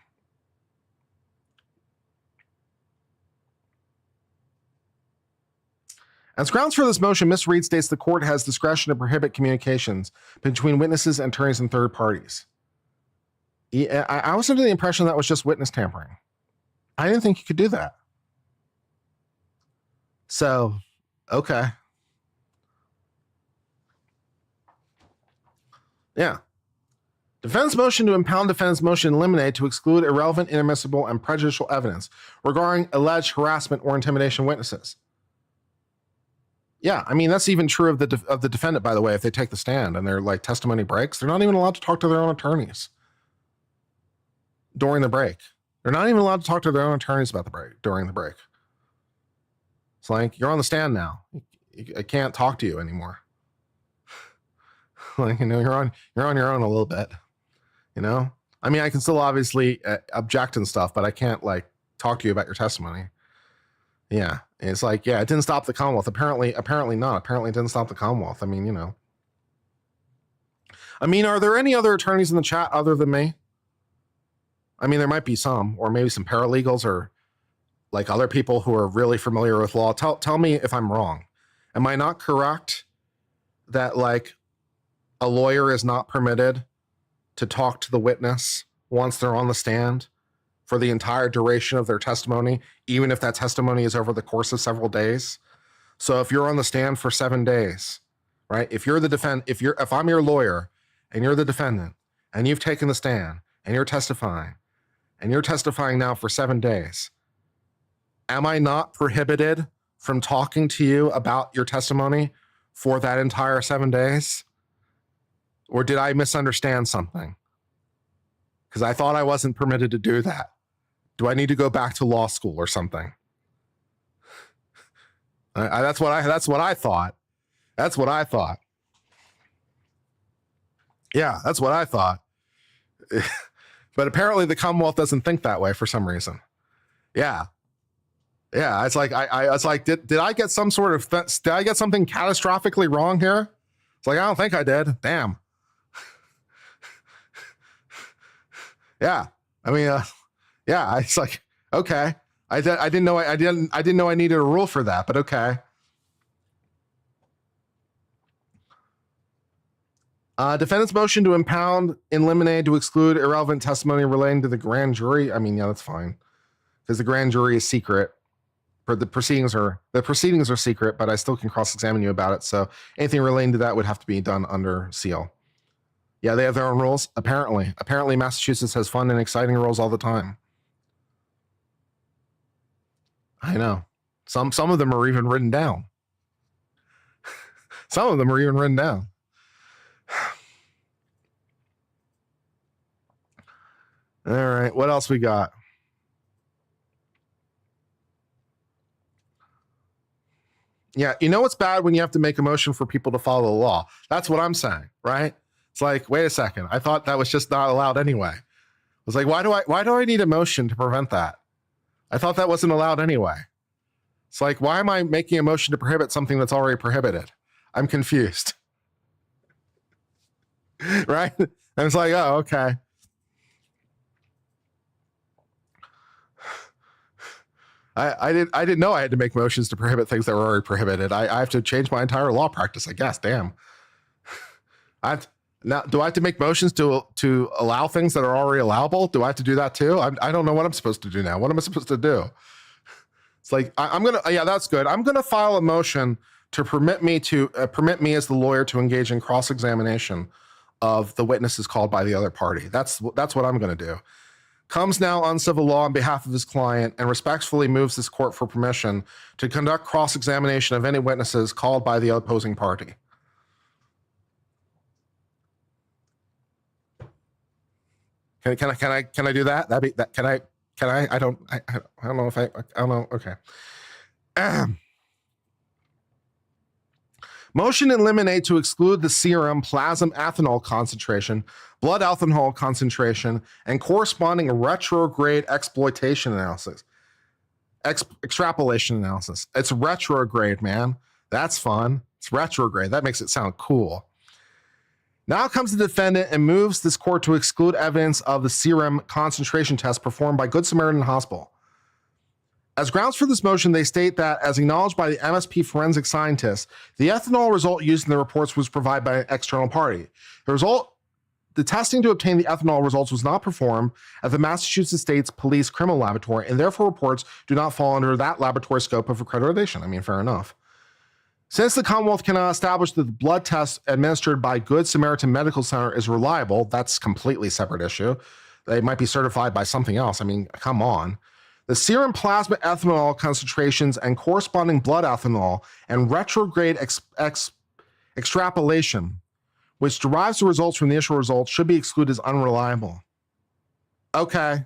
As grounds for this motion, Ms. Reed states the court has discretion to prohibit communications between witnesses, attorneys, and third parties. I was under the impression that was just witness tampering. I didn't think you could do that. So, Okay. Yeah. Defense motion to impound defendant's motion eliminate to exclude irrelevant, inadmissible, and prejudicial evidence regarding alleged harassment or intimidation witnesses. Yeah, I mean, that's even true of the defendant, by the way. If they take the stand and their like testimony breaks, they're not even allowed to talk to their own attorneys during the break. They're not even allowed to talk to their own attorneys about the break during the break. It's like, you're on the stand now. I can't talk to you anymore. Like, you know, you're on your own a little bit. You know, I mean, I can still obviously object and stuff, but I can't like talk to you about your testimony. Yeah, and it's like, yeah, it didn't stop the Commonwealth. Apparently not. Apparently, it didn't stop the Commonwealth. I mean, you know. I mean, are there any other attorneys in the chat other than me? I mean, there might be some, or maybe some paralegals, or like other people who are really familiar with law. Tell me if I'm wrong. Am I not correct that like a lawyer is not permitted to talk to the witness once they're on the stand for the entire duration of their testimony, even if that testimony is over the course of several days? So if you're on the stand for 7 days, right? If I'm your lawyer and you're the defendant and you've taken the stand and you're testifying now for 7 days, am I not prohibited from talking to you about your testimony for that entire 7 days? Or did I misunderstand something? Because I thought I wasn't permitted to do that. Do I need to go back to law school or something? That's what I thought. That's what I thought. Yeah, that's what I thought. But apparently the Commonwealth doesn't think that way for some reason. Yeah. Yeah, it's like I was like, did I get some sort of did I get something catastrophically wrong here? It's like, I don't think I did. Damn. Yeah, I mean, yeah, it's like, okay, I didn't know I needed a rule for that, but okay. Defendant's motion to impound, eliminate, to exclude irrelevant testimony relating to the grand jury. I mean, yeah, that's fine because the grand jury is secret. The proceedings are secret, but I still can cross-examine you about it. So anything relating to that would have to be done under seal. Yeah, they have their own rules. Apparently, Massachusetts has fun and exciting rules all the time. I know. Some of them are even written down. Some of them are even written down. All right, what else we got? Yeah, you know what's bad when you have to make a motion for people to follow the law. That's what I'm saying, right? It's like, wait a second. I thought that was just not allowed anyway. I was like, why do I need a motion to prevent that? I thought that wasn't allowed anyway. It's like, why am I making a motion to prohibit something that's already prohibited? I'm confused. Right? And it's like, oh, okay. I didn't know I had to make motions to prohibit things that were already prohibited. I have to change my entire law practice, I guess. Damn. Now, do I have to make motions to allow things that are already allowable? Do I have to do that too? I don't know what I'm supposed to do now. What am I supposed to do? It's like, yeah, that's good. I'm going to file a motion to permit me as the lawyer to engage in cross-examination of the witnesses called by the other party. That's what I'm going to do. Comes now on civil law on behalf of his client and respectfully moves this court for permission to conduct cross-examination of any witnesses called by the opposing party. Can I do that? Can I? I don't know if I don't know. Okay. Motion eliminate to exclude the serum plasma ethanol concentration, blood alcohol concentration, and corresponding retrograde exploitation analysis. Extrapolation analysis. It's retrograde, man. That's fun. It's retrograde. That makes it sound cool. Now comes the defendant and moves this court to exclude evidence of the serum concentration test performed by Good Samaritan Hospital. As grounds for this motion, they state that, as acknowledged by the MSP forensic scientists, the ethanol result used in the reports was provided by an external party. The testing to obtain the ethanol results was not performed at the Massachusetts State's Police Criminal Laboratory, and therefore reports do not fall under that laboratory scope of accreditation. I mean, fair enough. Since the Commonwealth cannot establish that the blood test administered by Good Samaritan Medical Center is reliable, that's a completely separate issue. They might be certified by something else. I mean, come on. The serum plasma ethanol concentrations and corresponding blood ethanol and retrograde extrapolation, which derives the results from the initial results, should be excluded as unreliable. Okay.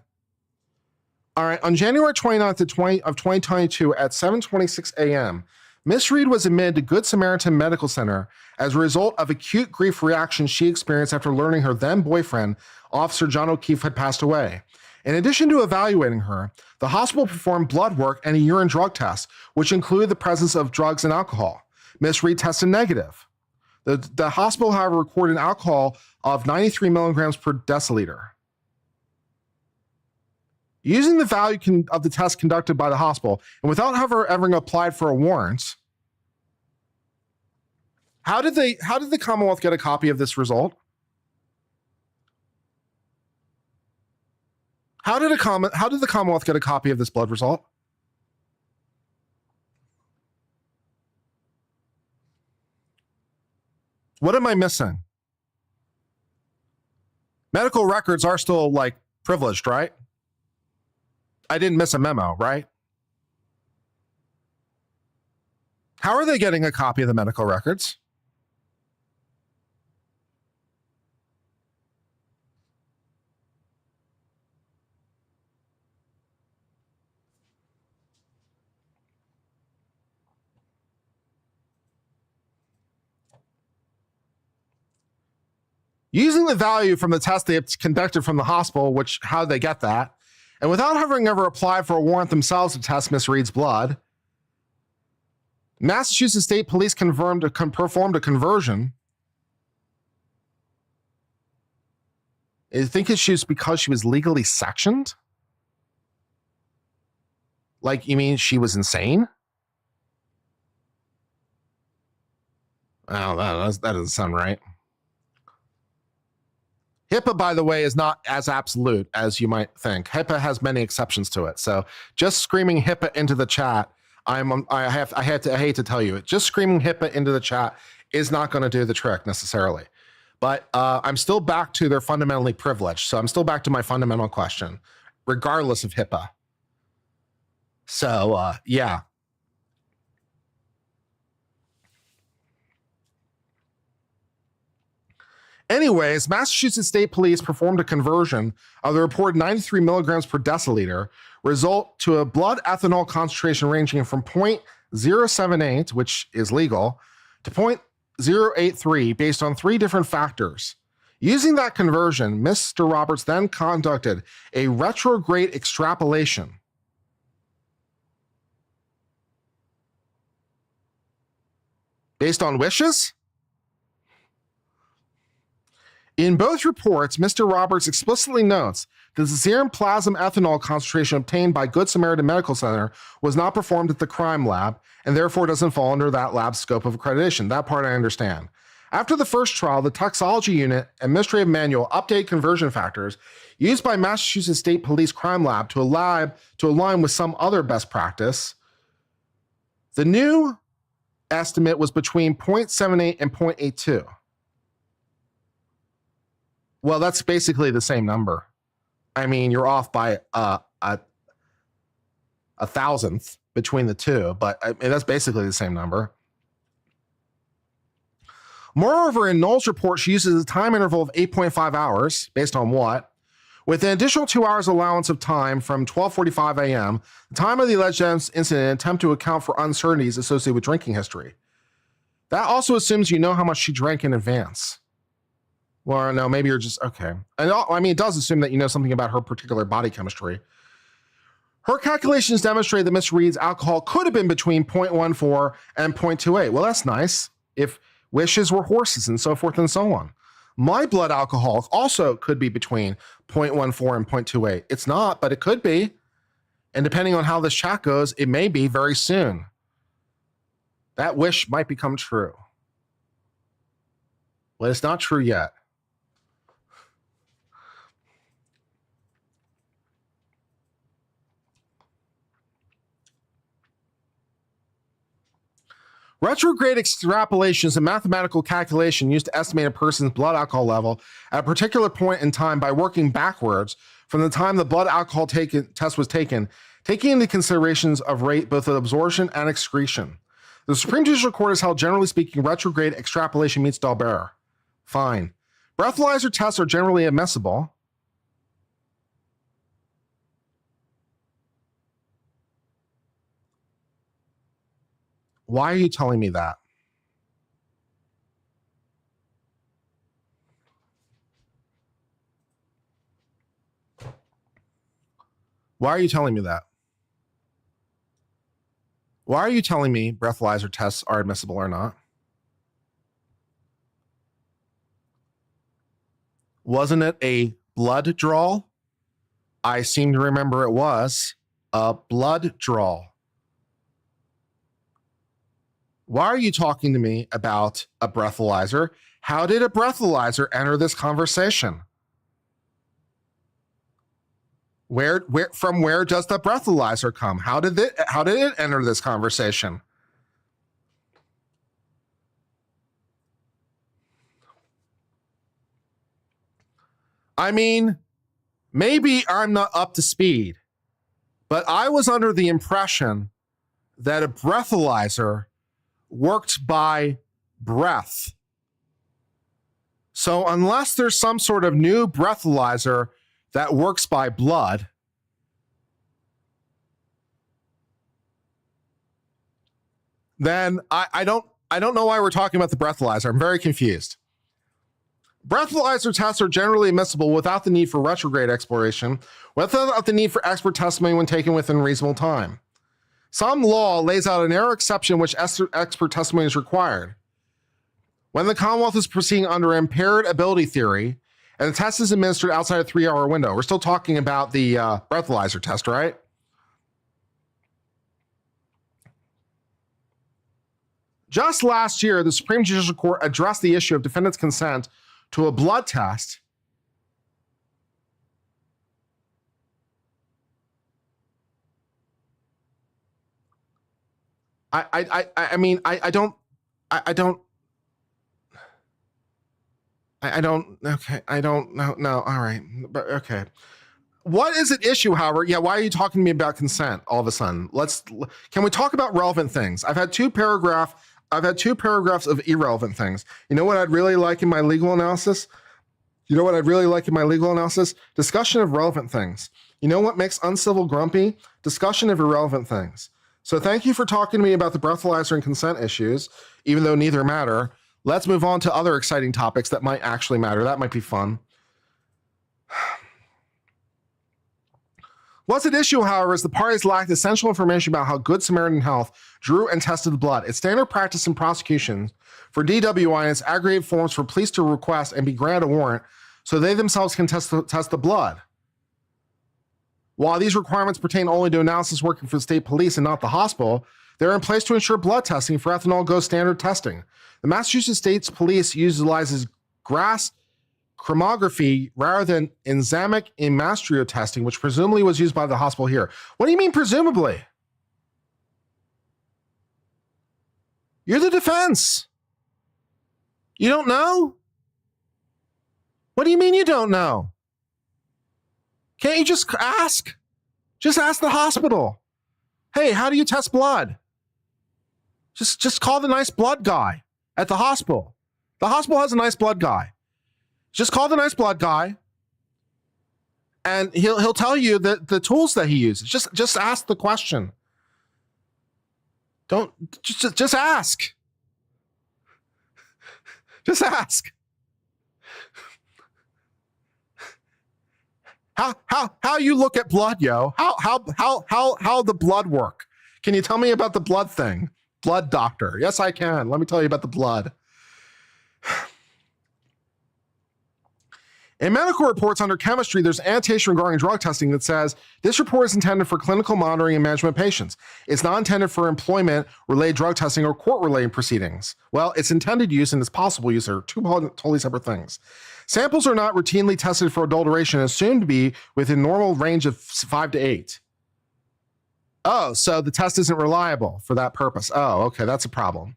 All right. On January 29th of 2022 at 7:26 a.m., Miss Reed was admitted to Good Samaritan Medical Center as a result of acute grief reaction she experienced after learning her then boyfriend, Officer John O'Keefe, had passed away. In addition to evaluating her, the hospital performed blood work and a urine drug test, which included the presence of drugs and alcohol. Miss Reed tested negative. The hospital, however, recorded alcohol of 93 milligrams per deciliter. Using the value of the test conducted by the hospital, and without ever applied for a warrant, how did the Commonwealth get a copy of this result? How did the Commonwealth get a copy of this blood result? What am I missing? Medical records are still like privileged, right? I didn't miss a memo, right? How are they getting a copy of the medical records? Using the value from the test they have conducted from the hospital, which how did they get that? And without having ever applied for a warrant themselves to test Miss Reed's blood, Massachusetts State Police performed a conversion. I think it's because she was legally sectioned? Like, you mean she was insane? Oh, that doesn't sound right. HIPAA, by the way, is not as absolute as you might think. HIPAA has many exceptions to it. So just screaming HIPAA into the chat, I hate to tell you it. Just screaming HIPAA into the chat is not going to do the trick necessarily. But I'm still back to they're fundamentally privileged. So I'm still back to my fundamental question, regardless of HIPAA. So yeah. Anyways, Massachusetts State Police performed a conversion of the reported 93 milligrams per deciliter result to a blood ethanol concentration ranging from 0.078, which is legal, to 0.083 based on three different factors. Using that conversion, Mr. Roberts then conducted a retrograde extrapolation. Based on wishes? In both reports, Mr. Roberts explicitly notes that the serum plasma ethanol concentration obtained by Good Samaritan Medical Center was not performed at the crime lab and therefore doesn't fall under that lab's scope of accreditation. That part I understand. After the first trial, the Toxology Unit Administrative Manual updated conversion factors used by Massachusetts State Police Crime Lab to align with some other best practice. The new estimate was between 0.78 and 0.82. Well, that's basically the same number. I mean, you're off by a thousandth between the two, but I mean, that's basically the same number. Moreover, in Knoll's report, she uses a time interval of 8.5 hours, based on what? With an additional 2 hours allowance of time from 12:45 a.m., the time of the alleged incident, in an attempt to account for uncertainties associated with drinking history. That also assumes you know how much she drank in advance. Well, no, maybe you're just, okay. And I mean, it does assume that you know something about her particular body chemistry. Her calculations demonstrate that Miss Reed's alcohol could have been between 0.14 and 0.28. Well, that's nice. If wishes were horses and so forth and so on. My blood alcohol also could be between 0.14 and 0.28. It's not, but it could be. And depending on how this chat goes, it may be very soon. That wish might become true. But it's not true yet. Retrograde extrapolation is a mathematical calculation used to estimate a person's blood alcohol level at a particular point in time by working backwards from the time the blood alcohol test was taken, taking into considerations of rate both of absorption and excretion. The Supreme Judicial Court has held, generally speaking, retrograde extrapolation meets Dalbert. Fine. Breathalyzer tests are generally admissible. Why are you telling me that? Why are you telling me that? Why are you telling me breathalyzer tests are admissible or not? Wasn't it a blood draw? I seem to remember it was a blood draw. Why are you talking to me about a breathalyzer? How did a breathalyzer enter this conversation? From where does the breathalyzer come? How did it enter this conversation? I mean, maybe I'm not up to speed, but I was under the impression that a breathalyzer worked by breath. So unless there's some sort of new breathalyzer that works by blood, then I don't know why we're talking about the breathalyzer. I'm very confused. Breathalyzer tests are generally admissible without the need for retrograde exploration, without the need for expert testimony when taken within reasonable time. Some law lays out a narrow exception which expert testimony is required. When the Commonwealth is proceeding under impaired ability theory and the test is administered outside a 3-hour window, we're still talking about the breathalyzer test, right? Just last year, the Supreme Judicial Court addressed the issue of defendant's consent to a blood test I mean, I don't, okay, I don't know, no, all right, but okay. What is at issue, however? Yeah, why are you talking to me about consent all of a sudden? Can we talk about relevant things? I've had two paragraphs of irrelevant things. You know what I'd really like in my legal analysis? Discussion of relevant things. You know what makes uncivil grumpy? Discussion of irrelevant things. So thank you for talking to me about the breathalyzer and consent issues, even though neither matter. Let's move on to other exciting topics that might actually matter. That might be fun. What's at issue, however, is the parties lacked essential information about how Good Samaritan Health drew and tested the blood. It's standard practice in prosecutions for DWI and its aggregated forms for police to request and be granted a warrant so they themselves can test the blood. While these requirements pertain only to analysis working for the state police and not the hospital, they're in place to ensure blood testing for ethanol goes standard testing. The Massachusetts State Police utilizes gas chromatography rather than enzymic imastrio testing, which presumably was used by the hospital here. What do you mean, presumably? You're the defense. You don't know? What do you mean you don't know? Can't you just ask? Just ask the hospital. Hey, how do you test blood? Just call the nice blood guy at the hospital. The hospital has a nice blood guy. Just call the nice blood guy, and he'll tell you the tools that he uses. Just ask the question. Don't just ask. Just ask. How you look at blood, yo? How the blood work? Can you tell me about the blood thing? Blood doctor. Yes, I can. Let me tell you about the blood. In medical reports under chemistry, there's annotation regarding drug testing that says this report is intended for clinical monitoring and management of patients. It's not intended for employment-related drug testing or court-related proceedings. Well, its intended use and its possible use are two totally separate things. Samples are not routinely tested for adulteration and assumed to be within normal range of 5 to 8. Oh, so the test isn't reliable for that purpose. Oh, okay, that's a problem.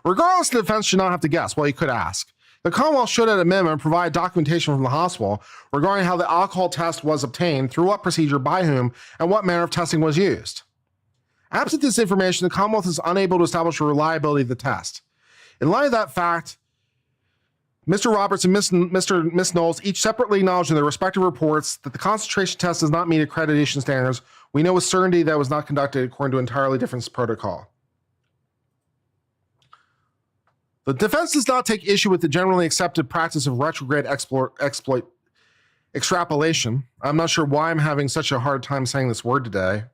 Regardless, the defense should not have to guess. Well, you could ask. The Commonwealth should, at a minimum, provide documentation from the hospital regarding how the alcohol test was obtained, through what procedure, by whom, and what manner of testing was used. Absent this information, the Commonwealth is unable to establish the reliability of the test. In light of that fact, Mr. Roberts and Miss Knowles each separately acknowledged in their respective reports that the concentration test does not meet accreditation standards. We know with certainty that it was not conducted according to an entirely different protocol. The defense does not take issue with the generally accepted practice of retrograde extrapolation. I'm not sure why I'm having such a hard time saying this word today.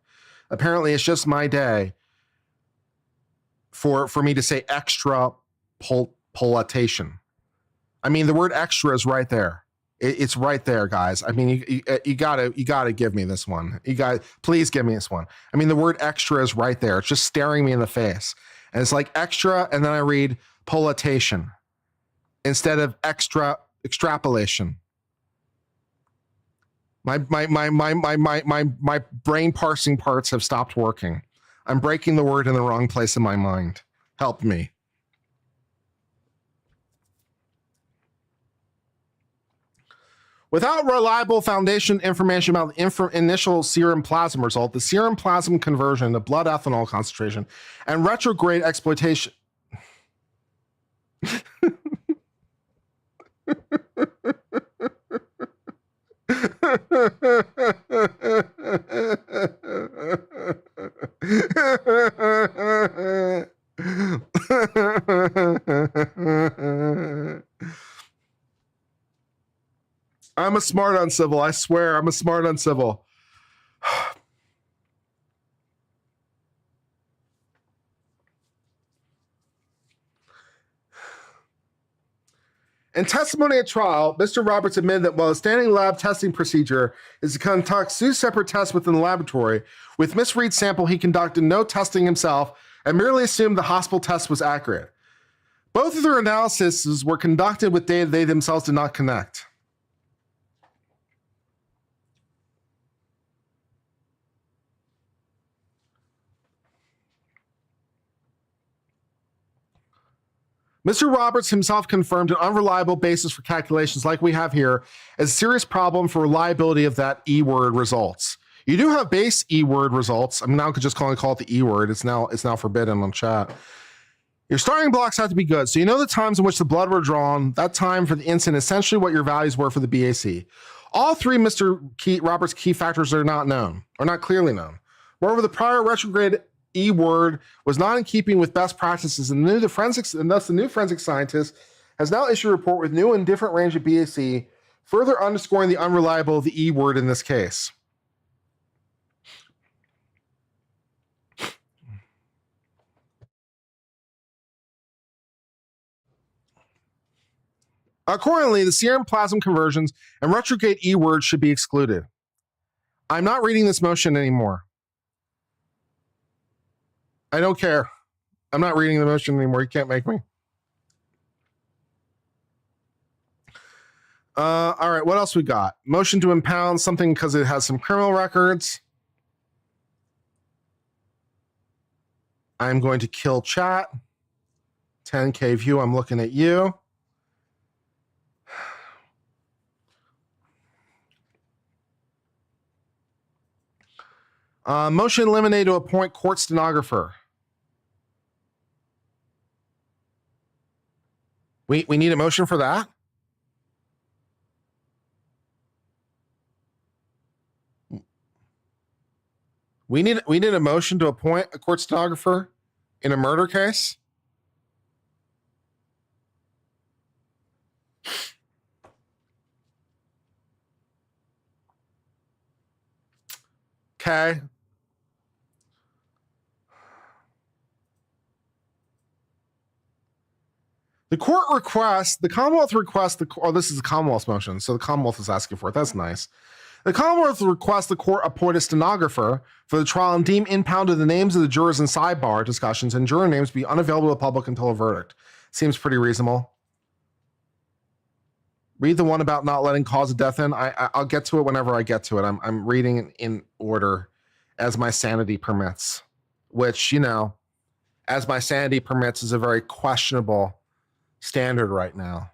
Apparently, it's just my day for me to say extrapolation. I mean, the word extra is right there. It's right there, guys. I mean, you gotta give me this one. Please give me this one. I mean, the word extra is right there. It's just staring me in the face. And it's like extra, and then I read politation instead of extrapolation. My brain parsing parts have stopped working. I'm breaking the word in the wrong place in my mind. Help me. Without reliable foundation information about the initial serum plasma result, the serum plasma conversion, the blood ethanol concentration, and retrograde exploitation. I'm a smart uncivil. I swear, I'm a smart uncivil. In testimony at trial, Mr. Roberts admitted that while a standing lab testing procedure is to conduct two separate tests within the laboratory, with Miss Reed's sample, he conducted no testing himself and merely assumed the hospital test was accurate. Both of their analyses were conducted with data they themselves did not connect. Mr. Roberts himself confirmed an unreliable basis for calculations like we have here as a serious problem for reliability of that E-word results. You do have base E-word results. I'm now just call it the E-word. It's now forbidden on chat. Your starting blocks have to be good. So you know the times in which the blood were drawn, that time for the incident, essentially what your values were for the BAC. All three Mr. Roberts' key factors are not known, or not clearly known. Moreover, the prior retrograde E-word was not in keeping with best practices, and thus the new forensic scientist has now issued a report with new and different range of BAC, further underscoring the unreliable of the E-word in this case. Accordingly, the serum plasma conversions and retrograde E-words should be excluded. I'm not reading this motion anymore. I don't care. I'm not reading the motion anymore. You can't make me. All right, what else we got? Motion to impound something because it has some criminal records. I'm going to kill chat. 10K view, I'm looking at you. Motion eliminate to appoint court stenographer. We need a motion for that? We need a motion to appoint a court stenographer in a murder case? Okay. The Commonwealth requests this is a Commonwealth motion, so the Commonwealth is asking for it. That's nice. The Commonwealth requests the court appoint a stenographer for the trial and deem impounded the names of the jurors in sidebar discussions and juror names be unavailable to the public until a verdict. Seems pretty reasonable. Read the one about not letting cause of death in. I'll get to it whenever I get to it. I'm reading in order as my sanity permits, which, as my sanity permits, is a very questionable standard right now.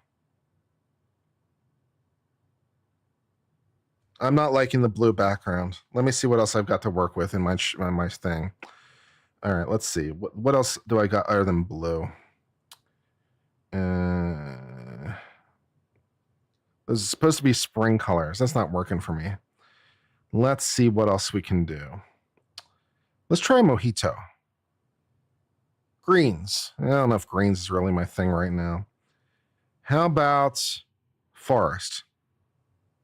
I'm not liking the blue background. Let me see what else I've got to work with in my thing. All right, let's see. What else do I got other than blue? Those are supposed to be spring colors. That's not working for me. Let's see what else we can do. Let's try mojito. Greens. I don't know if greens is really my thing right now. How about forest?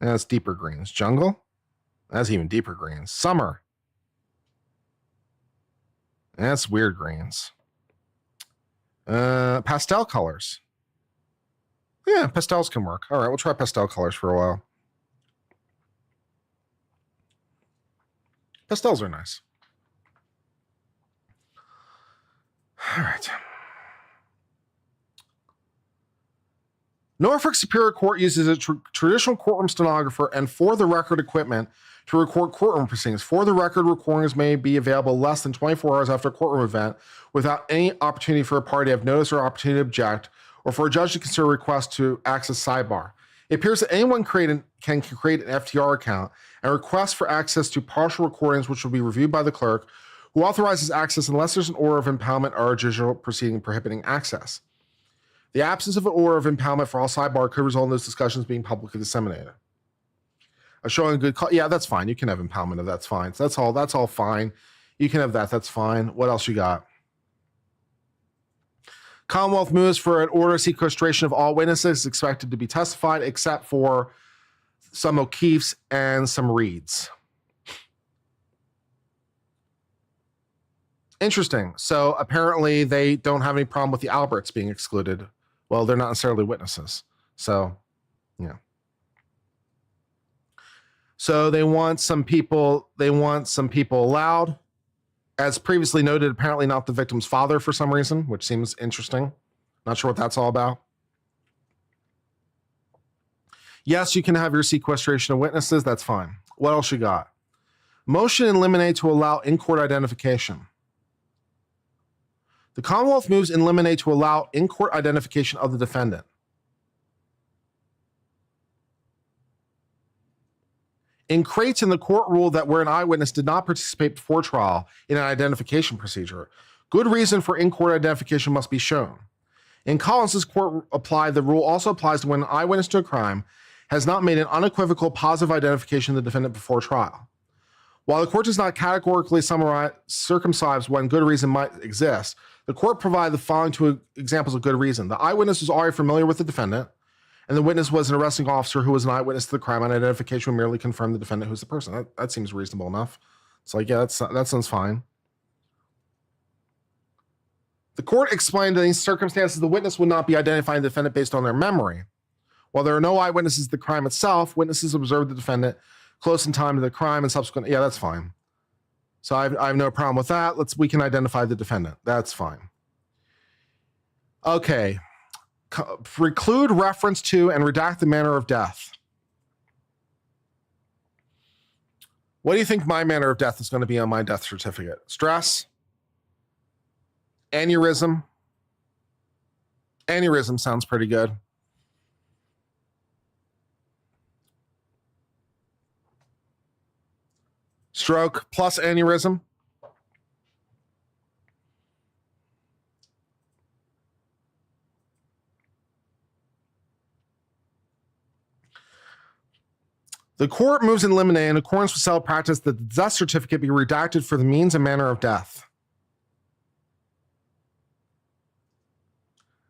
That's deeper greens. Jungle? That's even deeper greens. Summer. That's weird greens. Pastel colors. Yeah, pastels can work. All right, we'll try pastel colors for a while. Pastels are nice. All right. Norfolk Superior Court uses a traditional courtroom stenographer and for-the-record equipment to record courtroom proceedings. For-the-record recordings may be available less than 24 hours after a courtroom event without any opportunity for a party to have notice or opportunity to object, or for a judge to consider a request to access sidebar. It appears that anyone can create an FTR account and request for access to partial recordings, which will be reviewed by the clerk, who authorizes access unless there's an order of impoundment or a judicial proceeding prohibiting access. The absence of an order of impoundment for all sidebar could result in those discussions being publicly disseminated. Showing a good call. Yeah, that's fine. You can have impoundment of that's fine. So that's all fine. You can have that. That's fine. What else you got? Commonwealth moves for an order of sequestration of all witnesses expected to be testified, except for some O'Keefe's and some Reeds. Interesting. So apparently they don't have any problem with the Alberts being excluded. Well, they're not necessarily witnesses. So, yeah. So they want some people allowed. As previously noted, apparently not the victim's father for some reason, which seems interesting. Not sure what that's all about. Yes, you can have your sequestration of witnesses. That's fine. What else you got? Motion in limine to allow in-court identification. The Commonwealth moves in limine to allow in-court identification of the defendant. In Creighton, the court ruled that where an eyewitness did not participate before trial in an identification procedure, good reason for in-court identification must be shown. In Collins, this court applied the rule also applies to when an eyewitness to a crime has not made an unequivocal positive identification of the defendant before trial. While the court does not categorically circumscribe when good reason might exist, the court provided the following two examples of good reason. The eyewitness was already familiar with the defendant, and the witness was an arresting officer who was an eyewitness to the crime, and identification would merely confirm the defendant who's the person. That seems reasonable enough. It's like, yeah, that sounds fine. The court explained that in these circumstances, the witness would not be identifying the defendant based on their memory. While there are no eyewitnesses to the crime itself, witnesses observed the defendant close in time to the crime and subsequent. Yeah, that's fine. So I have no problem with that. We can identify the defendant. That's fine. Okay. Preclude reference to and redact the manner of death. What do you think my manner of death is going to be on my death certificate? Stress? Aneurysm? Aneurysm sounds pretty good. Stroke plus aneurysm. The court moves in limine in accordance with settled practice that the death certificate be redacted for the means and manner of death.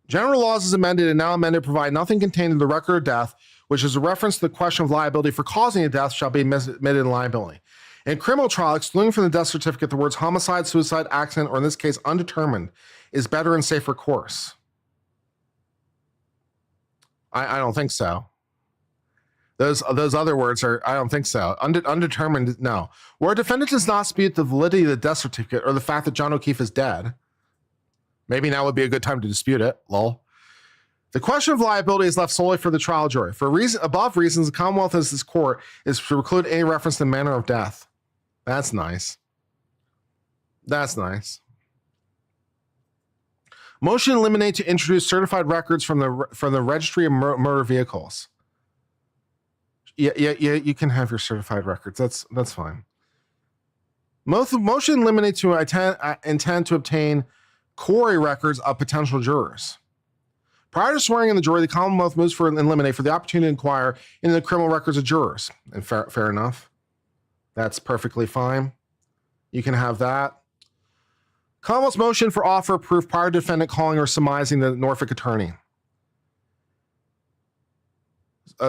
General laws is amended and now amended provide nothing contained in the record of death, which is a reference to the question of liability for causing a death, shall be admitted in liability. In criminal trial, excluding from the death certificate the words homicide, suicide, accident, or in this case, undetermined, is better and safer course. I don't think so. Those other words are, I don't think so. Undetermined, no. Where a defendant does not dispute the validity of the death certificate or the fact that John O'Keefe is dead, maybe now would be a good time to dispute it, lol. The question of liability is left solely for the trial jury. For above reasons, the Commonwealth as this court is to preclude any reference to the manner of death. That's nice. That's nice. Motion eliminate to introduce certified records from the registry of motor vehicles. Yeah, you can have your certified records. That's fine. Motion eliminate to intend to obtain Corey records of potential jurors. Prior to swearing in the jury, the Commonwealth moves for an eliminate for the opportunity to inquire into the criminal records of jurors. And fair enough. That's perfectly fine. You can have that. Commonwealth's motion for offer of proof prior to defendant calling or surmising the Norfolk attorney.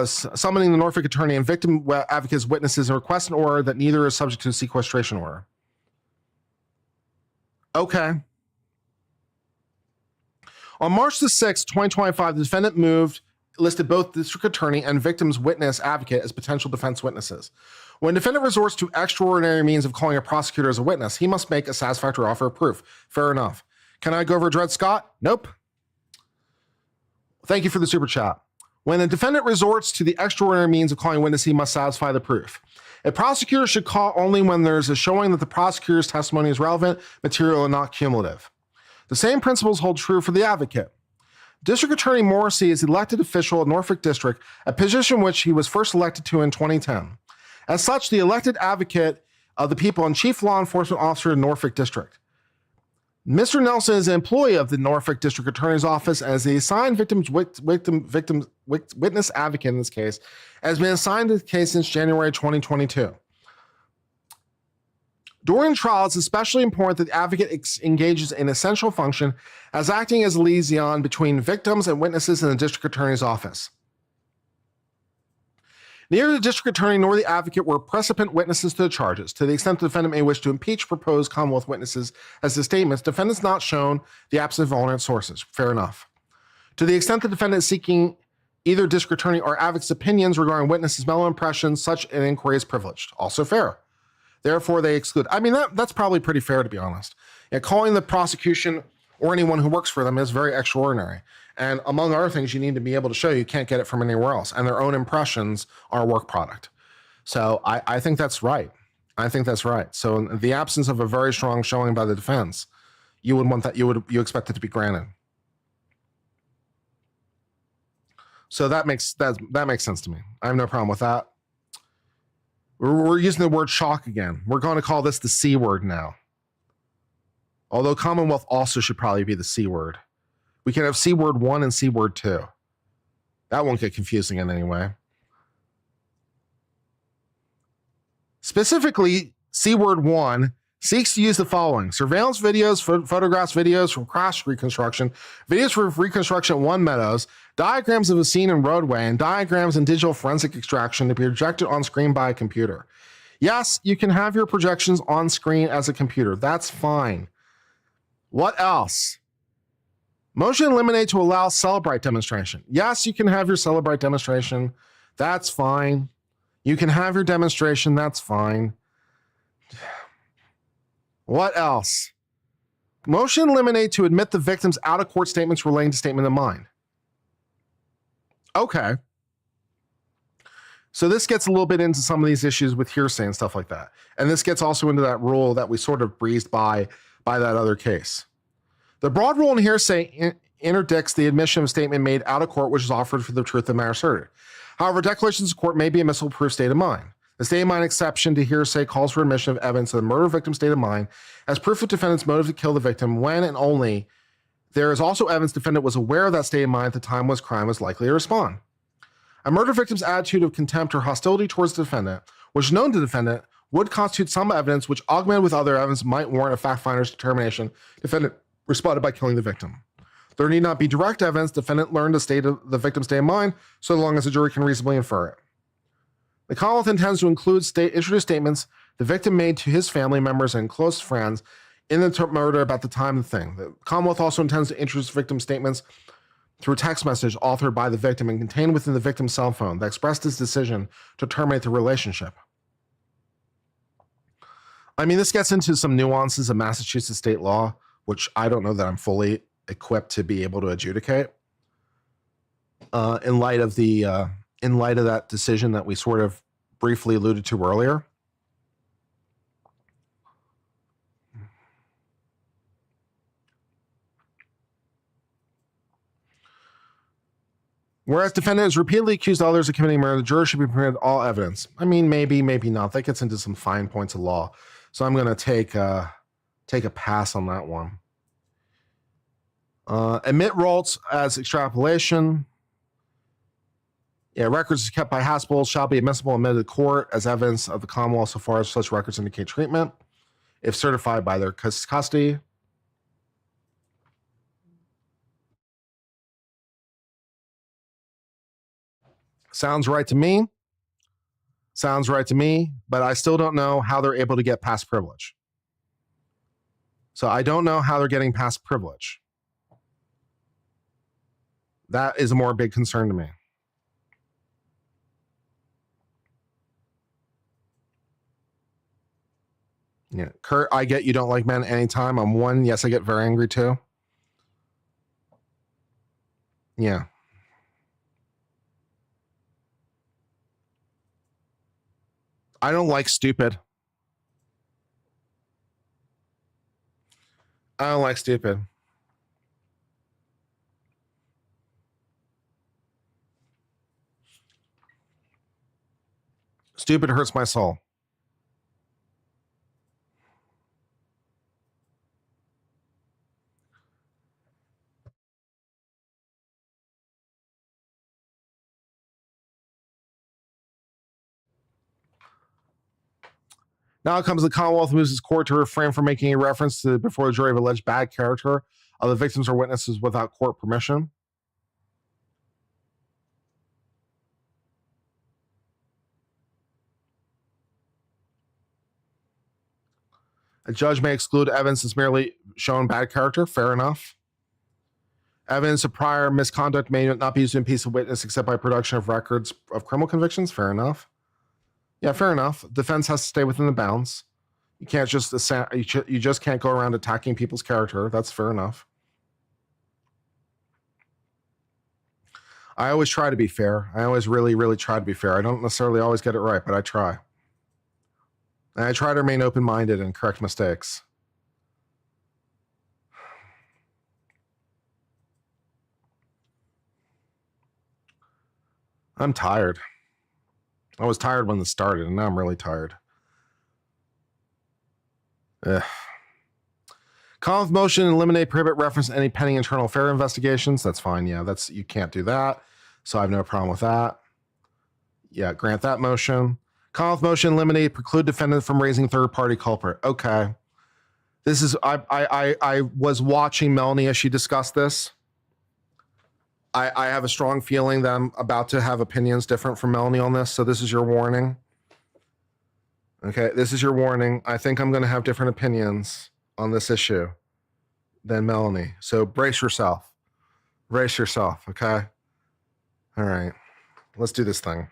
Summoning the Norfolk attorney and victim advocates witnesses and request an order that neither is subject to a sequestration order. Okay. On March the 6th, 2025, the defendant listed both district attorney and victim's witness advocate as potential defense witnesses. When defendant resorts to extraordinary means of calling a prosecutor as a witness, he must make a satisfactory offer of proof. Fair enough. Can I go over Dred Scott? Nope. Thank you for the super chat. When a defendant resorts to the extraordinary means of calling a witness, he must satisfy the proof. A prosecutor should call only when there's a showing that the prosecutor's testimony is relevant, material, and not cumulative. The same principles hold true for the advocate. District Attorney Morrissey is elected official of Norfolk District, a position which he was first elected to in 2010. As such, the elected advocate of the people and chief law enforcement officer in Norfolk District. Mr. Nelson is an employee of the Norfolk District Attorney's Office as the assigned witness advocate in this case, has been assigned to the case since January 2022. During trial, it's especially important that the advocate engages in essential function as acting as a liaison between victims and witnesses in the district attorney's office. Neither the district attorney nor the advocate were precipient witnesses to the charges. To the extent the defendant may wish to impeach proposed Commonwealth witnesses as the statements, defendant's not shown the absence of alternate sources. Fair enough. To the extent the defendant is seeking either district attorney or advocate's opinions regarding witnesses' mental impressions, such an inquiry is privileged. Also fair. Therefore, they exclude. I mean, that's probably pretty fair, to be honest. Yeah, calling the prosecution or anyone who works for them is very extraordinary. And among other things, you need to be able to show you can't get it from anywhere else. And their own impressions are a work product. So I think that's right. I think that's right. So in the absence of a very strong showing by the defense, you would want that, you expect it to be granted. So that makes sense to me. I have no problem with that. We're using the word shock again. We're going to call this the C word now. Although Commonwealth also should probably be the C word. We can have C word 1 and C word 2. That won't get confusing in any way. Specifically, C word 1 seeks to use the following: surveillance videos, photographs, videos from crash reconstruction, videos for reconstruction at One Meadows, diagrams of a scene and roadway, and diagrams and digital forensic extraction to be projected on screen by a computer. Yes, you can have your projections on screen as a computer. That's fine. What else? Motion eliminate to allow Celebrite demonstration. Yes, you can have your Celebrite demonstration. That's fine. You can have your demonstration. That's fine. What else? Motion eliminate to admit the victim's out-of-court statements relating to statement of mind. Okay. So this gets a little bit into some of these issues with hearsay and stuff like that. And this gets also into that rule that we sort of breezed by that other case. The broad rule in hearsay interdicts the admission of a statement made out of court which is offered for the truth of the matter asserted. However, declarations of court may be admissible proof state of mind. The state of mind exception to hearsay calls for admission of evidence of the murder victim's state of mind as proof of defendant's motive to kill the victim when and only there is also evidence defendant was aware of that state of mind at the time was crime was likely to respond. A murder victim's attitude of contempt or hostility towards the defendant, which is known to the defendant, would constitute some evidence which augmented with other evidence might warrant a fact finder's determination defendant responded by killing the victim. There need not be direct evidence defendant learned the victim's state of mind, so long as the jury can reasonably infer it. The Commonwealth intends to introduce statements the victim made to his family members and close friends in the murder about the time of the thing. The Commonwealth also intends to introduce victim statements through text message authored by the victim and contained within the victim's cell phone that expressed his decision to terminate the relationship. I mean, this gets into some nuances of Massachusetts state law, which I don't know that I'm fully equipped to be able to adjudicate. In light of that decision that we sort of briefly alluded to earlier. Whereas defendant is repeatedly accused others of committing murder, the jury should be permitted all evidence. I mean, maybe not. That gets into some fine points of law. So I'm going to take a pass on that one. Admit results as extrapolation. Yeah, records kept by hospitals shall be admissible and admitted to court as evidence of the Commonwealth so far as such records indicate treatment, if certified by their custody. Sounds right to me. But I still don't know how they're able to get past privilege. So I don't know how they're getting past privilege. That is a more big concern to me. Yeah, Kurt, I get you don't like men anytime. I'm one. Yes, I get very angry too. Yeah. I don't like stupid. I don't like stupid. Stupid hurts my soul. Now it comes the Commonwealth moves its court to refrain from making a reference to before the jury of alleged bad character of the victims or witnesses without court permission. A judge may exclude evidence that's merely shown bad character. Fair enough. Evidence of prior misconduct may not be used to impeach a witness except by production of records of criminal convictions. Fair enough. Yeah, fair enough. Defense has to stay within the bounds. You can't just you just can't go around attacking people's character. That's fair enough. I always try to be fair. I always really, really try to be fair. I don't necessarily always get it right, but I try. And I try to remain open-minded and correct mistakes. I'm tired. I was tired when this started, and now I'm really tired. Call of motion, eliminate, prohibit reference to any pending internal affair investigations. That's fine. Yeah, you can't do that. So I have no problem with that. Yeah, grant that motion. Call of motion, eliminate, preclude defendant from raising third-party culprit. Okay. This is I was watching Melanie as she discussed this. I have a strong feeling that I'm about to have opinions different from Melanie on this. So this is your warning. Okay, this is your warning. I think I'm going to have different opinions on this issue than Melanie. So brace yourself. Brace yourself, okay? All right. Let's do this thing.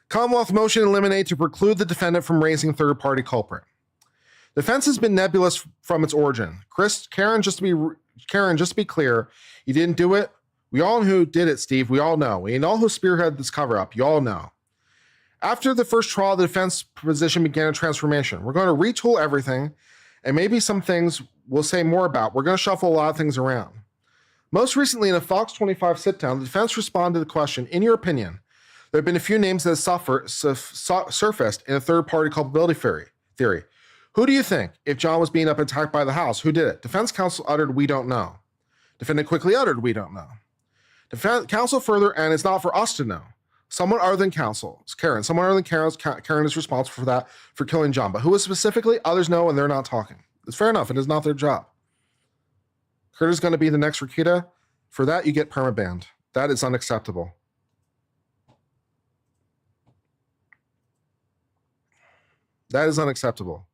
Commonwealth motion eliminate to preclude the defendant from raising third-party culprit. Defense has been nebulous from its origin. Karen, just to be clear, you didn't do it. We all know who did it, Steve. We all know. We know who spearheaded this cover-up. You all know. After the first trial, the defense position began a transformation. We're going to retool everything, and maybe some things we'll say more about. We're going to shuffle a lot of things around. Most recently, in a Fox 25 sit-down, the defense responded to the question, in your opinion, there have been a few names that have surfaced in a third-party culpability theory. Who do you think, if John was being attacked by the house, who did it? Defense counsel uttered, we don't know. Defendant quickly uttered, we don't know. Defense counsel further, and it's not for us to know. Someone other than counsel, Karen. Someone other than Karen is responsible for that, for killing John. But who is specifically? Others know, and they're not talking. It's fair enough. It is not their job. Kurt is going to be the next Rakita. For that, you get permabanned. That is unacceptable. That is unacceptable.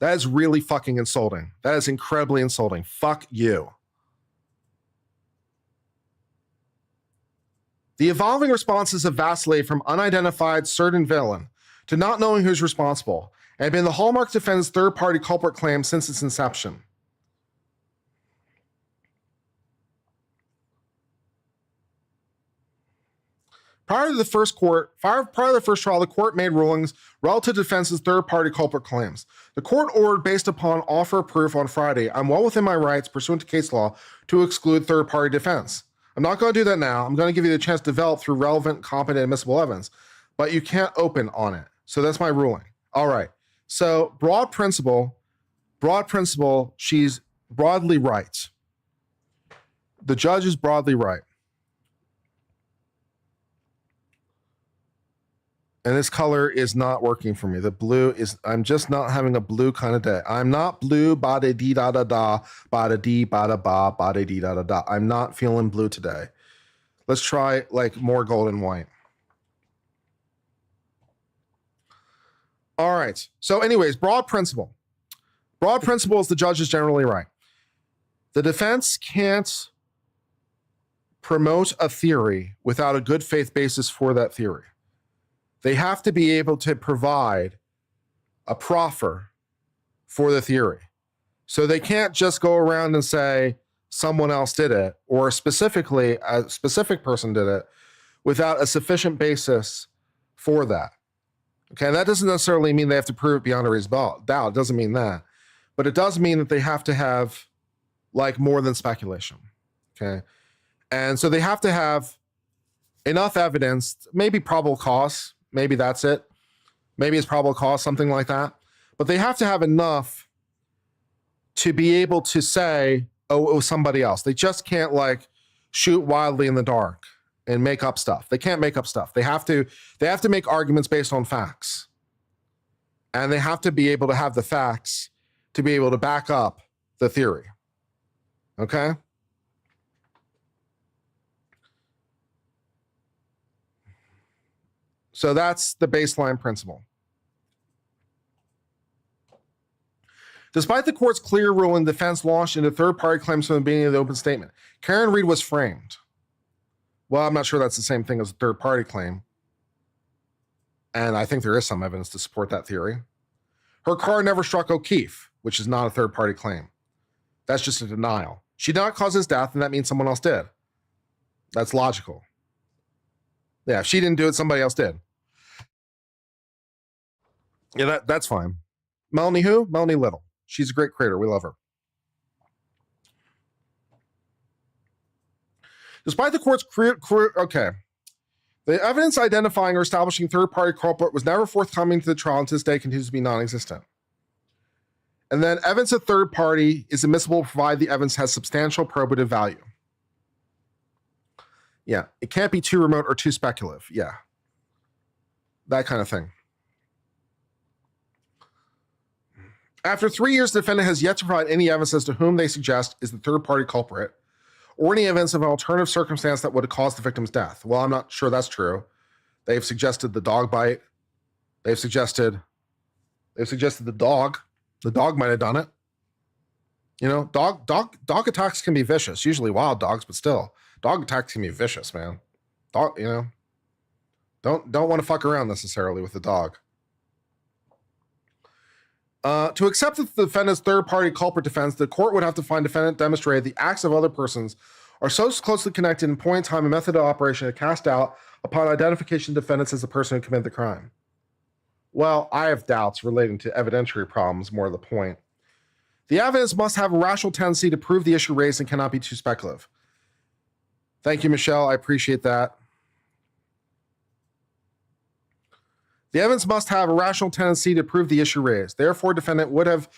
That is really fucking insulting. That is incredibly insulting. Fuck you. The evolving responses have vacillated from unidentified certain villain to not knowing who's responsible and have been the hallmark defense third-party culprit claim since its inception. Prior to the first trial, the court made rulings relative to defense's third-party culprit claims. The court ordered, based upon offer of proof on Friday, I'm well within my rights, pursuant to case law, to exclude third-party defense. I'm not going to do that now. I'm going to give you the chance to develop through relevant, competent, admissible evidence, but you can't open on it. So that's my ruling. All right. So broad principle, she's broadly right. The judge is broadly right. And this color is not working for me. The blue is, I'm just not having a blue kind of day. I'm not blue, ba-da dee da da da, ba-da dee ba-da ba, ba-da dee da da da. I'm not feeling blue today. Let's try like more gold and white. All right. So anyways, broad principle. Broad principle is the judge is generally right. The defense can't promote a theory without a good faith basis for that theory. They have to be able to provide a proffer for the theory. So they can't just go around and say someone else did it, or specifically a specific person did it, without a sufficient basis for that. Okay, and that doesn't necessarily mean they have to prove it beyond a reasonable doubt. It doesn't mean that. But it does mean that they have to have like more than speculation. Okay. And so they have to have enough evidence, maybe probable cause, maybe that's it. Maybe it's probable cause, something like that. But they have to have enough to be able to say, oh, it was somebody else. They just can't like shoot wildly in the dark and make up stuff. They can't make up stuff. They have to make arguments based on facts. And they have to be able to have the facts to be able to back up the theory. Okay? So that's the baseline principle. Despite the court's clear ruling, defense launched into third-party claims from the beginning of the open statement. Karen Reed was framed. Well, I'm not sure that's the same thing as a third-party claim. And I think there is some evidence to support that theory. Her car never struck O'Keefe, which is not a third-party claim. That's just a denial. She did not cause his death, and that means someone else did. That's logical. Yeah, if she didn't do it, somebody else did. Yeah, that's fine. Melanie who? Melanie Little. She's a great creator. We love her. Despite the court's okay. The evidence identifying or establishing third-party culprit was never forthcoming to the trial, and to this day continues to be non-existent. And then evidence of third party is admissible provided the evidence has substantial probative value. Yeah, it can't be too remote or too speculative. Yeah, that kind of thing. After 3 years, the defendant has yet to provide any evidence as to whom they suggest is the third-party culprit, or any evidence of an alternative circumstance that would have caused the victim's death. Well, I'm not sure that's true. They've suggested the dog bite. They've suggested the dog. The dog might have done it. You know, dog attacks can be vicious. Usually wild dogs, but still, dog attacks can be vicious, man. Dog, you know, don't want to fuck around necessarily with the dog. To accept the defendant's third-party culprit defense, the court would have to find defendant demonstrated the acts of other persons are so closely connected in point in time and method of operation to cast doubt upon identification of defendants as the person who committed the crime. Well, I have doubts relating to evidentiary problems, more to the point. The evidence must have a rational tendency to prove the issue raised and cannot be too speculative. Thank you, Michelle. I appreciate that. The evidence must have a rational tendency to prove the issue raised. Therefore, defendant would have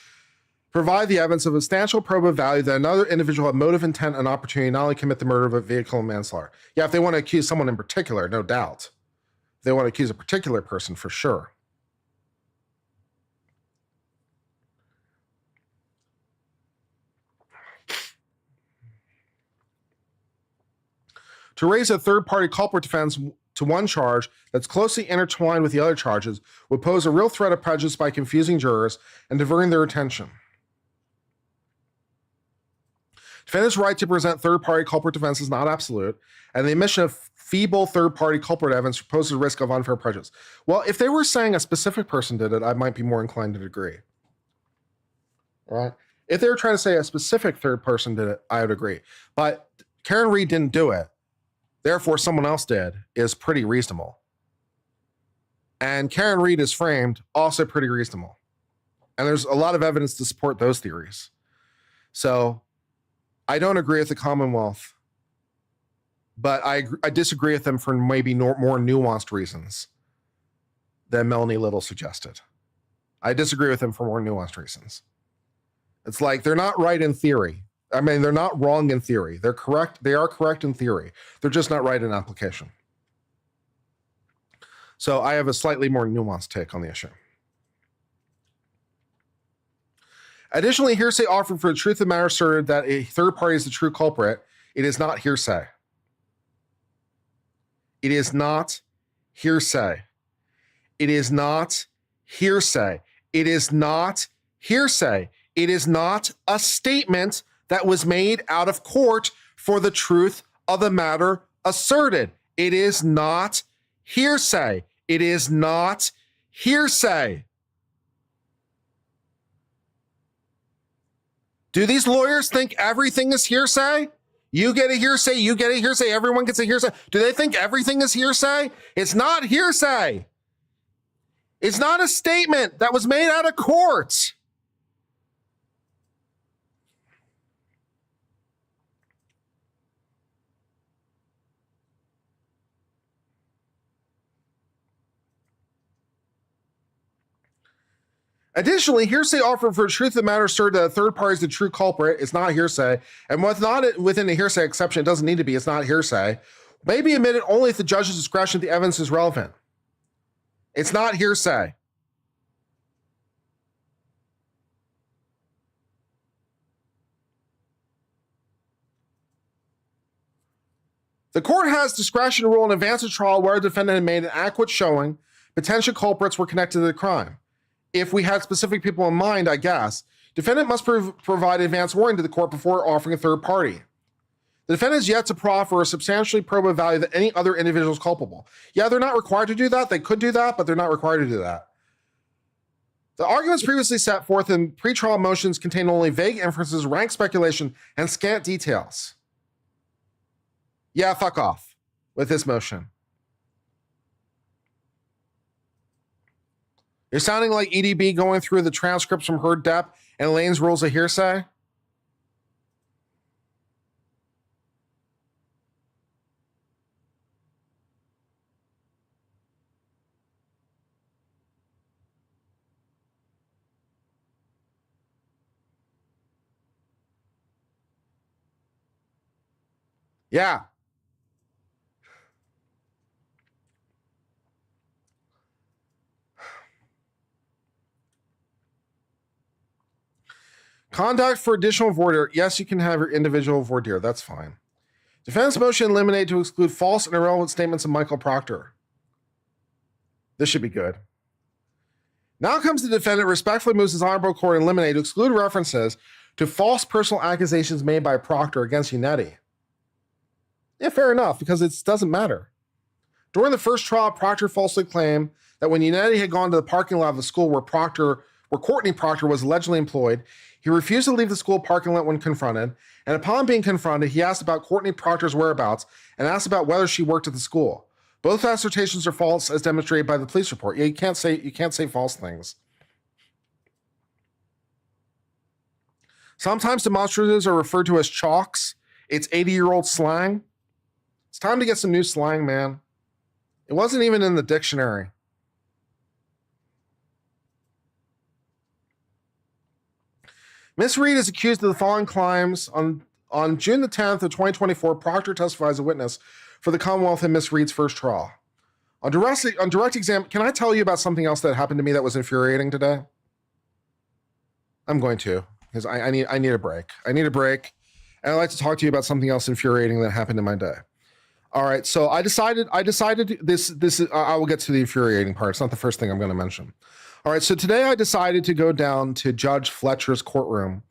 provided the evidence of substantial probative value that another individual had motive, intent, and opportunity not only commit the murder of a vehicle and manslaughter. Yeah, if they want to accuse someone in particular, no doubt. If they want to accuse a particular person, for sure. To raise a third-party culprit defense to one charge that's closely intertwined with the other charges would pose a real threat of prejudice by confusing jurors and diverting their attention. Defendant's right to present third-party culprit defense is not absolute, and the omission of feeble third-party culprit evidence poses a risk of unfair prejudice. Well, if they were saying a specific person did it, I might be more inclined to agree. All right? If they were trying to say a specific third person did it, I would agree. But Karen Reed didn't do it. therefore someone else did, is pretty reasonable. And Karen Reed is framed, also pretty reasonable. And there's a lot of evidence to support those theories. So I don't agree with the Commonwealth, but I disagree with them for maybe more nuanced reasons than Melanie Little suggested. I disagree with them for more nuanced reasons. It's like they're not right in theory. I mean, they're not wrong in theory. They're correct. They are correct in theory. They're just not right in application. So I have a slightly more nuanced take on the issue. Additionally, hearsay offered for the truth of the matter asserted that a third party is the true culprit. It is not hearsay. It is not hearsay. It is not hearsay. It is not hearsay. It is not a statement that was made out of court for the truth of the matter asserted. It is not hearsay. It is not hearsay. Do these lawyers think everything is hearsay? You get a hearsay, you get a hearsay, everyone gets a hearsay. Do they think everything is hearsay? It's not hearsay. It's not a statement that was made out of court. Additionally, hearsay offered for the truth of the matter asserted that a third party is the true culprit is not hearsay, and what's not within the hearsay exception, it doesn't need to be, it's not hearsay, may be admitted only if the judge's discretion the evidence is relevant. It's not hearsay. The court has discretion to rule in advance of trial where a defendant had made an adequate showing potential culprits were connected to the crime. If we had specific people in mind, I guess, defendant must provide advance warning to the court before offering a third party. The defendant is yet to proffer a substantially probative value that any other individual is culpable. Yeah, they're not required to do that. They could do that, but they're not required to do that. The arguments previously set forth in pretrial motions contain only vague inferences, rank speculation, and scant details. Yeah, fuck off with this motion. You're sounding like EDB going through the transcripts from her dep and Elaine's rules of hearsay. Yeah. Conduct for additional voir dire. Yes, you can have your individual voir dire. That's fine. Defense motion eliminate to exclude false and irrelevant statements of Michael Proctor. This should be good. Now comes the defendant respectfully moves his honorable court and eliminate to exclude references to false personal accusations made by Proctor against Unetti. Yeah, fair enough, because it doesn't matter. During the first trial, Proctor falsely claimed that when Unetti had gone to the parking lot of the school where Courtney Proctor was allegedly employed, he refused to leave the school parking lot when confronted, and upon being confronted, he asked about Courtney Proctor's whereabouts and asked about whether she worked at the school. Both assertions are false, as demonstrated by the police report. Yeah, you can't say false things. Sometimes demonstratives are referred to as chalks. It's 80-year-old slang. It's time to get some new slang, man. It wasn't even in the dictionary. Miss Reed is accused of the following crimes. On June the 10th of 2024, Proctor testified as a witness for the Commonwealth in Miss Reed's first trial. On direct exam, can I tell you about something else that happened to me that was infuriating today? I'm going to, because I need a break. I need a break, and I'd like to talk to you about something else infuriating that happened in my day. All right, so I decided this. I will get to the infuriating part. It's not the first thing I'm going to mention. All right, so today I decided to go down to Judge Fletcher's courtroom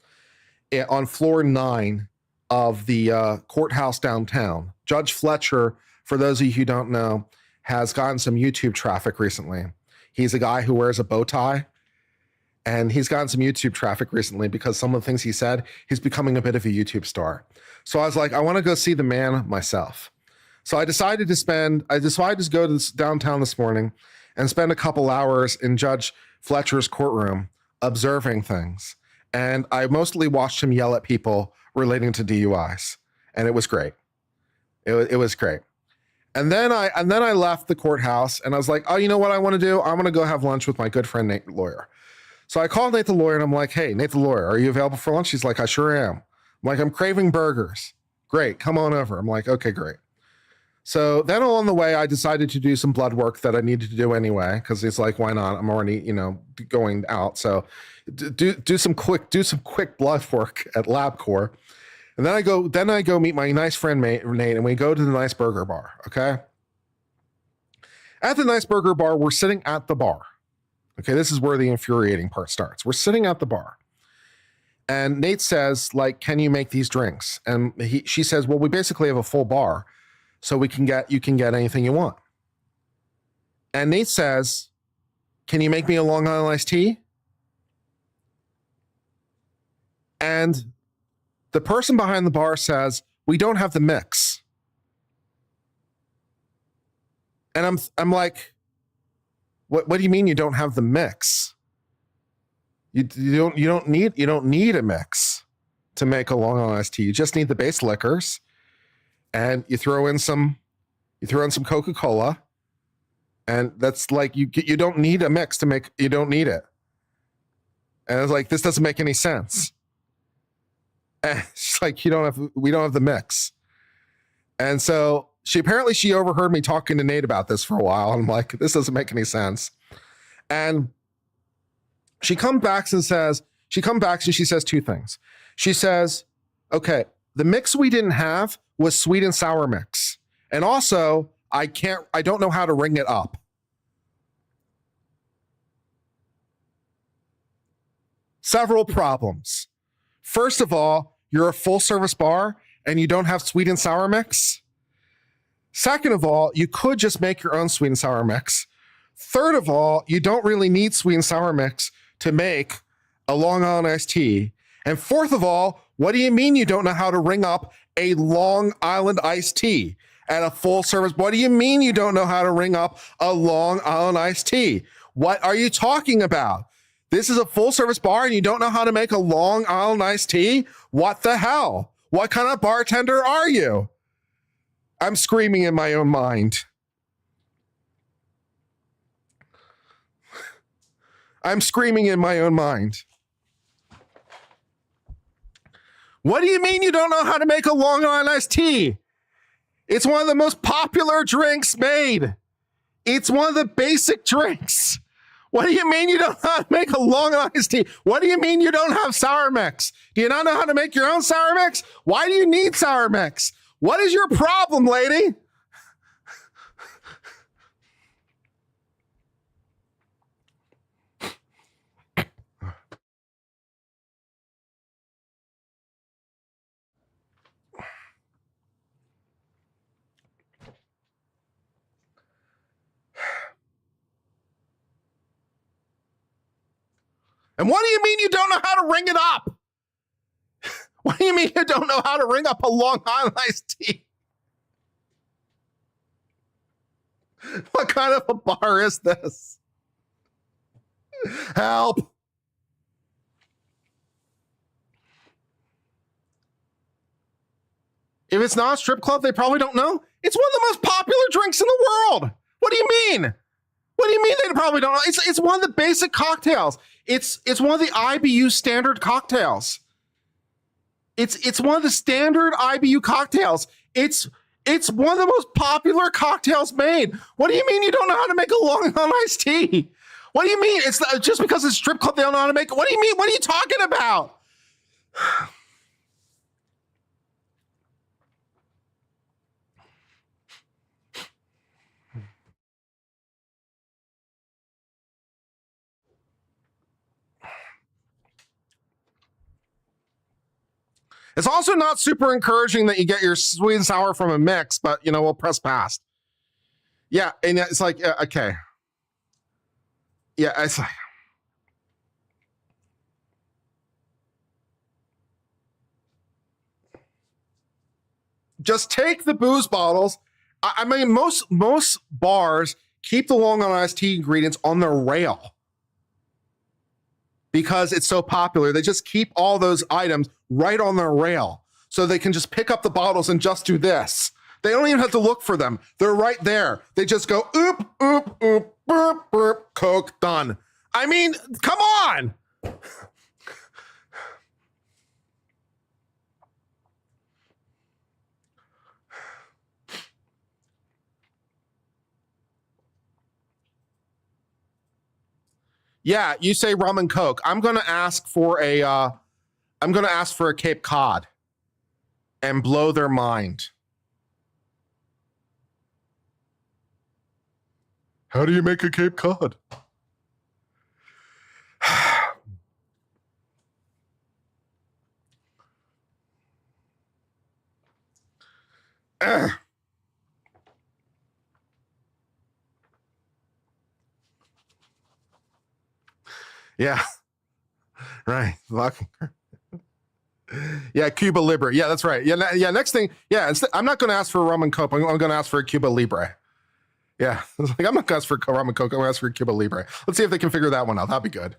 on floor 9 of the courthouse downtown. Judge Fletcher, for those of you who don't know, has gotten some YouTube traffic recently. He's a guy who wears a bow tie, and he's gotten some YouTube traffic recently because some of the things he said, he's becoming a bit of a YouTube star. So I was like, I want to go see the man myself. So I decided to go to downtown this morning and spend a couple hours in Judge Fletcher's courtroom observing things. And I mostly watched him yell at people relating to DUIs. And it was great. It was great. And then I left the courthouse and I was like, oh, you know what I want to do? I want to go have lunch with my good friend Nate the lawyer. So I called Nate the lawyer and I'm like, hey, Nate the lawyer, are you available for lunch? He's like, I sure am. I'm like, I'm craving burgers. Great, come on over. I'm like, okay, great. So then along the way, I decided to do some blood work that I needed to do anyway, because it's like, why not? I'm already, going out. So do some quick blood work at LabCorp. And then I go meet my nice friend Nate, and we go to the Nice Burger Bar. Okay. At the Nice Burger Bar, we're sitting at the bar. Okay, this is where the infuriating part starts. We're sitting at the bar. And Nate says, like, can you make these drinks? And she says, well, we basically have a full bar, so you can get anything you want. And Nate says, can you make me a Long Island iced tea? And the person behind the bar says, we don't have the mix. And I'm like, what do you mean you don't have the mix? You don't need a mix to make a Long Island iced tea. You just need the base liquors, and you throw in some Coca-Cola, and that's like you don't need a mix to make. You don't need it. And I was like, this doesn't make any sense. And she's like, we don't have the mix. And so she overheard me talking to Nate about this for a while. And I'm like, this doesn't make any sense. And she comes back and she says two things. She says, okay, the mix we didn't have was sweet and sour mix. And also, I don't know how to ring it up. Several problems. First of all, you're a full service bar and you don't have sweet and sour mix. Second of all, you could just make your own sweet and sour mix. Third of all, you don't really need sweet and sour mix to make a Long Island iced tea. And fourth of all, what do you mean you don't know how to ring up a Long Island iced tea at a full service? What do you mean you don't know how to ring up a Long Island iced tea? What are you talking about? This is a full service bar and you don't know how to make a Long Island iced tea? What the hell? What kind of bartender are you? I'm screaming in my own mind. I'm screaming in my own mind. What do you mean you don't know how to make a Long Island iced tea? It's one of the most popular drinks made. It's one of the basic drinks. What do you mean you don't know how to make a Long Island iced tea? What do you mean you don't have sour mix? Do you not know how to make your own sour mix? Why do you need sour mix? What is your problem, lady? And what do you mean you don't know how to ring it up? What do you mean you don't know how to ring up a Long Island iced tea? What kind of a bar is this? Help. If it's not a strip club, they probably don't know. It's one of the most popular drinks in the world. What do you mean? What do you mean they probably don't know? It's one of the basic cocktails. It's one of the IBU standard cocktails. It's one of the standard IBU cocktails. It's one of the most popular cocktails made. What do you mean you don't know how to make a Long Island iced tea? What do you mean? It's just because it's a strip club, they don't know how to make it. What do you mean? What are you talking about? It's also not super encouraging that you get your sweet and sour from a mix, but we'll press past. Yeah, and it's like, okay. Yeah, it's like, just take the booze bottles I mean, most bars keep the long iced tea ingredients on their rail because it's so popular. They just keep all those items right on their rail so they can just pick up the bottles and just do this. They don't even have to look for them. They're right there. They just go, oop, oop, oop, burp, burp, Coke, done. I mean, come on. Yeah, you say rum and Coke. I'm going to ask for a Cape Cod and blow their mind. How do you make a Cape Cod? Yeah, right. Yeah, Cuba Libre. Yeah, that's right. Yeah. Next thing, yeah. I'm not going to ask for a rum and Coke. I'm going to ask for a Cuba Libre. Yeah, like, I'm not going to ask for rum and Coke. I'm going to ask for a Cuba Libre. Let's see if they can figure that one out. That'd be good.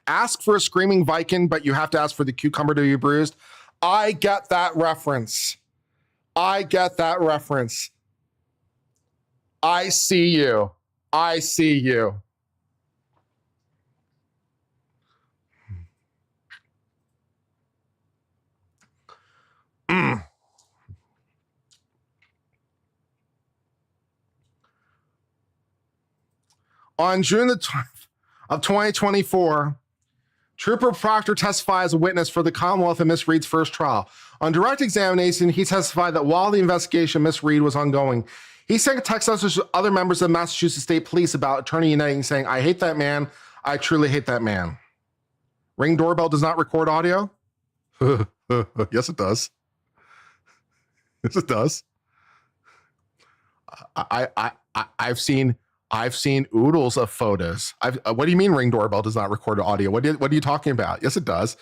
Ask for a screaming Viking, but you have to ask for the cucumber to be bruised. I get that reference. I see you. On June the 12th of 2024, Trooper Proctor testified as a witness for the Commonwealth in Miss Reed's first trial. On direct examination, he testified that while the investigation of Miss Reed was ongoing, he sent text messages to other members of Massachusetts State Police about Attorney Uniting, saying, "I hate that man. I truly hate that man." Ring doorbell does not record audio? Yes, it does. Yes, it does. I've seen oodles of photos. What do you mean Ring doorbell does not record audio? What are you talking about? Yes, it does.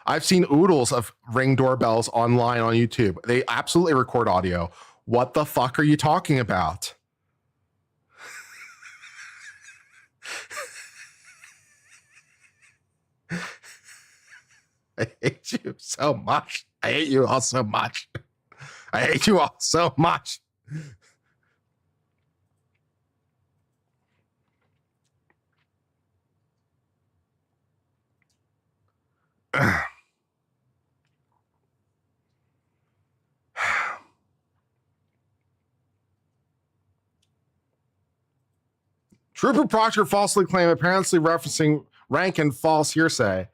I've seen oodles of Ring doorbells online on YouTube. They absolutely record audio. What the fuck are you talking about? I hate you so much. I hate you all so much. I hate you all so much. Trooper Proctor falsely claimed, apparently referencing rank and false hearsay,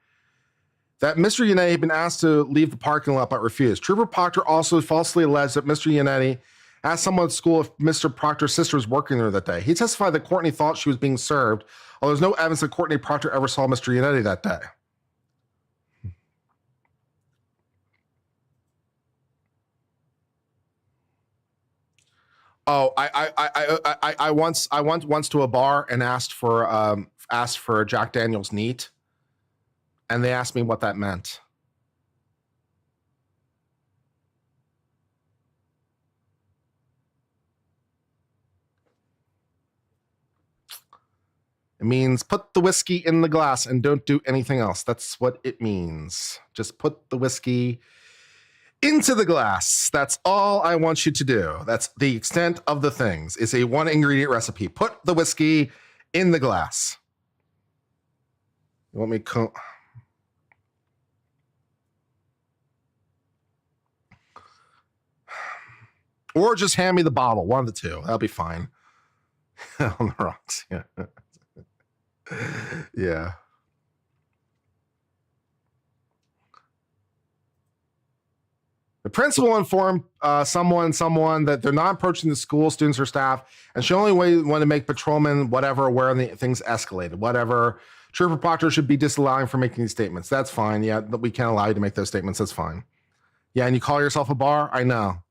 that Mr. Yannetti had been asked to leave the parking lot but refused. Trooper Proctor also falsely alleged that Mr. Yannetti asked someone at school if Mr. Proctor's sister was working there that day. He testified that Courtney thought she was being served, although there's no evidence that Courtney Proctor ever saw Mr. Yannetti that day. Oh, I once to a bar and asked for Jack Daniel's neat, and they asked me what that meant. It means put the whiskey in the glass and don't do anything else. That's what it means. Just put the whiskey into the glass. That's all I want you to do. That's the extent of the things. It's a one ingredient recipe. Put the whiskey in the glass. You want me to... Or just hand me the bottle. One of the two. That'll be fine. On the rocks. Yeah. Yeah. The principal informed someone that they're not approaching the school, students, or staff, and she only want to make patrolmen, whatever, where the things escalated, whatever. Trooper Proctor should be disallowing for making these statements. That's fine. Yeah, we can't allow you to make those statements. That's fine. Yeah, and you call yourself a bar? I know.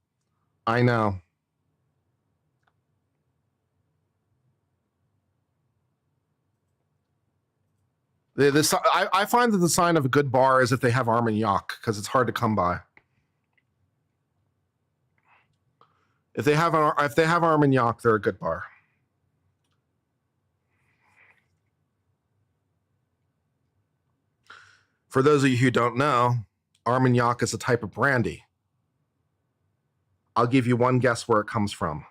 I find that the sign of a good bar is if they have Armagnac, because it's hard to come by. If they have Armagnac, they're a good bar. For those of you who don't know, Armagnac is a type of brandy. I'll give you one guess where it comes from.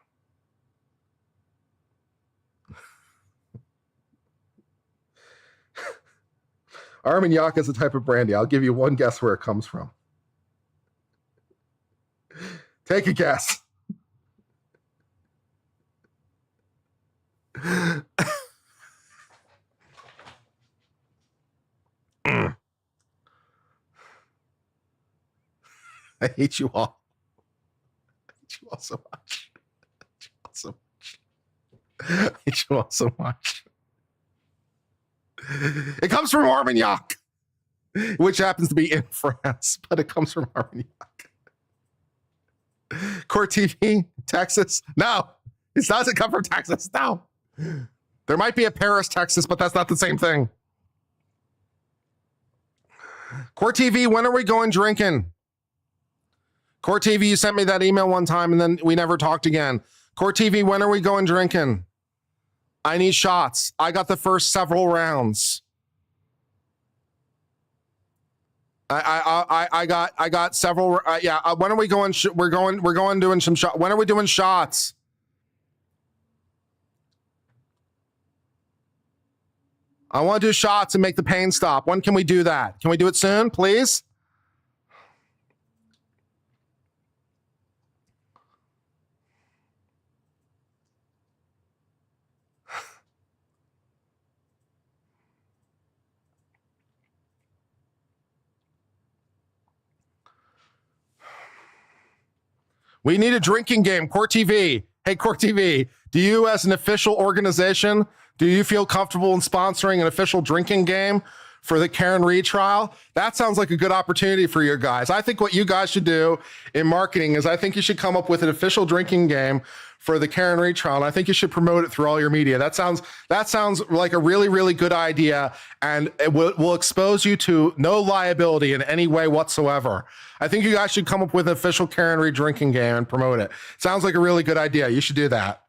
Armagnac is a type of brandy. I'll give you one guess where it comes from. Take a guess. I hate you all. I hate you all so much. I hate you all so much. It comes from Armagnac, which happens to be in France, but it comes from Armagnac. Court TV, Texas. No, it doesn't come from Texas. No. There might be a Paris, Texas, but that's not the same thing. Court TV, when are we going drinking? Court TV, you sent me that email one time and then we never talked again. Court TV, when are we going drinking? I need shots. I got the first several rounds. I got several. Yeah. When are we going? We're going doing some shots. When are we doing shots? I want to do shots and make the pain stop. When can we do that? Can we do it soon, please? We need a drinking game. Court TV. Hey, Court TV, do you as an official organization, do you feel comfortable in sponsoring an official drinking game for the Karen Reed trial? That sounds like a good opportunity for you guys. I think what you guys should do in marketing is I think you should come up with an official drinking game for the Karen Reed trial, and I think you should promote it through all your media. That sounds like a really, really good idea, and it will expose you to no liability in any way whatsoever. I think you guys should come up with an official Karen Reed drinking game and promote it. Sounds like a really good idea. You should do that.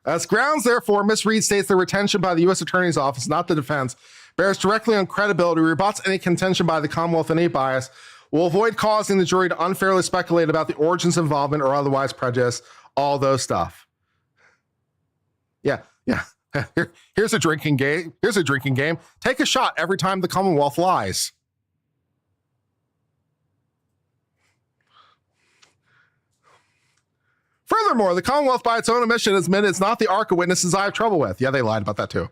As grounds, therefore, Ms. Reed states the retention by the U.S. Attorney's Office, not the defense, bears directly on credibility, rebuts any contention by the Commonwealth, any bias, will avoid causing the jury to unfairly speculate about the origins, involvement, or otherwise prejudice, all those stuff. Yeah. Here's a drinking game. Take a shot every time the Commonwealth lies. Furthermore, the Commonwealth, by its own admission, has admitted it's not the ARCA witnesses I have trouble with. Yeah, they lied about that too.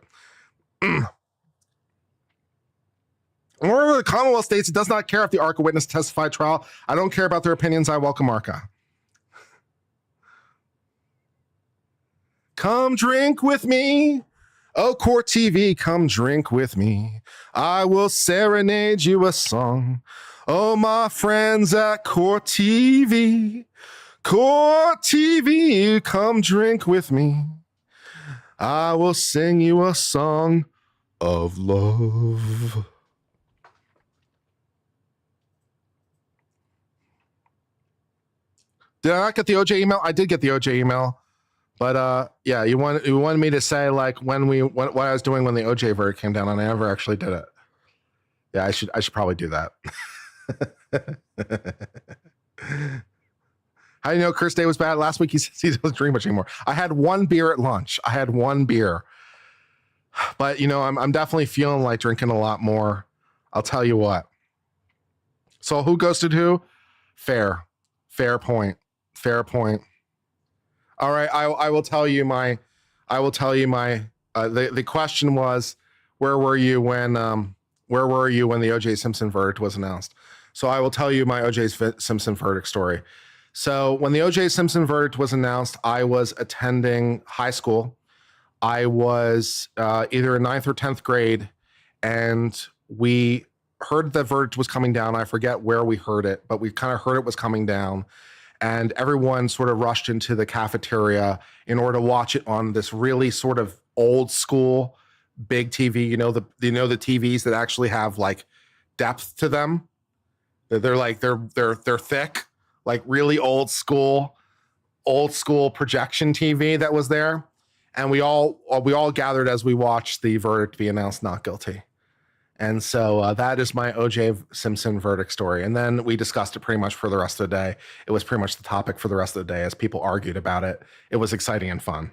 Moreover, the Commonwealth states it does not care if the ARCA witness testified trial. I don't care about their opinions. I welcome ARCA. Come drink with me. Oh, Court TV, come drink with me. I will serenade you a song. Oh, my friends at Court TV. Court TV, come drink with me. I will sing you a song of love. Did I not get the OJ email? I did get the OJ email. But yeah, you wanted me to say like what I was doing when the OJ verdict came down, and I never actually did it. Yeah, I should probably do that. How do you know Kurt's day was bad? Last week he said he doesn't drink much anymore. I had one beer at lunch. But I'm definitely feeling like drinking a lot more. I'll tell you what. So who ghosted who? Fair point. All right, I will tell you my. The question was, where were you when the O.J. Simpson verdict was announced? So I will tell you my O.J. Simpson verdict story. So when the O.J. Simpson verdict was announced, I was attending high school. I was either in 9th or 10th grade, and we heard the verdict was coming down. I forget where we heard it, but we kind of heard it was coming down. And everyone sort of rushed into the cafeteria in order to watch it on this really sort of old school big TV. The TVs that actually have like depth to them. They're like they're thick, like really old school projection TV that was there. And we all gathered as we watched the verdict be announced not guilty. And so that is my O.J. Simpson verdict story. And then we discussed it pretty much for the rest of the day. It was pretty much the topic for the rest of the day as people argued about it. It was exciting and fun.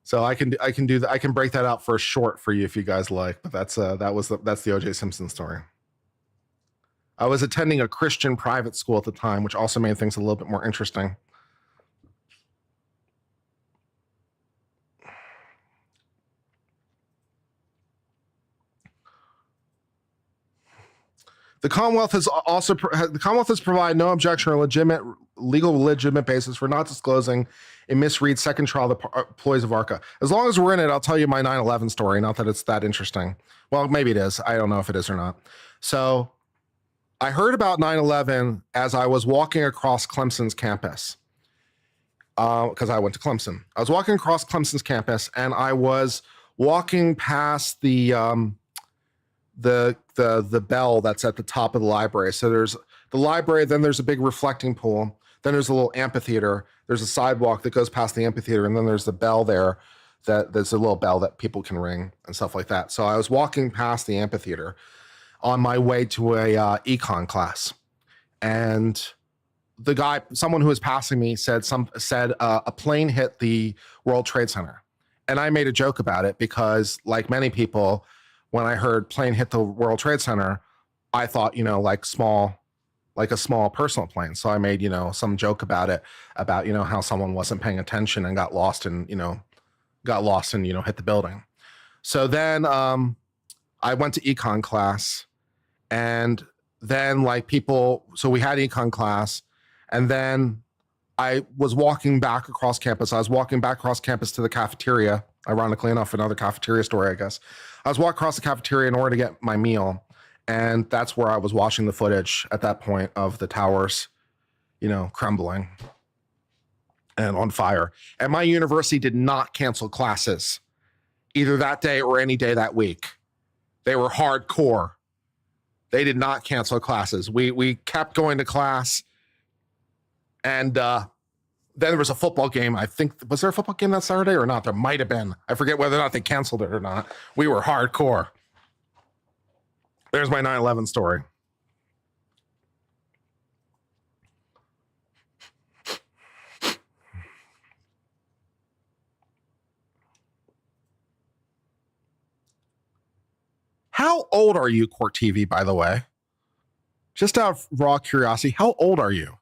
So I can do that. I can break that out for a short for you if you guys like. But that's the O.J. Simpson story. I was attending a Christian private school at the time, which also made things a little bit more interesting. The Commonwealth has provided no objection or legitimate basis for not disclosing a misread second trial of the employees of ARCA. As long as we're in it, I'll tell you my 9/11 story. Not that it's that interesting. Well, maybe it is. I don't know if it is or not. So I heard about 9/11 as I was walking across Clemson's campus because I went to Clemson. I was walking across Clemson's campus and I was walking past the bell that's at the top of the library. So there's the library, then there's a big reflecting pool, then there's a little amphitheater, there's a sidewalk that goes past the amphitheater, and then there's the bell there's a little bell that people can ring and stuff like that. So I was walking past the amphitheater on my way to a econ class, and someone who was passing me said a plane hit the World Trade Center, and I made a joke about it because, like many people, when I heard plane hit the World Trade Center, I thought, like a small personal plane. So I made, some joke about it, about, how someone wasn't paying attention and got lost and, hit the building. So then I went to econ class, and then so we had econ class, and then I was walking back across campus. I was walking back across campus to the cafeteria. Ironically enough, another cafeteria story, I guess. I was walking across the cafeteria in order to get my meal. And that's where I was watching the footage at that point of the towers, crumbling and on fire. And my university did not cancel classes either that day or any day that week. They were hardcore. They did not cancel classes. We kept going to class. And then there was a football game. I think, was there a football game that Saturday or not? There might have been. I forget whether or not they canceled it or not. We were hardcore. There's my 9/11 story. How old are you, Court TV, by the way? Just out of raw curiosity, how old are you?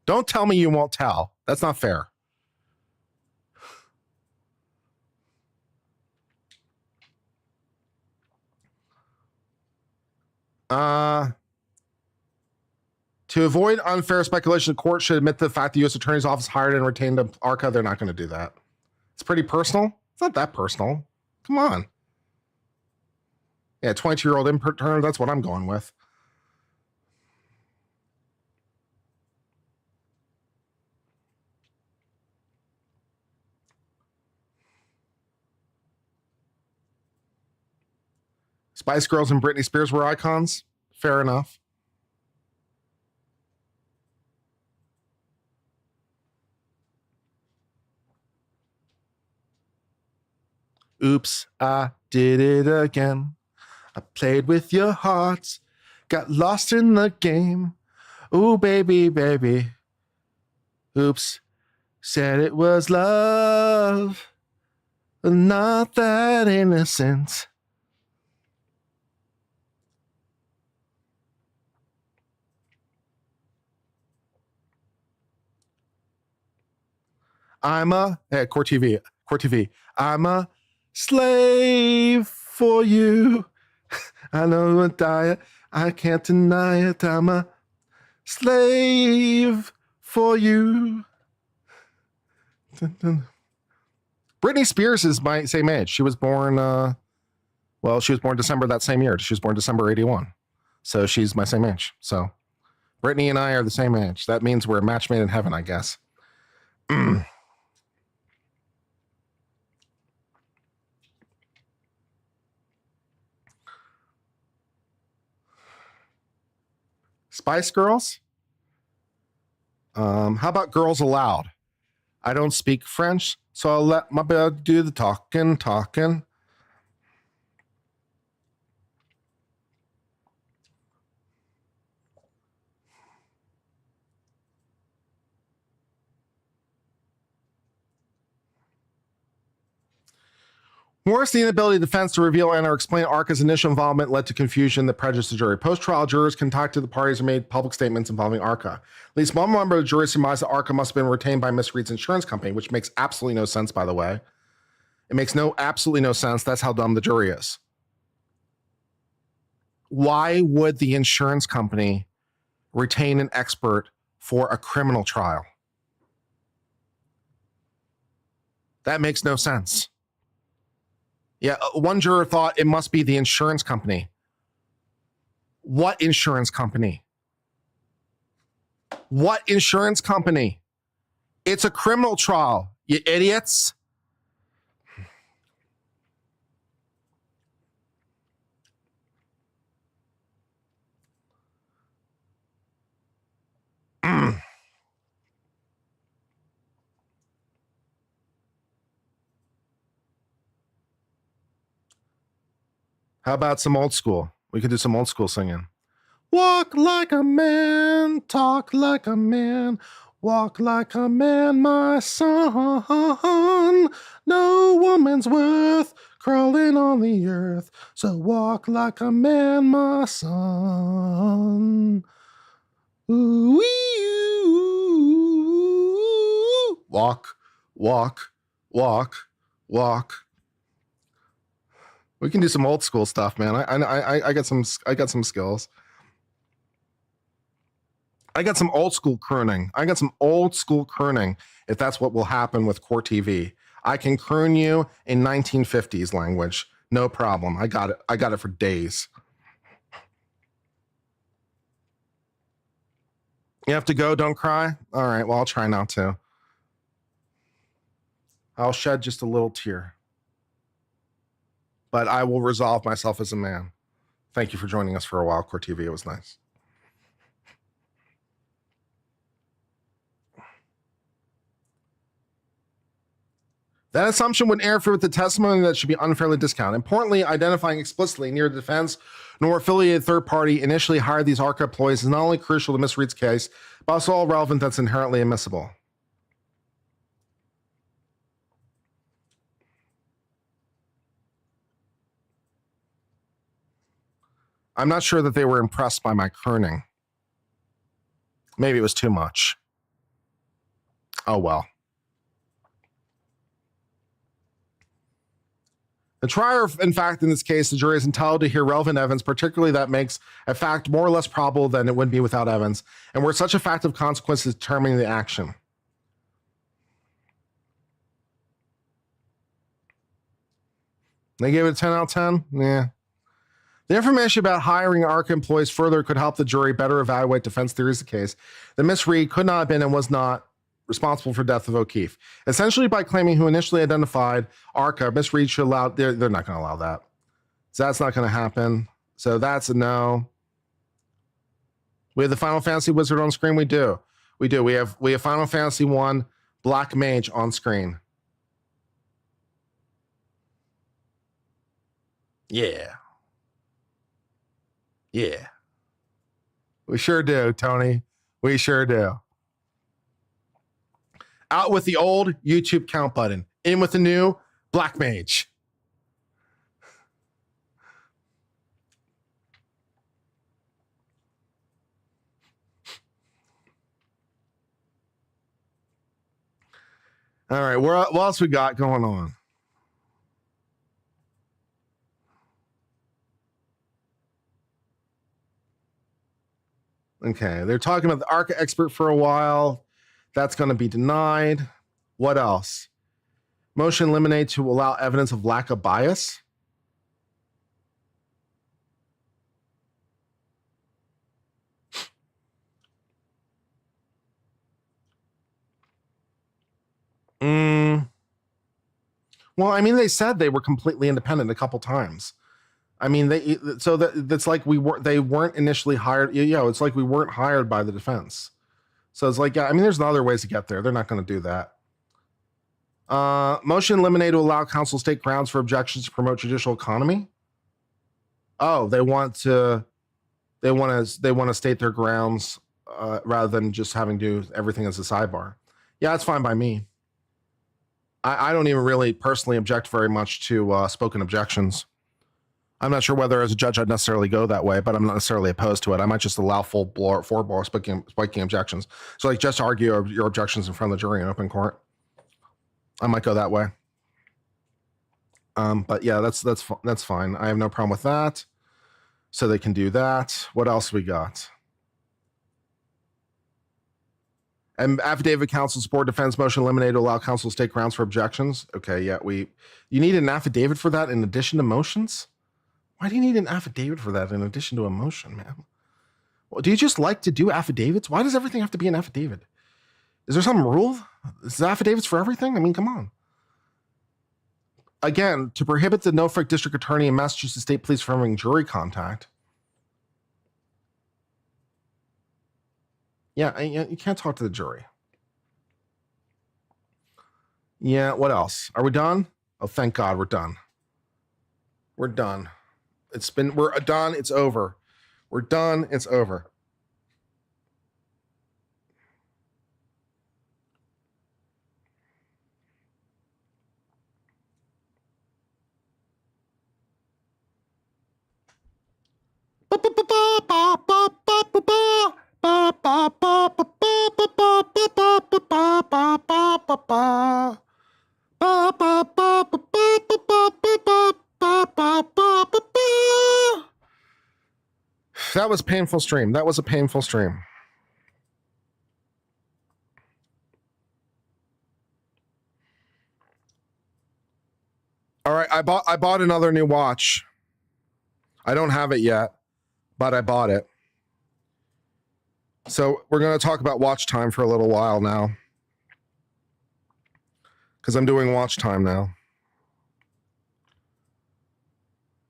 Don't tell me you won't tell. That's not fair. To avoid unfair speculation, the court should admit the fact the U.S. Attorney's Office hired and retained ARCA. They're not going to do that. It's pretty personal. It's not that personal. Come on. Yeah, 22-year-old intern, that's what I'm going with. Spice Girls and Britney Spears were icons. Fair enough. Oops, I did it again. I played with your hearts, got lost in the game. Ooh, baby, baby. Oops, said it was love, but not that innocent. Court TV, Court TV. I'm a slave for you. I know I'm die. I can't deny it. I'm a slave for you. Britney Spears is my same age. She was born, she was born December that same year. She was born December 81. So she's my same age. So Britney and I are the same age. That means we're a match made in heaven, I guess. Spice Girls? How about Girls Aloud? I don't speak French, so I'll let my bed do the talking. Worse, the inability of defense to reveal and or explain ARCA's initial involvement led to confusion that prejudiced the jury. Post-trial jurors contacted the parties and made public statements involving ARCA. At least one member of the jury surmised that ARCA must have been retained by Miss Reed's insurance company, which makes absolutely no sense, by the way. It makes absolutely no sense. That's how dumb the jury is. Why would the insurance company retain an expert for a criminal trial? That makes no sense. Yeah, one juror thought it must be the insurance company. What insurance company? What insurance company? It's a criminal trial, you idiots. How about some old school? We could do some old school singing. Walk like a man, talk like a man, walk like a man, my son. No woman's worth crawling on the earth, so walk like a man, my son. Ooh, walk, walk, walk, walk. We can do some old school stuff, man. I got some skills. I got some old school crooning. If that's what will happen with Court TV. I can croon you in 1950s language. No problem. I got it for days. You have to go, don't cry? All right, well, I'll try not to. I'll shed just a little tear. But I will resolve myself as a man. Thank you for joining us for a while, Court TV. It was nice. That assumption would interfere with the testimony that should be unfairly discounted. Importantly, identifying explicitly neither the defense nor affiliated third party initially hired these ARCA employees is not only crucial to Ms. Reed's case, but also all relevant that's inherently admissible. I'm not sure that they were impressed by my crooning. Maybe it was too much. Oh well. The trier, in fact, in this case, the jury is entitled to hear relevant evidence, particularly that makes a fact more or less probable than it would be without evidence, and where such a fact of consequence is determining the action. They gave it a 10 out of 10? Yeah. The information about hiring ARCA employees further could help the jury better evaluate defense theories of the case that Ms. Reed could not have been and was not responsible for death of O'Keefe. Essentially, by claiming who initially identified ARCA, Ms. Reed should allow, they're not going to allow that. So that's not going to happen. So that's a no. We have the Final Fantasy Wizard on screen. We do. We have Final Fantasy 1 Black Mage on screen. Yeah. Yeah. We sure do, Tony. We sure do. Out with the old YouTube count button. In with the new Black Mage. All right, what else we got going on? Okay, they're talking about the ARCA expert for a while. That's going to be denied. What else? Motion eliminate to allow evidence of lack of bias. Well, I mean, they said they were completely independent a couple times. I mean, that's like they weren't initially hired. Yeah, it's like we weren't hired by the defense. So it's like, yeah, I mean, there's other ways to get there. They're not going to do that. Motion eliminate to allow counsel state grounds for objections to promote judicial economy. Oh, they want to state their grounds rather than just having to do everything as a sidebar. Yeah, that's fine by me. I don't even really personally object very much to spoken objections. I'm not sure whether as a judge I'd necessarily go that way, but I'm not necessarily opposed to it. I might just allow four-bar spiking objections. So like just argue your objections in front of the jury in open court. I might go that way. But yeah, that's fine. I have no problem with that. So they can do that. What else we got? And affidavit counsel support defense motion eliminated to allow counsel to state grounds for objections. Okay, yeah, you need an affidavit for that in addition to motions? Why do you need an affidavit for that in addition to a motion, man? Well, do you just like to do affidavits? Why does everything have to be an affidavit? Is there some rule? Is affidavits for everything? I mean, come on. Again, to prohibit the Norfolk District Attorney and Massachusetts State Police from having jury contact. Yeah, you can't talk to the jury. Yeah, what else? Are we done? Oh, thank God we're done. We're done. We're done. It's over. We're done. It's over. That was painful stream. That was a painful stream. All right, I bought another new watch. I don't have it yet, but I bought it. So we're going to talk about watch time for a little while now, because I'm doing watch time now,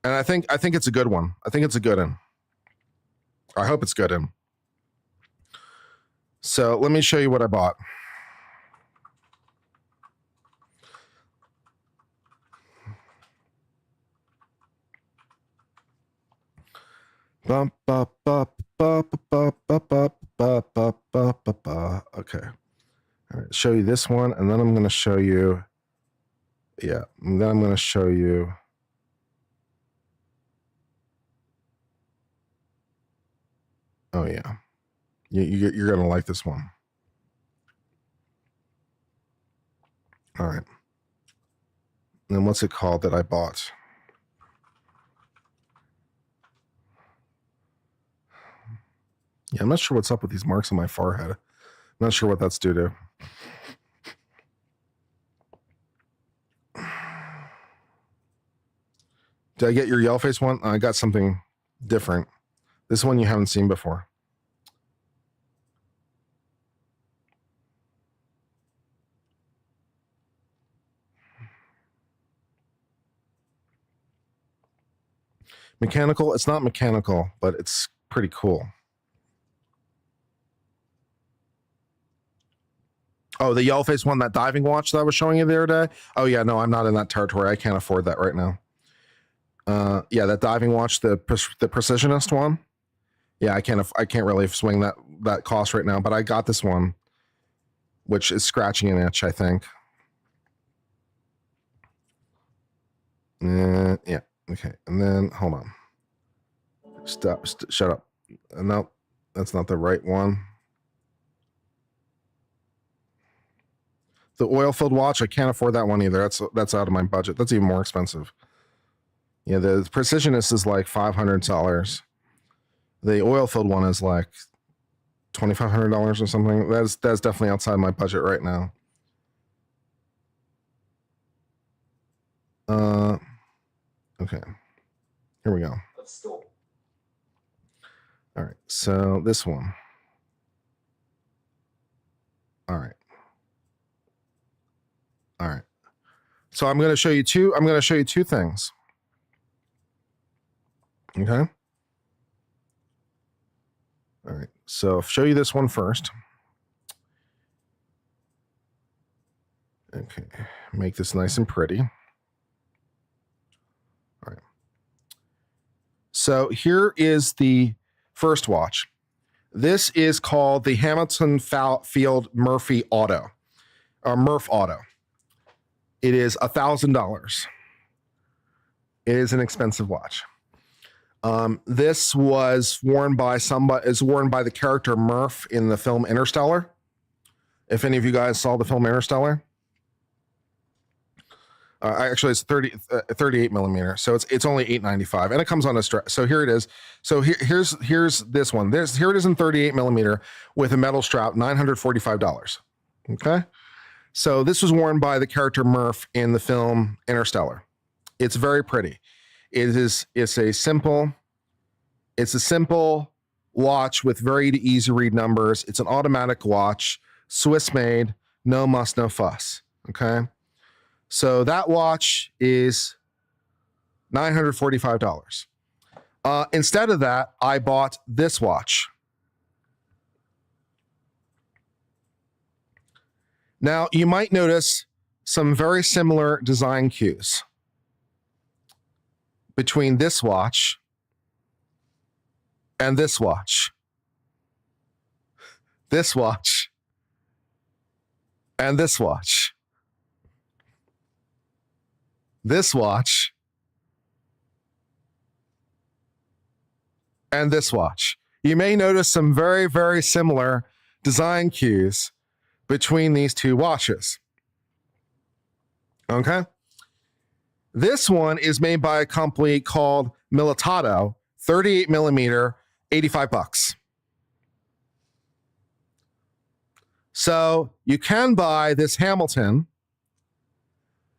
and I think it's a good one. I think it's a good one. I hope it's good. So let me show you what I bought. Okay. All right, show you this one, and then I'm going to show you. Yeah, and then I'm going to show you. Oh yeah, you're going to like this one. All right. And then what's it called that I bought? Yeah, I'm not sure what's up with these marks on my forehead. I'm not sure what that's due to. Did I get your yellow face one? I got something different. This one you haven't seen before. Mechanical. It's not mechanical, but it's pretty cool. Oh, the yellow face one, that diving watch that I was showing you the other day. Oh yeah, no, I'm not in that territory. I can't afford that right now. Yeah, that diving watch, the precisionist one. Yeah, I can't really swing that cost right now, but I got this one, which is scratching an itch, I think. Yeah. Okay. And then hold on. Stop. Shut up. No, that's not the right one. The oil-filled watch, I can't afford that one either. That's out of my budget. That's even more expensive. Yeah, the Precisionist is like $500. The oil-filled one is like $2,500 or something. That's definitely outside my budget right now. Okay, here we go. All right, so this one. All right. So I'm going to show you two things. Okay. All right. So I'll show you this one first. Okay. Make this nice and pretty. All right. So here is the first watch. This is called the Hamilton Field Murphy Auto, or Murph Auto. It is $1,000. It is an expensive watch. This was worn by the character Murph in the film Interstellar. If any of you guys saw the film Interstellar, actually it's 38 millimeter, so it's only $895, and it comes on a strap. So here it is. So here's this one. Here it is in 38 millimeter with a metal strap, $945. Okay, so this was worn by the character Murph in the film Interstellar. It's very pretty. It's a simple watch with very easy read numbers. It's an automatic watch, Swiss made, no muss, no fuss. Okay. So that watch is $945. Instead of that, I bought this watch. Now you might notice some very similar design cues between this watch and this watch, this watch, and this watch, this watch, and this watch. You may notice some very, very similar design cues between these two watches. Okay? This one is made by a company called Militato, 38 millimeter, $85. So you can buy this Hamilton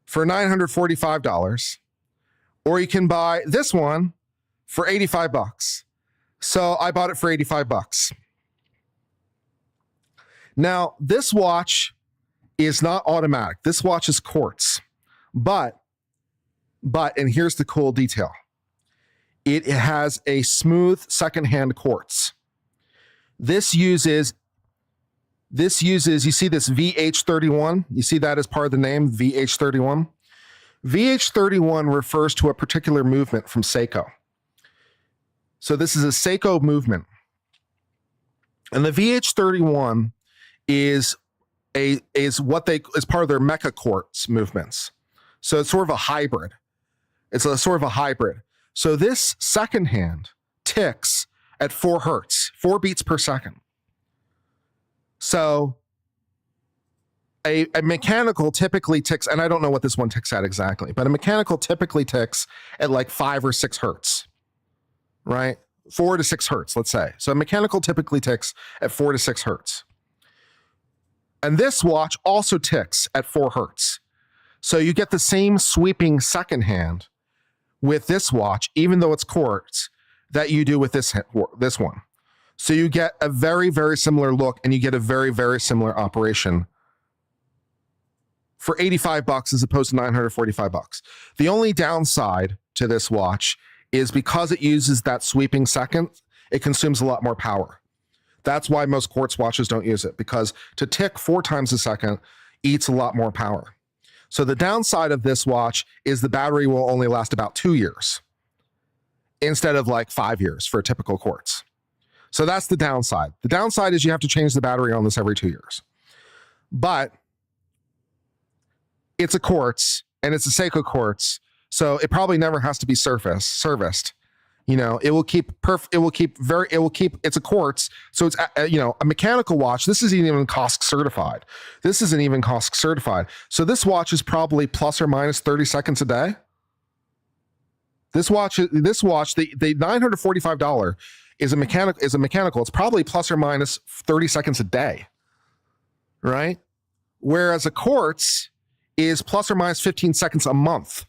for $945, or you can buy this one for $85. So I bought it for $85. Now, this watch is not automatic. This watch is quartz, but, and here's the cool detail. It has a smooth secondhand quartz. This uses, you see this VH31? You see that as part of the name, VH31? VH31 refers to a particular movement from Seiko. So this is a Seiko movement. And the VH31 is part of their mecha quartz movements. So it's sort of a hybrid. It's a sort of a hybrid. So this second hand ticks at 4 hertz, 4 beats per second. So a mechanical typically ticks, and I don't know what this one ticks at exactly, but a mechanical typically ticks at like 5 or 6 hertz, right? 4 to 6 hertz, let's say. So a mechanical typically ticks at 4 to 6 hertz. And this watch also ticks at 4 hertz. So you get the same sweeping second hand with this watch, even though it's quartz, that you do with this one. So you get a very, very similar look, and you get a very, very similar operation for $85 as opposed to $945. The only downside to this watch is because it uses that sweeping second, it consumes a lot more power. That's why most quartz watches don't use it, because to tick 4 times a second eats a lot more power. So the downside of this watch is the battery will only last about 2 years instead of like 5 years for a typical quartz. So that's the downside. The downside is you have to change the battery on this every 2 years. But it's a quartz, and it's a Seiko quartz, so it probably never has to be serviced. It will keep it's a quartz. So it's, a mechanical watch. This isn't even COSC certified. So this watch is probably plus or minus 30 seconds a day. The $945 is a mechanical. It's probably plus or minus 30 seconds a day. Right? Whereas a quartz is plus or minus 15 seconds a month.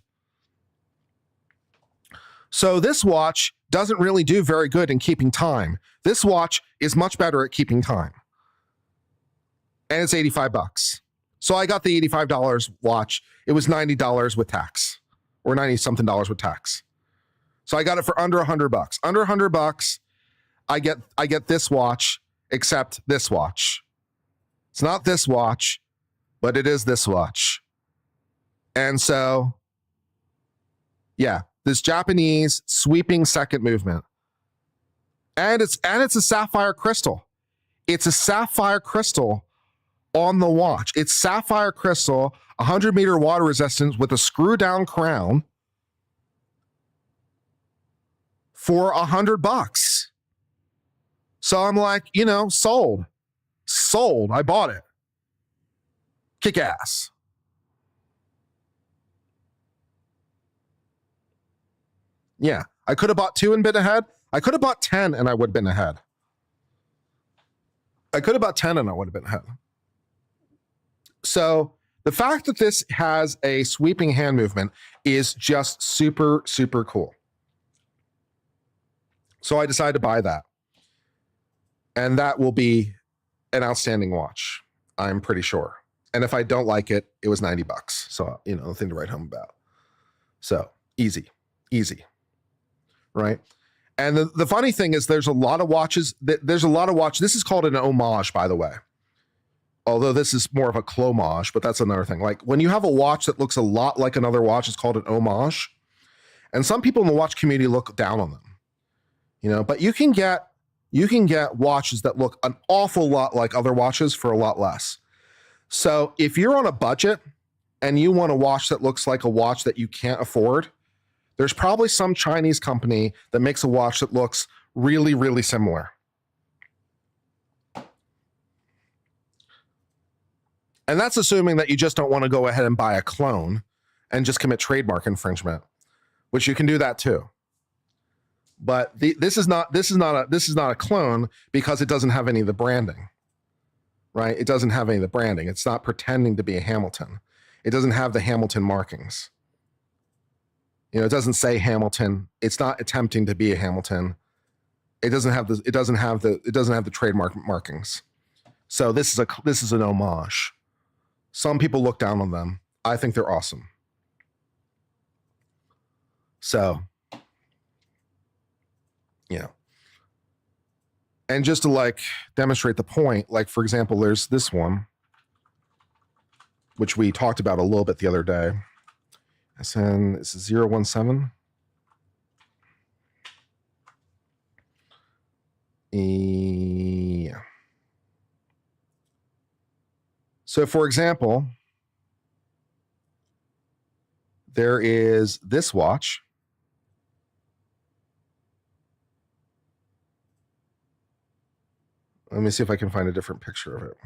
So this watch doesn't really do very good in keeping time. This watch is much better at keeping time. And it's $85. So I got the $85 watch. It was $90 with tax, or 90 something dollars with tax. So I got it for under $100. Under $100, I get this watch, except this watch. It's not this watch, but it is this watch. And so, yeah, this Japanese sweeping second movement. And it's a sapphire crystal. It's a sapphire crystal on the watch. It's sapphire crystal, 100-meter water resistance with a screw down crown for $100. So I'm like, sold. I bought it. Kick ass. Yeah, I could have bought 2 and been ahead. I could have bought 10 and I would have been ahead. So the fact that this has a sweeping hand movement is just super, super cool. So I decided to buy that. And that will be an outstanding watch, I'm pretty sure. And if I don't like it, it was $90. So, nothing to write home about. So easy. Right. And the funny thing is there's a lot of watches. This is called an homage, by the way. Although this is more of a clomage, but that's another thing. Like when you have a watch that looks a lot like another watch, it's called an homage. And some people in the watch community look down on them. But you can get watches that look an awful lot like other watches for a lot less. So if you're on a budget and you want a watch that looks like a watch that you can't afford, there's probably some Chinese company that makes a watch that looks really, really similar. And that's assuming that you just don't want to go ahead and buy a clone and just commit trademark infringement, which you can do that too. But this is not a clone because it doesn't have any of the branding. Right? It doesn't have any of the branding. It's not pretending to be a Hamilton. It doesn't have the Hamilton markings. It doesn't say Hamilton. It's not attempting to be a Hamilton. It doesn't have the trademark markings. So this is an homage. Some people look down on them. I think they're awesome. So, and just to demonstrate the point, for example, there's this one, which we talked about a little bit the other day. SN, this is 017. Yeah. So for example, there is this watch. Let me see if I can find a different picture of it.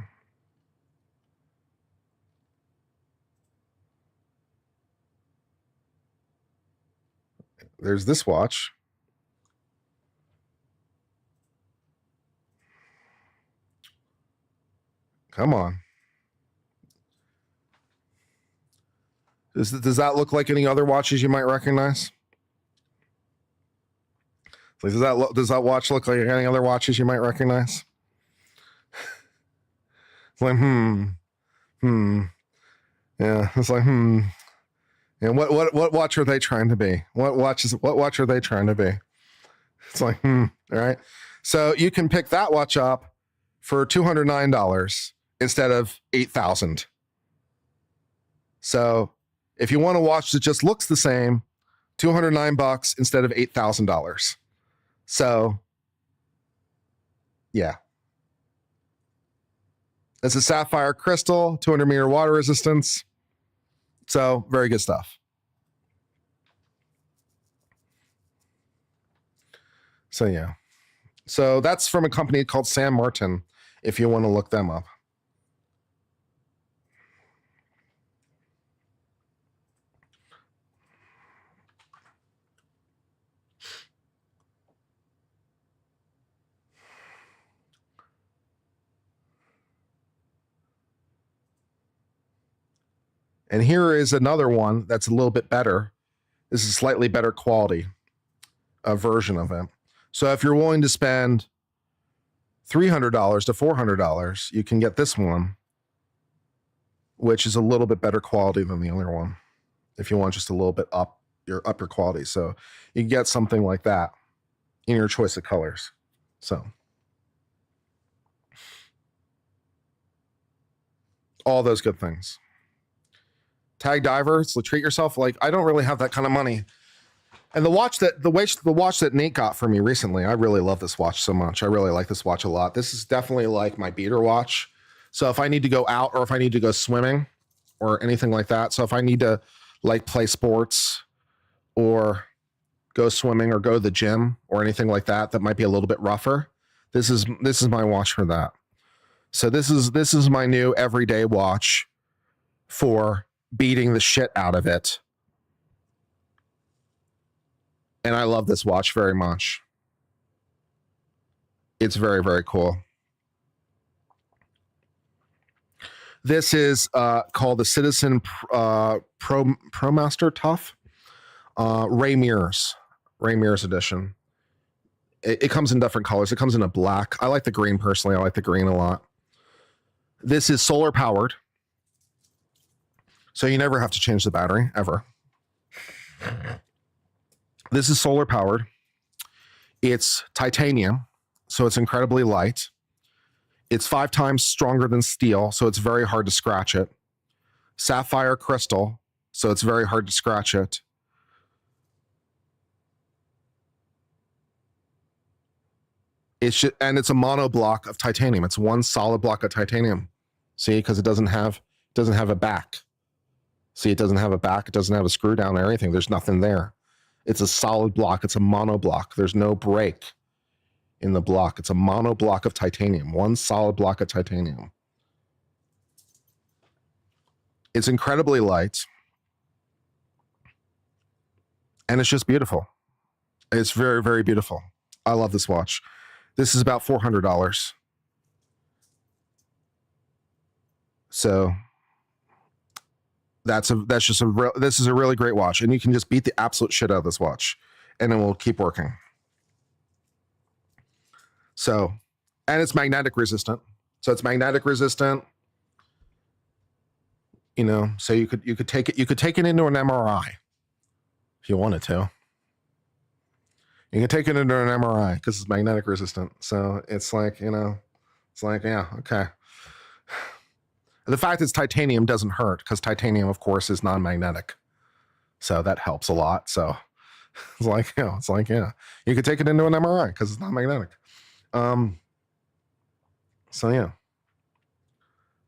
There's this watch. Come on. Does that look like any other watches you might recognize? Does that watch look like any other watches you might recognize? It's like, yeah, it's like, And what watch are they trying to be? What watch are they trying to be? It's like, all right. So you can pick that watch up for $209 instead of $8,000. So if you want a watch that just looks the same, $209 instead of $8,000. So yeah. It's a sapphire crystal, 200-meter water resistance. So very good stuff. So yeah. So that's from a company called Sam Martin, if you want to look them up. And here is another one that's a little bit better. This is slightly better quality, a version of it. So if you're willing to spend $300 to $400, you can get this one, which is a little bit better quality than the other one. If you want just a little bit up your quality. So you can get something like that in your choice of colors. So all those good things. Tag diver, so treat yourself. Like, I don't really have that kind of money. And the watch that Nate got for me recently, I really love this watch so much. I really like this watch a lot. This is definitely like my beater watch. So if I need to go out or if I need to go swimming or anything like that. So if I need to like play sports or go swimming or go to the gym or anything like that, that might be a little bit rougher. This is my watch for that. So this is my new everyday watch for beating the shit out of it. And I love this watch very much. It's very, very cool. This is called the Citizen ProMaster Tough Ray Mears edition. It comes in different colors. It comes in a black. I like the green personally. I like the green a lot. This is solar powered. So you never have to change the battery, ever. This is solar powered. It's titanium, so it's incredibly light. It's 5 times stronger than steel, so it's very hard to scratch it. Sapphire crystal, so it's very hard to scratch it. And it's a mono block of titanium. It's one solid block of titanium. See, because it doesn't have a back. See, it doesn't have a back. It doesn't have a screw down or anything. There's nothing there. It's a solid block. It's a mono block. There's no break in the block. It's a mono block of titanium. One solid block of titanium. It's incredibly light. And it's just beautiful. It's very, very beautiful. I love this watch. This is about $400. So this is a really great watch, and you can just beat the absolute shit out of this watch, and it will keep working. So, and it's magnetic resistant. So it's magnetic resistant. You know, so you could take it into an MRI if you wanted to. You can take it into an MRI because it's magnetic resistant. So it's like, you know, it's like, yeah, okay. The fact it's titanium doesn't hurt because titanium, of course, is non-magnetic. So that helps a lot. So it's like, yeah, you could take it into an MRI because it's not magnetic. So yeah,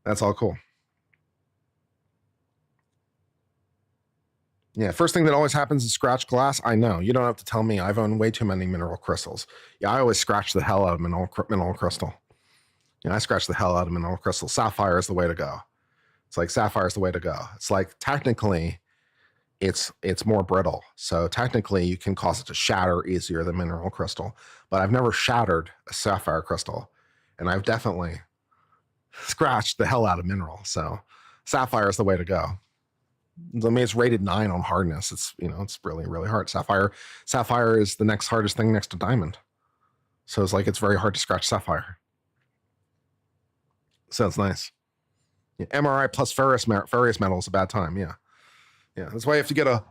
that's all cool. Yeah, first thing that always happens is scratch glass. I know. You don't have to tell me. I've owned way too many mineral crystals. Yeah, I always scratch the hell out of mineral crystal. You know, I scratch the hell out of mineral crystal. Sapphire is the way to go. It's like sapphire is the way to go. It's like technically it's more brittle. So technically you can cause it to shatter easier than mineral crystal. But I've never shattered a sapphire crystal. And I've definitely scratched the hell out of mineral. So sapphire is the way to go. I mean, it's rated 9 on hardness. It's, you know, it's really, really hard. Sapphire is the next hardest thing next to diamond. So it's like, it's very hard to scratch sapphire. So it's nice. Yeah, MRI plus ferrous metal is a bad time. Yeah. Yeah. That's why you have to get a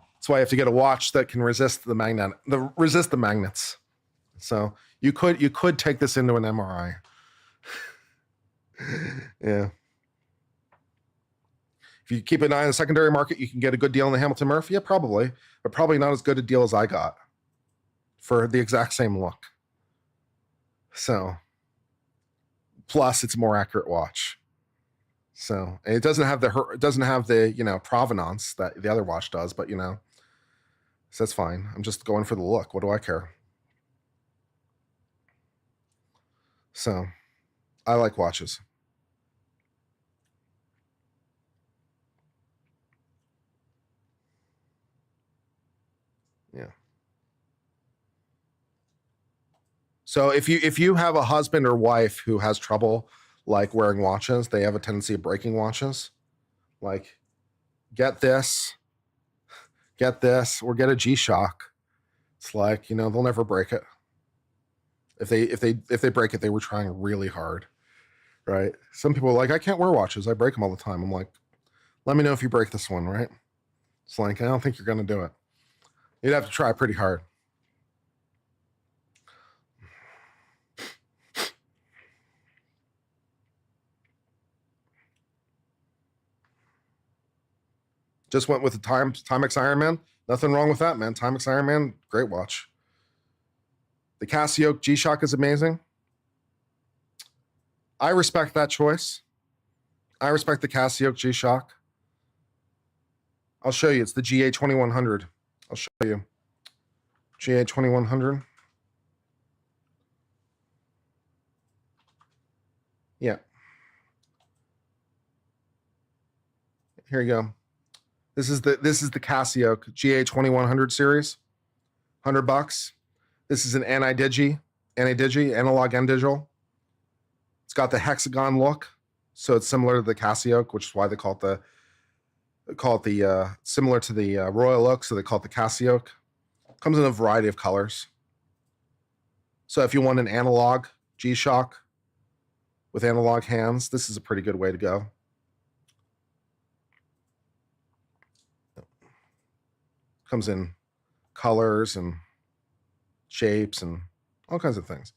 watch that can resist the magnets. So you could take this into an MRI. Yeah. If you keep an eye on the secondary market, you can get a good deal on the Hamilton Murphy. Yeah, probably, but probably not as good a deal as I got for the exact same look. So, plus it's a more accurate watch. So it doesn't have the you know, provenance that the other watch does, but you know, so that's fine. I'm just going for the look. What do I care? So I like watches. Yeah. So if you have a husband or wife who has trouble like wearing watches, they have a tendency of breaking watches. Like, get this, or get a G-Shock. It's like, they'll never break it. If they break it, they were trying really hard, right? Some people are like, I can't wear watches. I break them all the time. I'm like, let me know if you break this one, right? It's like, I don't think you're going to do it. You'd have to try pretty hard. Just went with the Timex Ironman. Nothing wrong with that, man. Timex Ironman, great watch. The Casio G-Shock is amazing. I respect that choice. I respect the Casio G-Shock. I'll show you. It's the GA 2100. I'll show you. GA 2100. Yeah. Here you go. This is the Casio GA 2100 series. $100. This is an anti-digi, analog and digital. It's got the hexagon look, so it's similar to the Casio, which is why they call it the similar to the Royal Oak, so they call it the Casio. Comes in a variety of colors. So if you want an analog G-Shock with analog hands, this is a pretty good way to go. Comes in colors and shapes and all kinds of things.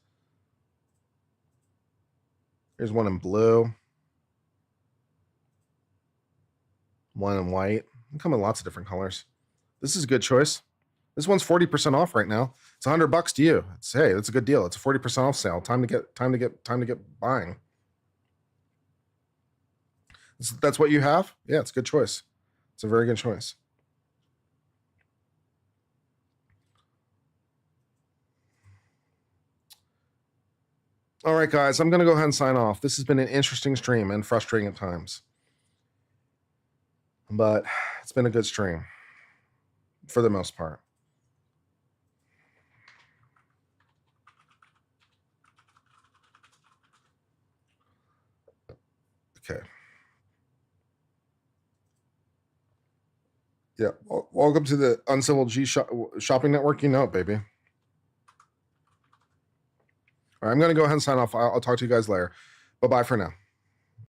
Here's one in blue, one in white. They come in lots of different colors. This is a good choice. This one's 40% off right now. It's $100 to you. Hey, that's a good deal. It's a 40% off sale. Time to get buying. That's what you have? Yeah, it's a good choice. It's a very good choice. All right, guys, I'm going to go ahead and sign off. This has been an interesting stream and frustrating at times, but it's been a good stream for the most part. Okay. Yeah. Welcome to the Uncivil Shopping Network. You know it, baby. All right, I'm going to go ahead and sign off. I'll talk to you guys later. Bye-bye for now.